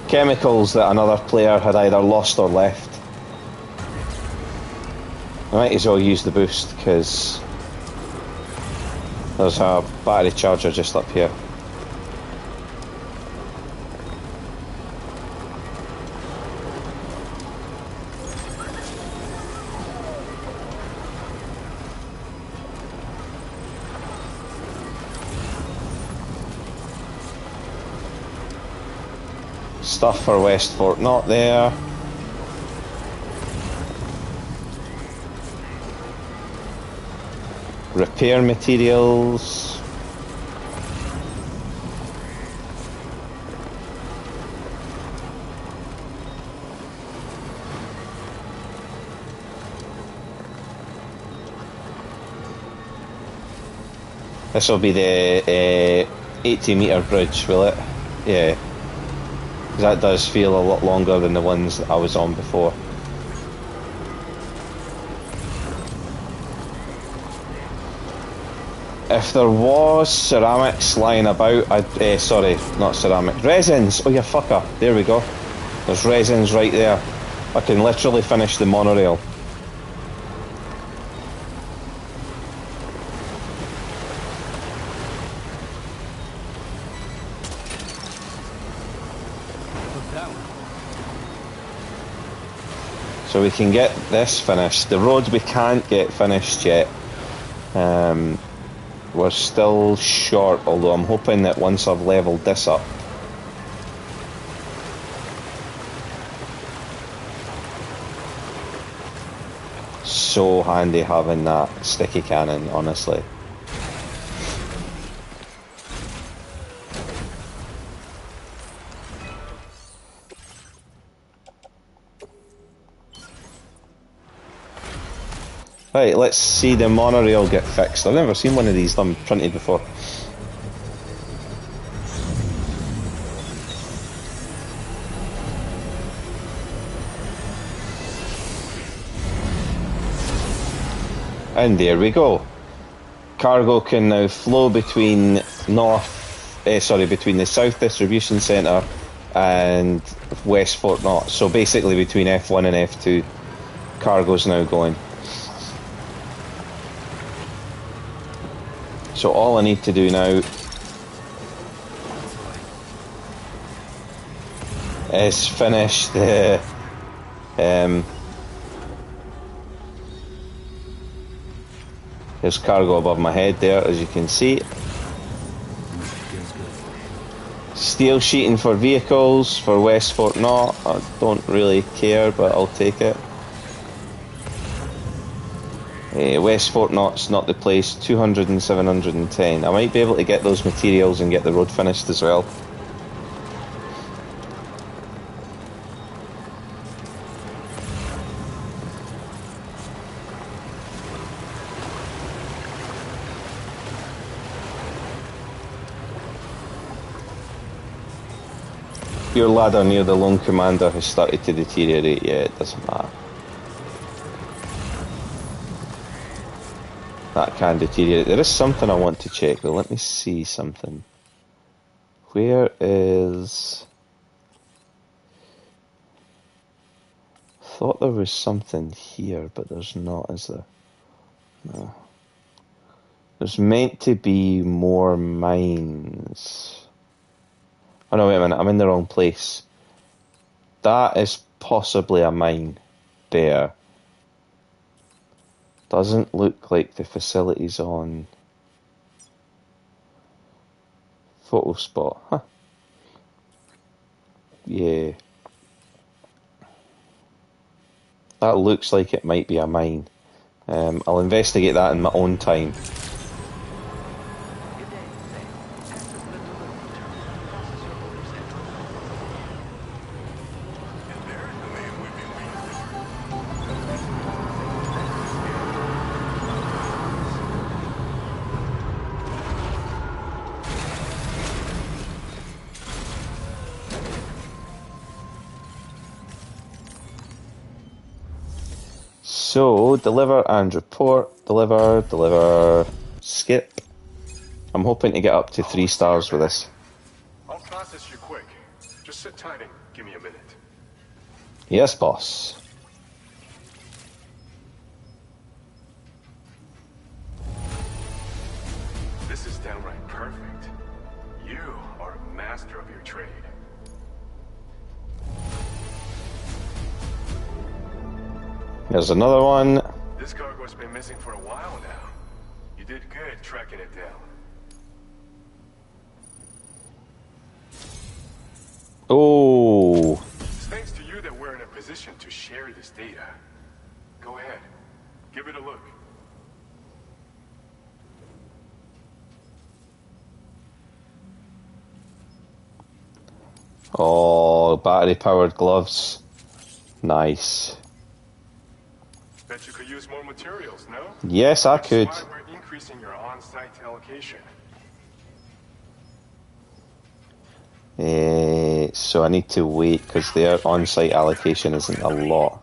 Chemicals that another player had either lost or left. I might as well use the boost, because there's a battery charger just up here. Stuff for West Fort not there. Repair materials. This will be the 80-metre bridge, will it? Yeah. That does feel a lot longer than the ones that I was on before. If there was ceramics lying about, sorry, not ceramic, resins! Oh, you fucker. There we go. There's resins right there. I can literally finish the monorail. So we can get this finished. The road we can't get finished yet. We're still short, although I'm hoping that once I've leveled this up. So handy having that sticky cannon, honestly. Right, let's see the monorail get fixed. I've never seen one of these done printed before. And there we go. Cargo can now flow between between the South Distribution Centre and West Fort Knott. So basically between F1 and F2, cargo's now going. So all I need to do now is finish the there's cargo above my head there, as you can see. Steel sheeting for vehicles for West Fort Knott. I don't really care, but I'll take it. West Fort Knott's not the place. 200 and 710. I might be able to get those materials and get the road finished as well. Your ladder near the lone commander has started to deteriorate. Yeah, it doesn't matter. That can deteriorate. There is something I want to check though. Let me see something. Where is... I thought there was something here, but there's not, is there? No. There's meant to be more mines. Oh no, wait a minute, I'm in the wrong place. That is possibly a mine there. Doesn't look like the facility's on photo spot. Huh. Yeah. That looks like it might be a mine. I'll investigate that in my own time. So, deliver and report. Deliver, skip. I'm hoping to get up to 3 stars with this. I'll process you quick. Just sit tight and give me a minute. Yes, boss. This is downright perfect. You are a master of your trade. There's another one. This cargo's been missing for a while now. You did good tracking it down. Oh. It's thanks to you that we're in a position to share this data. Go ahead. Give it a look. Oh, battery-powered gloves. Nice. Bet you could use more materials, no? Yes, I could. That's why we're increasing your on-site allocation. So I need to wait because their on-site allocation isn't a lot.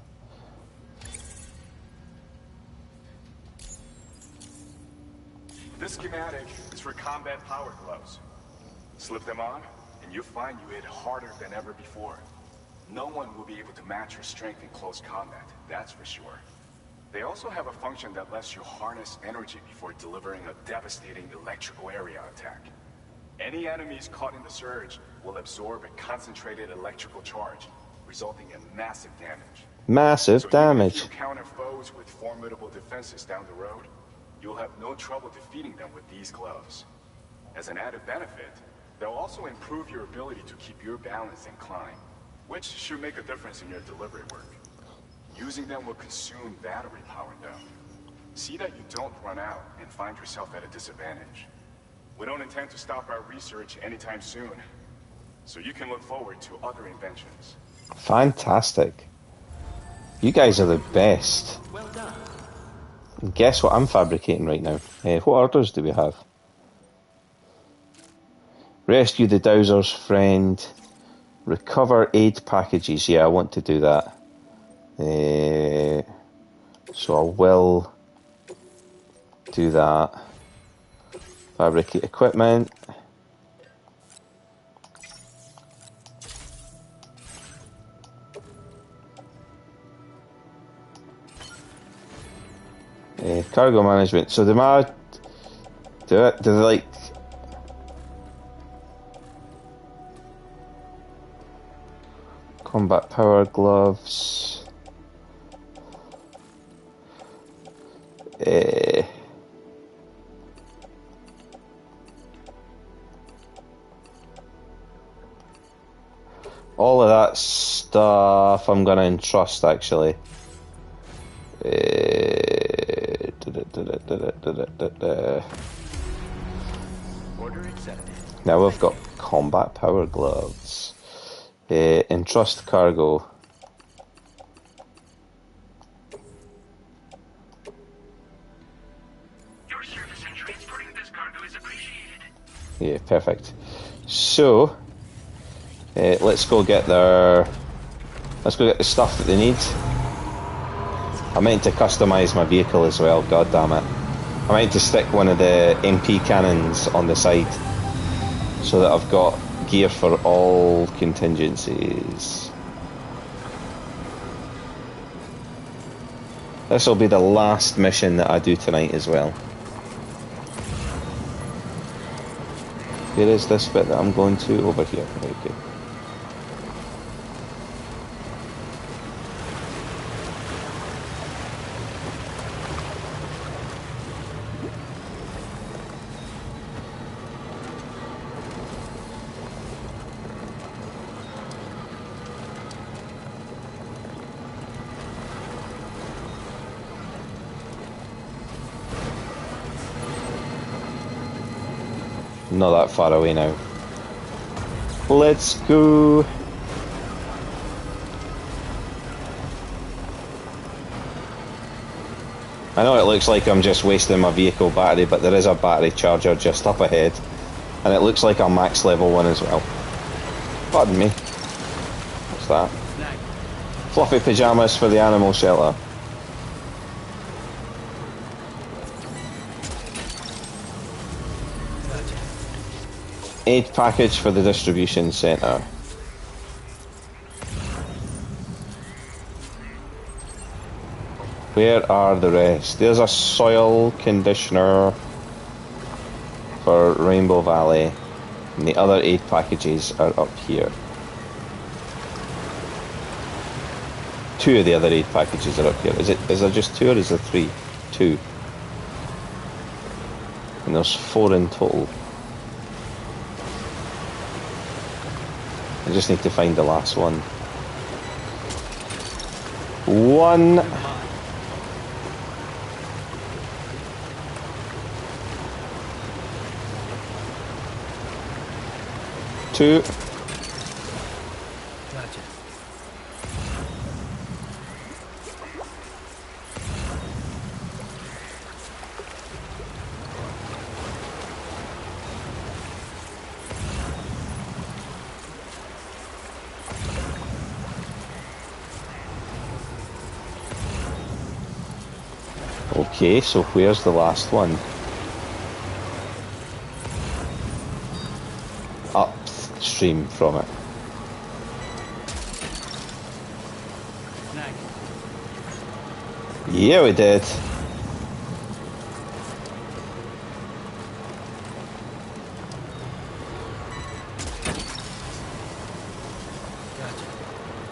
This schematic is for combat power gloves. Slip them on, and you'll find you hit harder than ever before. No one will be able to match your strength in close combat, that's for sure. They also have a function that lets you harness energy before delivering a devastating electrical area attack. Any enemies caught in the surge will absorb a concentrated electrical charge, resulting in massive damage. Massive damage. If you counter foes with formidable defenses down the road, you'll have no trouble defeating them with these gloves. As an added benefit, they'll also improve your ability to keep your balance and climb, which should make a difference in your delivery work. Using them will consume battery power though. See that you don't run out and find yourself at a disadvantage. We don't intend to stop our research anytime soon, so you can look forward to other inventions. Fantastic. You guys are the best. Well done. Guess what I'm fabricating right now? What orders do we have? Rescue the Dowser's friend. Recover aid packages. Yeah, I want to do that. So I will do that. Fabricate equipment. Cargo management. So do they like combat power gloves? All of that stuff I'm gonna entrust actually. Order accepted. Now we've got combat power gloves. Entrust cargo. Your service in transporting this cargo is appreciated. Yeah, perfect. So let's go get the stuff that they need. I meant to customize my vehicle as well, god damn it. I meant to stick one of the MP cannons on the side so that I've got gear for all contingencies. This will be the last mission that I do tonight as well. Where is this bit that I'm going to? Over here. Very good. not that far away now. Let's go. I know it looks like I'm just wasting my vehicle battery, but there is a battery charger just up ahead. And it looks like a max level one as well. Pardon me. What's that? Fluffy pyjamas for the animal shelter. Aid package for the distribution centre. Where are the rest? There's a soil conditioner for Rainbow Valley, and the other aid packages are up here. 2 of the other aid packages are up here. Is there just 2 or is there 3? 2. And there's 4 in total. I just need to find the last one. 1. Two. Gotcha. Okay, so where's the last one? Upstream from it. Yeah, we did.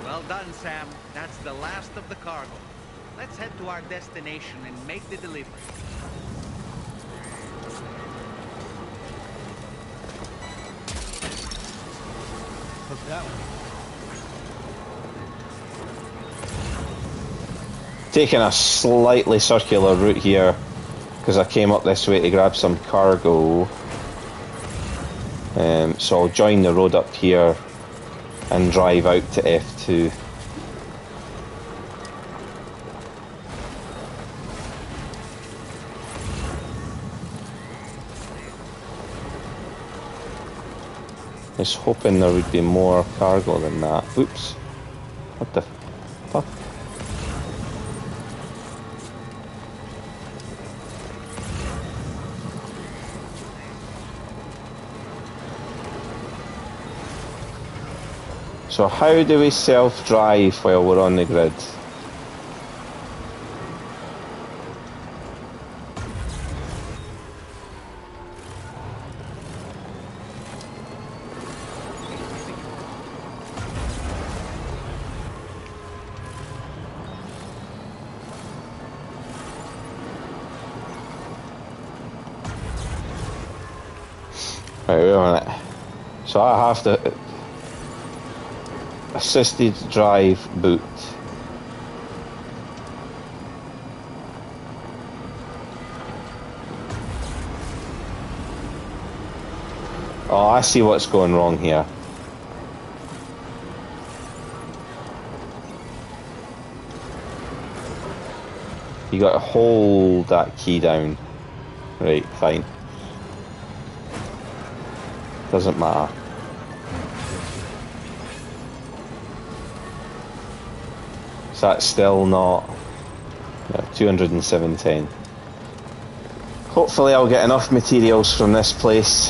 Well done, Sam. That's the last of the cargo. Let's head to our destination and make the delivery. Hook that one. Taking a slightly circular route here because I came up this way to grab some cargo. So I'll join the road up here and drive out to F2. I was hoping there would be more cargo than that. Oops. What the fuck? So how do we self-drive while we're on the grid? Right, wait a minute. So I have to... Assisted drive boot. Oh, I see what's going wrong here. You got to hold that key down. Right, fine. Doesn't matter. So that's still not... No, 207.10. Hopefully I'll get enough materials from this place.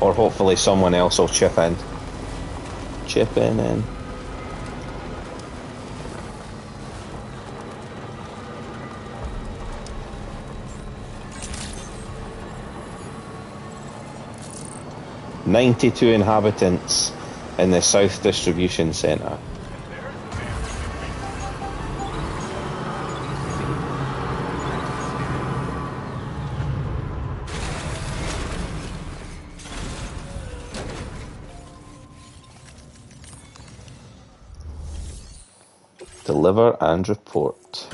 Or hopefully someone else will chip in. Chip in. 92 inhabitants in the South Distribution Centre. Deliver and report.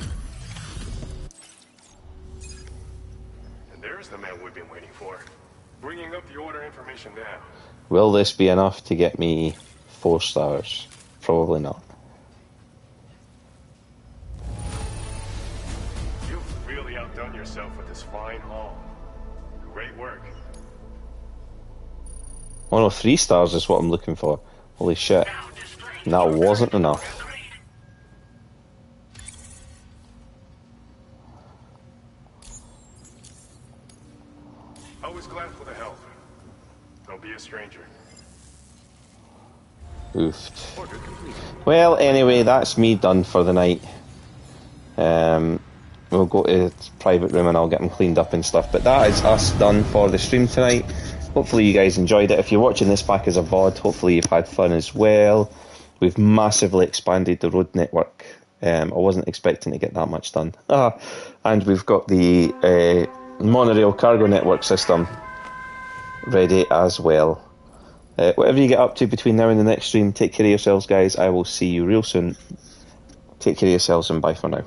And there's the man we've been waiting for. Bringing up the order information now. Will this be enough to get me 4 stars? Probably not. You've really outdone yourself with this fine haul. Great work. 103 stars is what I'm looking for. Holy shit. And that wasn't enough. Always glad for the help. Don't be a stranger. Oofed. Well, anyway, that's me done for the night. We'll go to the private room and I'll get them cleaned up and stuff. But that is us done for the stream tonight. Hopefully you guys enjoyed it. If you're watching this back as a VOD, hopefully you've had fun as well. We've massively expanded the road network. I wasn't expecting to get that much done. And we've got the monorail cargo network system ready as well. Whatever you get up to between now and the next stream, take care of yourselves, guys. I will see you real soon. Take care of yourselves and bye for now.